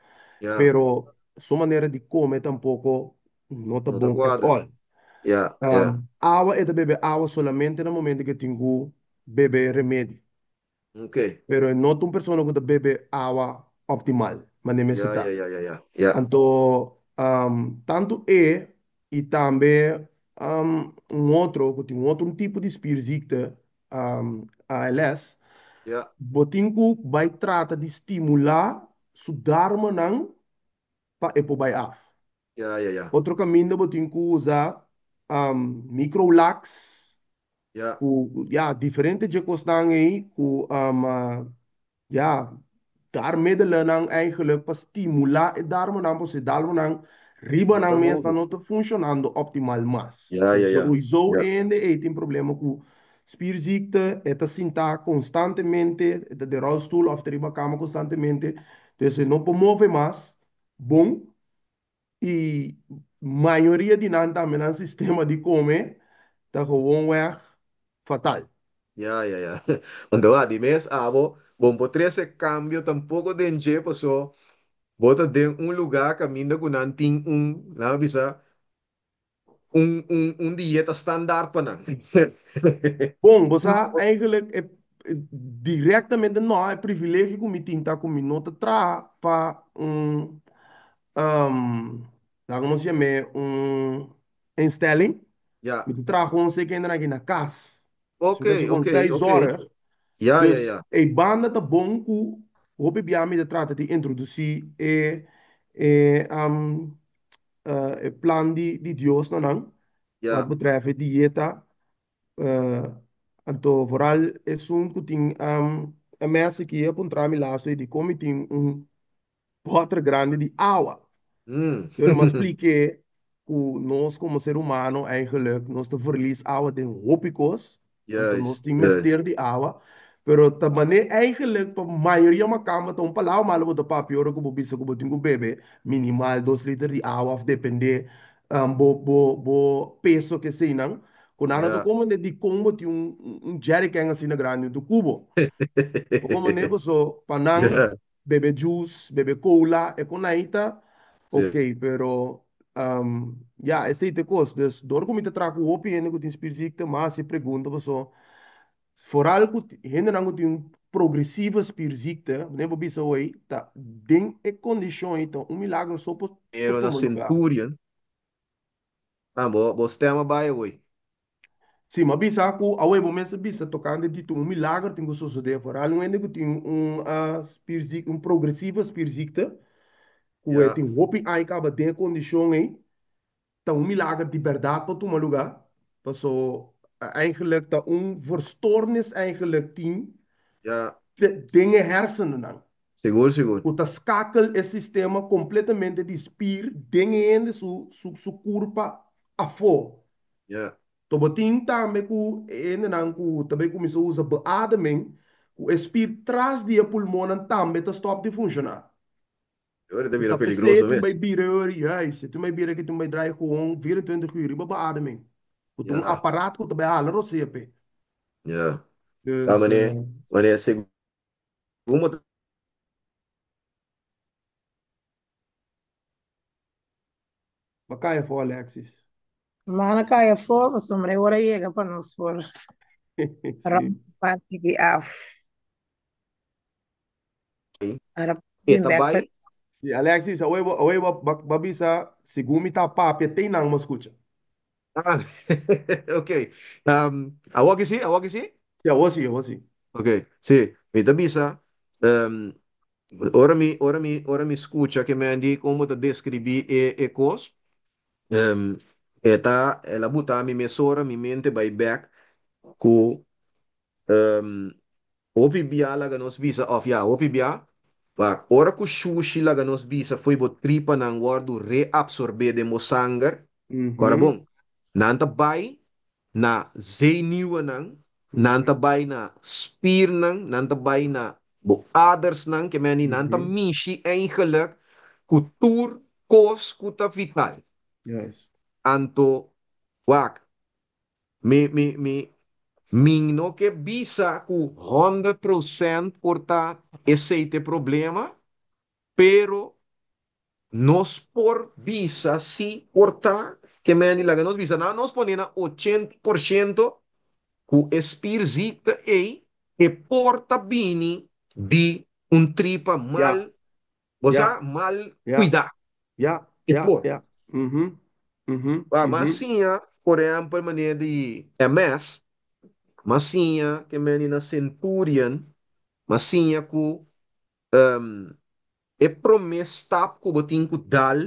[SPEAKER 1] Ja,
[SPEAKER 9] pero sua maneira de comer tampouco não tá
[SPEAKER 1] não te
[SPEAKER 9] bom at
[SPEAKER 1] quadra.
[SPEAKER 9] all.
[SPEAKER 1] Ja, ja,
[SPEAKER 9] Água é de beber água solamente no momento que tenho beber remédio.
[SPEAKER 1] ok.
[SPEAKER 9] Pero não uma pessoa que bebe água optimal, mas
[SPEAKER 1] Ja, ja,
[SPEAKER 9] necessita.
[SPEAKER 1] ja, ja, ja. Ja,
[SPEAKER 9] Então, tanto e também outro, que tem outro tipo de espírito, ALS,
[SPEAKER 1] ja,
[SPEAKER 9] botinku vai trata de estimular o dharma não para e vai af.
[SPEAKER 1] ja, ja, ja.
[SPEAKER 9] Outro caminho botinku usa microlax,
[SPEAKER 1] Ja,
[SPEAKER 9] ja, diferente de costan aí, ja, daar middelen dan eigenlijk pas stimula e daarom dan pas daarom dan riba
[SPEAKER 1] não tá
[SPEAKER 9] dan
[SPEAKER 1] bom.
[SPEAKER 9] meestal not funcionando optimal mas.
[SPEAKER 1] Ja, ja,
[SPEAKER 9] Dus
[SPEAKER 1] ja.
[SPEAKER 9] sowieso
[SPEAKER 1] Ja,
[SPEAKER 9] in de eet een probleem com spierziekte, het sinta constantemente, de rolstoel of de riba cama constantemente. Dus não promove mais, bom, e maioria de nós também no sistema de comer, tá gewoon weg fatal.
[SPEAKER 1] ja, ja, ja. Então, ah, de mês, abo, bom, por esse cambio tampoco de enche, so, bota de lugar caminho com nanting lá bisa, dieta standaard pa nan.
[SPEAKER 9] Bom, você eigenlijk diretamente não é privilégio que me tinta com me nota tra para lá como se chama instelling
[SPEAKER 1] Ja,
[SPEAKER 9] me tra gewoon zeker ainda aqui na casa se
[SPEAKER 1] ok,
[SPEAKER 9] você com
[SPEAKER 1] ok,
[SPEAKER 9] 6 horas
[SPEAKER 1] ok. Ja, ja,
[SPEAKER 9] dus
[SPEAKER 1] ja.
[SPEAKER 9] a banda tá bom que o bebê me trata de introduzir e plan de Deus não wat
[SPEAKER 1] Ja,
[SPEAKER 9] betreft dieta. Uh, Anto vooral is zo'n kuting a mesa aqui é para mim lá, e de como tem pote grande de água. Eu me expliquei que nós, como ser humano, eigenlijk, nós te verlies água de hopicos, então nós
[SPEAKER 1] Juist,
[SPEAKER 9] temos
[SPEAKER 1] juist.
[SPEAKER 9] meter de água, pero também eigenlijk, para a maioria uma cama, então para lá, mas eu papi, ora que eu bisa que eu tenho bebê, minimal 2 litros de água, depender bo peso que sei não. Quando nada tu
[SPEAKER 1] Ja.
[SPEAKER 9] como de combo tem jerrycan assim na grande do cubo. Como nego so panang
[SPEAKER 1] Ja,
[SPEAKER 9] bebe juice, bebe cola, e com aita,
[SPEAKER 1] sim.
[SPEAKER 9] ok, pero ja, esse aí te coisa. Dus door como te trago o opi, nego te inspirziekte, mas se pergunta você, vooral que hende nango tem progressiva spierziekte, nego bisa oi, tá, ding e condição então, milagre só por
[SPEAKER 1] Era na
[SPEAKER 9] tomar lugar.
[SPEAKER 1] Centurion. Ah, você tem uma baia hoje.
[SPEAKER 9] Sim, mas bisa aku, away momento bisa tocando de um milagre tem que suceder, vooral um nego tem spierziekte, progressiva spierziekte, que
[SPEAKER 1] Ja,
[SPEAKER 9] tem hopi ai acaba de condição aí, tá milagre de verdade para tomar lugar. Passou eigenlijk tá verstoornis eigenlijk tem
[SPEAKER 1] ja.
[SPEAKER 9] de dingen hersenen dan.
[SPEAKER 1] Seguro, seguro.
[SPEAKER 9] O skakel é sistema completamente de spier dingen in su curva a fo.
[SPEAKER 1] Ja.
[SPEAKER 9] To botin também ku ene nan ku também começou a usar beademing, o spier tras die pulmão também tá stop de funcionar.
[SPEAKER 1] Agora
[SPEAKER 9] Dus
[SPEAKER 1] vira
[SPEAKER 9] dat per se
[SPEAKER 1] perigoso
[SPEAKER 9] toen bij
[SPEAKER 1] mesmo.
[SPEAKER 9] bieren, juist. Toen bij bieren, toen bij draai gewoon 24 uur bij beademing. Toen een
[SPEAKER 1] Ja,
[SPEAKER 9] apparaat kon bij halen, rozeep.
[SPEAKER 1] ja. Ah,
[SPEAKER 9] Dus,
[SPEAKER 1] mané, segundo,
[SPEAKER 9] wat kan je voor, Alexis?
[SPEAKER 4] Mana kaya for, somre ora yega para nos for. Ram
[SPEAKER 9] Sim.
[SPEAKER 4] parte que af. Ara bim
[SPEAKER 1] eta
[SPEAKER 4] back.
[SPEAKER 1] vai.
[SPEAKER 9] Sim, Alexis, away, babisa, segumi tá papi, tem não, mas escuta.
[SPEAKER 1] Ah, ok. Awak isi, awak isi?
[SPEAKER 9] Ja, was ie.
[SPEAKER 1] Ok, sì, mi da bisa. Um, ora mi escucha que me andi como te descrevi e cos. Um, eta, ela buta mi mesora, mi mente by back ku opi bia laga nos bisa of ya, opi bia. Pa, ora ku sushi laga nos bisa foi bo tripa nang wardu reabsorbe de mo sangar. Ora
[SPEAKER 9] Mhm,
[SPEAKER 1] bom, nanta bai na zenuwen nang, nanta
[SPEAKER 9] mhm,
[SPEAKER 1] bai na spier nang, nanta bai na bo aders nang, que meni nanta
[SPEAKER 9] mhm.
[SPEAKER 1] mishi eigenlijk kultuur kos kuta vital.
[SPEAKER 9] Juist.
[SPEAKER 1] Anto, wak, mi, Min no que bisa ku 100% porta esse problema, pero nos por bisa si porta que meni laga nos bisa na nos ponena 80% ku espirita e porta bini di un tripa
[SPEAKER 9] Ja,
[SPEAKER 1] mal,
[SPEAKER 9] ja,
[SPEAKER 1] mal
[SPEAKER 9] ja,
[SPEAKER 1] cuidar
[SPEAKER 9] ja,
[SPEAKER 1] e
[SPEAKER 9] ja,
[SPEAKER 1] por.
[SPEAKER 9] ja. Mhm, mhm,
[SPEAKER 1] Mas
[SPEAKER 9] mhm,
[SPEAKER 1] sim, por exemplo, maneira de MS, mas sim, que meni na Centurion, mas sim, ku e promessa ko botin ku dal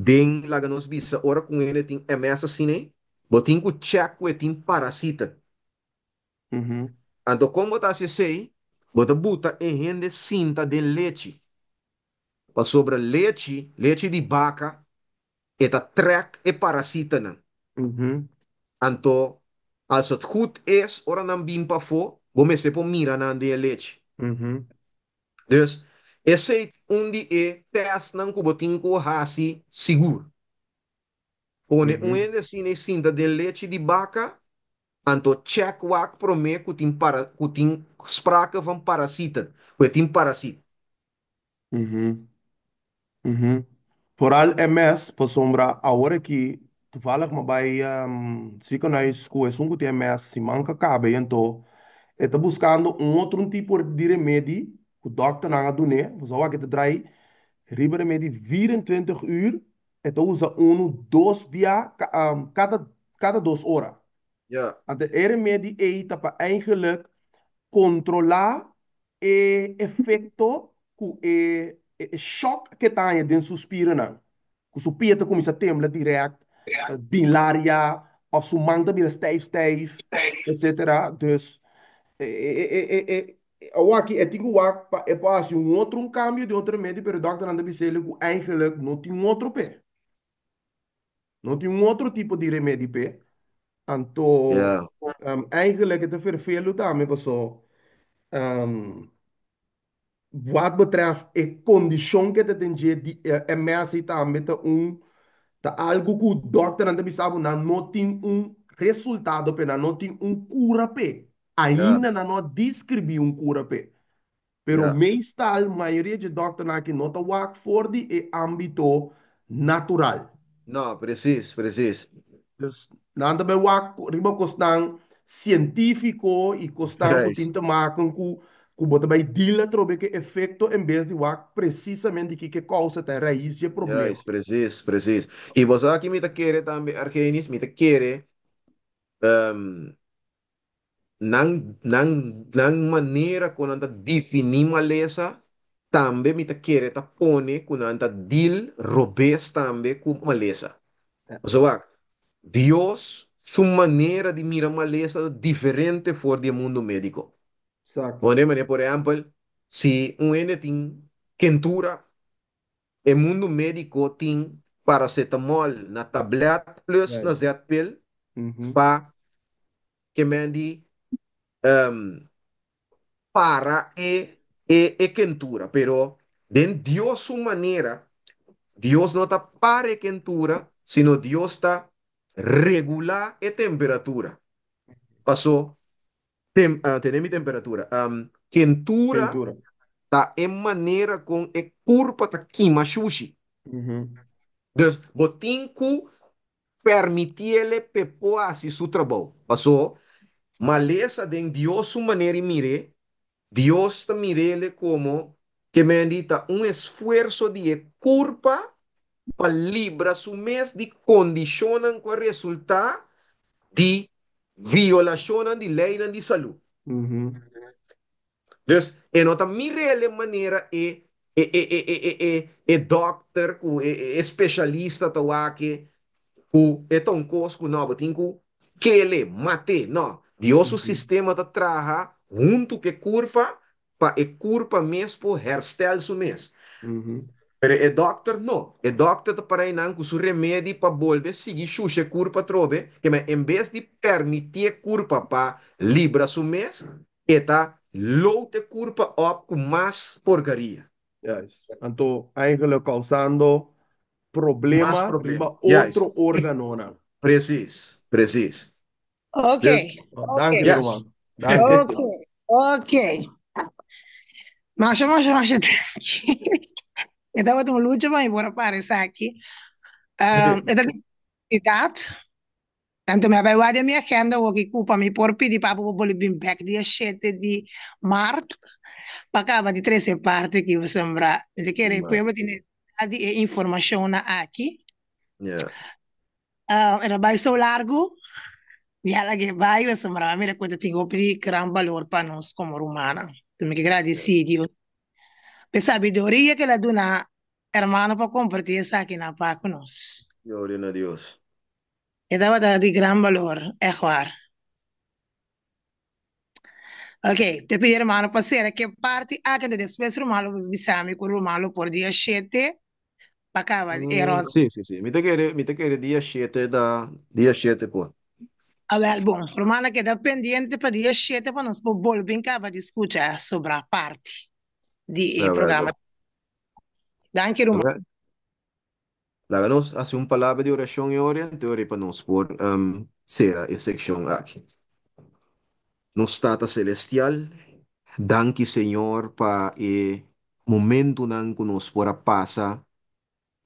[SPEAKER 1] den laga nos bisa ora com ele tem MS assim, botin ku check ko tem parasita.
[SPEAKER 9] mhm,
[SPEAKER 1] Anto como tá se sei, bota buta e rende cinta de leite. Pa sobre leite de vaca, eta trek e parasita nan.
[SPEAKER 9] mhm,
[SPEAKER 1] Anto, als het goed is, ora nan bimpa fo, bome se po mira nan de leite.
[SPEAKER 9] mhm,
[SPEAKER 1] Dus, esse undi e test nan kubotin ko hasi seguro. Pone um
[SPEAKER 9] mhm,
[SPEAKER 1] ende assim cinta de leite de vaca, anto check wak prome kutin sprake van parasita. Kutin parasita.
[SPEAKER 9] mhm, mhm. Vooral MS, por sombra, agora que toevallig maar bij ziekenhuis, que é de MS, se manca cabe, então, está buscando outro tipo de remédio, que o doctor não do né, você vai que te trai, riba remédio 24 uur, eta usa dois via, cada 2 horas.
[SPEAKER 1] Ja,
[SPEAKER 9] Want de remédio é para eigenlijk controlar o efeito, o choque que tem dentro do suspiro, não. Que o pieta começa a temblar direto, bilaria, of su manta bira stijf, stijf, etc. Dus, Aqui, é tipo é para um outro um cambio de outro remédio, pero o doctor anda dizendo que eigenlijk não tem um outro pé. Não tem um outro tipo de remédio pé. Então,
[SPEAKER 1] Yeah.
[SPEAKER 9] eigenlijk het te vervelen daarmee passou. Wat betreft a condition que te tem de MS também tá tá algo que o doctor anda me sabe não tem resultado pena não tem cura pé.
[SPEAKER 1] Yeah.
[SPEAKER 9] Ainda não descrevi cura pé. Pero
[SPEAKER 1] Yeah.
[SPEAKER 9] meestal, maioria de doctors aqui não tá work for de âmbito natural.
[SPEAKER 1] No, preciso.
[SPEAKER 9] Dus nada bem work riba costan científico e costan que
[SPEAKER 1] Yes.
[SPEAKER 9] tinta maken ku bota vai dila trobe que efeito em vez de work precisamente que causa a raiz de problema.
[SPEAKER 1] Yes, preciso. E você aqui me tá querer também, Argenis, me tá querer, um, nang maneira quando anda definir maleza, também me tá querer tá pone quando anda deal robes também com maleza. Você vai, Deus, sua maneira de mirar maleza é diferente fora do mundo médico.
[SPEAKER 9] Exacto.
[SPEAKER 1] Onde, por exemplo, se um ene tem quentura, o mundo médico tem paracetamol na tableta plus na
[SPEAKER 9] Yes.
[SPEAKER 1] zetpil
[SPEAKER 9] Uhum.
[SPEAKER 1] para que mande um, para quentura. Pero, de Dios su manera, Dios no está para quentura, sino Dios está regular a temperatura. Pasó, tener mi temperatura. Quentura
[SPEAKER 9] Pintura.
[SPEAKER 1] está en manera con el curva está quima sushi.
[SPEAKER 9] Uhum.
[SPEAKER 1] Dus, botinku permitirle pepo así su trabajo. Pasó, maleza de Dios su manera y mire, Dios te mirele como que me andita un esfuerzo de culpa para librar su mes de condicionan con resultado de violación de ley de salud.
[SPEAKER 9] Uhum.
[SPEAKER 1] Dus, en otra mirele manera doctor, especialista que é um coisa não, tem que ele mate, não. Deus o
[SPEAKER 9] Uhum.
[SPEAKER 1] sistema da traja junto que curva para e curva mesmo herstel su mes.
[SPEAKER 9] Uhum.
[SPEAKER 1] Pero o doctor não. O doctor tá para não com seu remédio para volver seguir xuxa curva trobe, que mas em vez de permitir curva para libra su mes, está lote curva op com mais porcaria.
[SPEAKER 9] Yes. Então, eigenlijk causando
[SPEAKER 1] Mais
[SPEAKER 9] problema
[SPEAKER 1] problema.
[SPEAKER 9] riba
[SPEAKER 1] Yes.
[SPEAKER 9] outro órgão, né?
[SPEAKER 1] Preciso.
[SPEAKER 4] Ok,
[SPEAKER 1] Dus,
[SPEAKER 4] ok,
[SPEAKER 9] Dank je,
[SPEAKER 1] yes.
[SPEAKER 9] Roman. Dank je.
[SPEAKER 4] ok, ok. Mas eu estava tão luta para embora aparecer aqui. Eu estava idade, então me vai guardar minha agenda, o que culpa me por pedir para o bolo bem back dia 7 de março, para acabar de 13 parte que você lembra, de que depois eu vou ter informação aqui.
[SPEAKER 1] Yeah.
[SPEAKER 4] Era bem so largo, e ela que vai, você lembra, me recorda que tem de gran valor para nós como romana. Então me agradecido. A sabedoria que ela dá na hermano para compartilhar isso aqui na paz conosco.
[SPEAKER 1] Gloria a Dios.
[SPEAKER 4] E dava de gran valor, é claro. Ok, te pedi hermano para ser que parte a que depois romano bisami com romano por dia 7 para acabar era
[SPEAKER 1] Sì. Mi te quiere dia 7 da dia 7 poi.
[SPEAKER 4] a ver, bom, romano que está pendiente para dia 7 para nós volver a discutir sobre a parte do programa.
[SPEAKER 1] Bom.
[SPEAKER 4] Danke, romano.
[SPEAKER 1] Láganos hace un palabra de oración y oriente ore para nos por será esa sección aquí. Nos tata celestial, danke Señor para el momento nan que nos por pasa,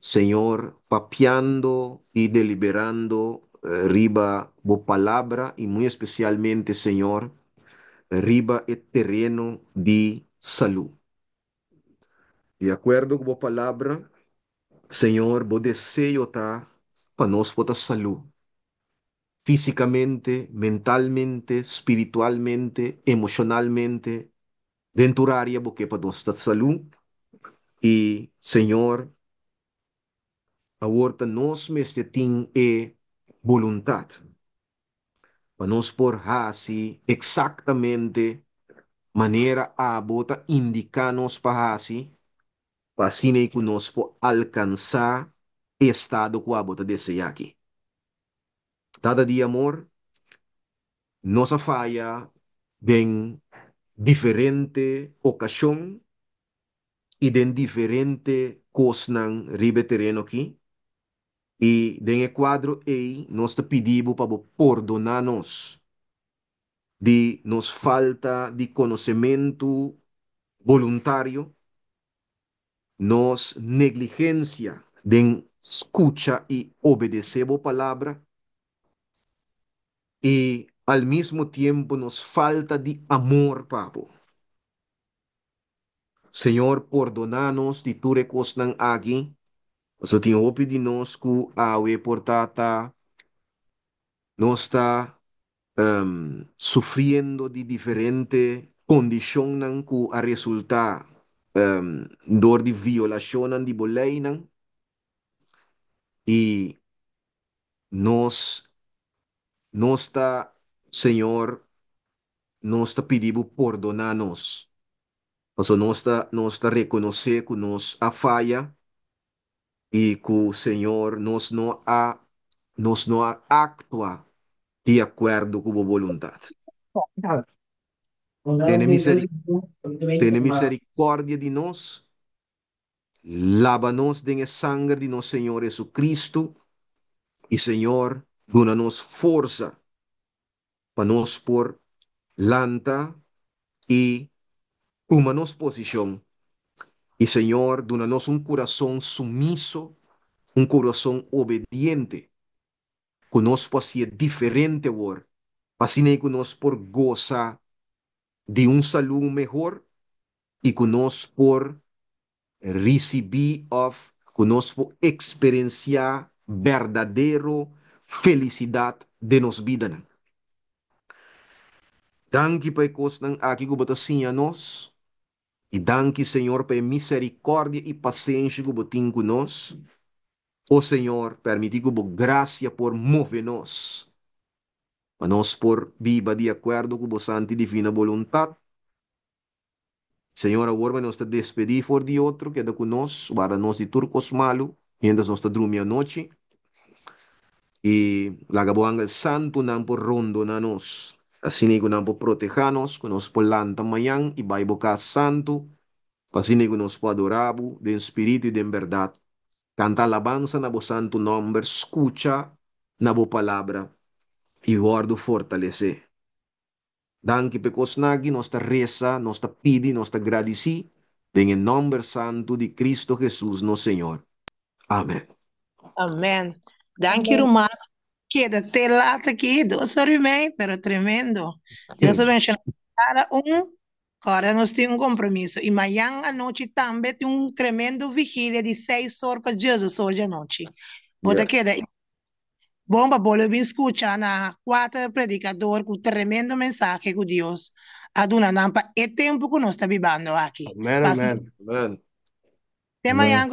[SPEAKER 1] Señor, papiando y deliberando riba bo palabra y muy especialmente, Señor, riba el terreno de salud. De acuerdo con la palabra, Señor, vos deseo ta para nos poder salud, físicamente, mentalmente, espiritualmente, emocionalmente, dentro da área porque para nos dar salud. Y, Señor, ahorita nos meste tin voluntad para nos por así exactamente manera a bota indicanos para así que nos po alcanzar estado que a bota deseja aqui. Cada dia, amor, nossa falha em diferente ocasião e de diferente cosnan ribe terreno aqui. E den quadro aí, nós te pedimos para perdonar-nos de nos falta de conhecimento voluntário, nos negligência de escucha e obedecer a palavra, e al mesmo tempo nos falta de amor, papo. Senhor, perdonanos de tu recostan aqui. Nós temos de nós que a portata não está sufriendo de diferente condição que a resultar dor de violação de lei e nós está, Senhor, nós está pedindo perdonar-nos. Nós está reconhecer que nós a falha e que o Senhor nós não actua de acordo com a vontade. Tenha misericórdia de nós, lava-nos de sangue de nosso Senhor Jesucristo e, Senhor, dona-nos força para nós por lanta e uma posição. E, Senhor, dona-nos coração sumiso, coração obediente, que nós possa ser diferente, Lord, assim que nós por gozar de saúde melhor e que nós por receber of que nós por experienciar verdadeiro felicidade de nos vida. Danke para cosnan aqui que botacinha nós e danke, Senhor, para misericórdia e paciência que botin com nós. O Senhor, permitir que graça por mover-nos, para nós por viva de acordo com a santa e divina vontade. Senhor, agora nós te despedir por de outro, queda conosco, para nós de turcos malo, e ainda nós te dormir a noite. E lagabo angel santo não por rondo na nós. Assim que não por proteger-nos, que nós por lanta manhã e vai bocar santo, assim que nós por adorar de espírito e de verdade. Canta alabanza na bo santo nome, escucha na bo palavra e guardo fortalecer. Danke pecos nagi, nós te reza, nós te pedi, nós te agradeci, em nome santo de Cristo Jesus, nosso Senhor. Amém.
[SPEAKER 4] Amém. Danke, Romano. Queda telata aqui, doce remém, pero tremendo. Deus abençoe cada Agora nós temos compromisso. E amanhã à noite também tem tremendo vigília de 6 horas para Jesus hoje à noite. Bota queda. Bomba bola bem escutar na 4 predicador com tremendo mensagem que Deus aduna nampa é tempo que nós está vivendo aqui.
[SPEAKER 9] Amém, amém.
[SPEAKER 4] Até amanhã.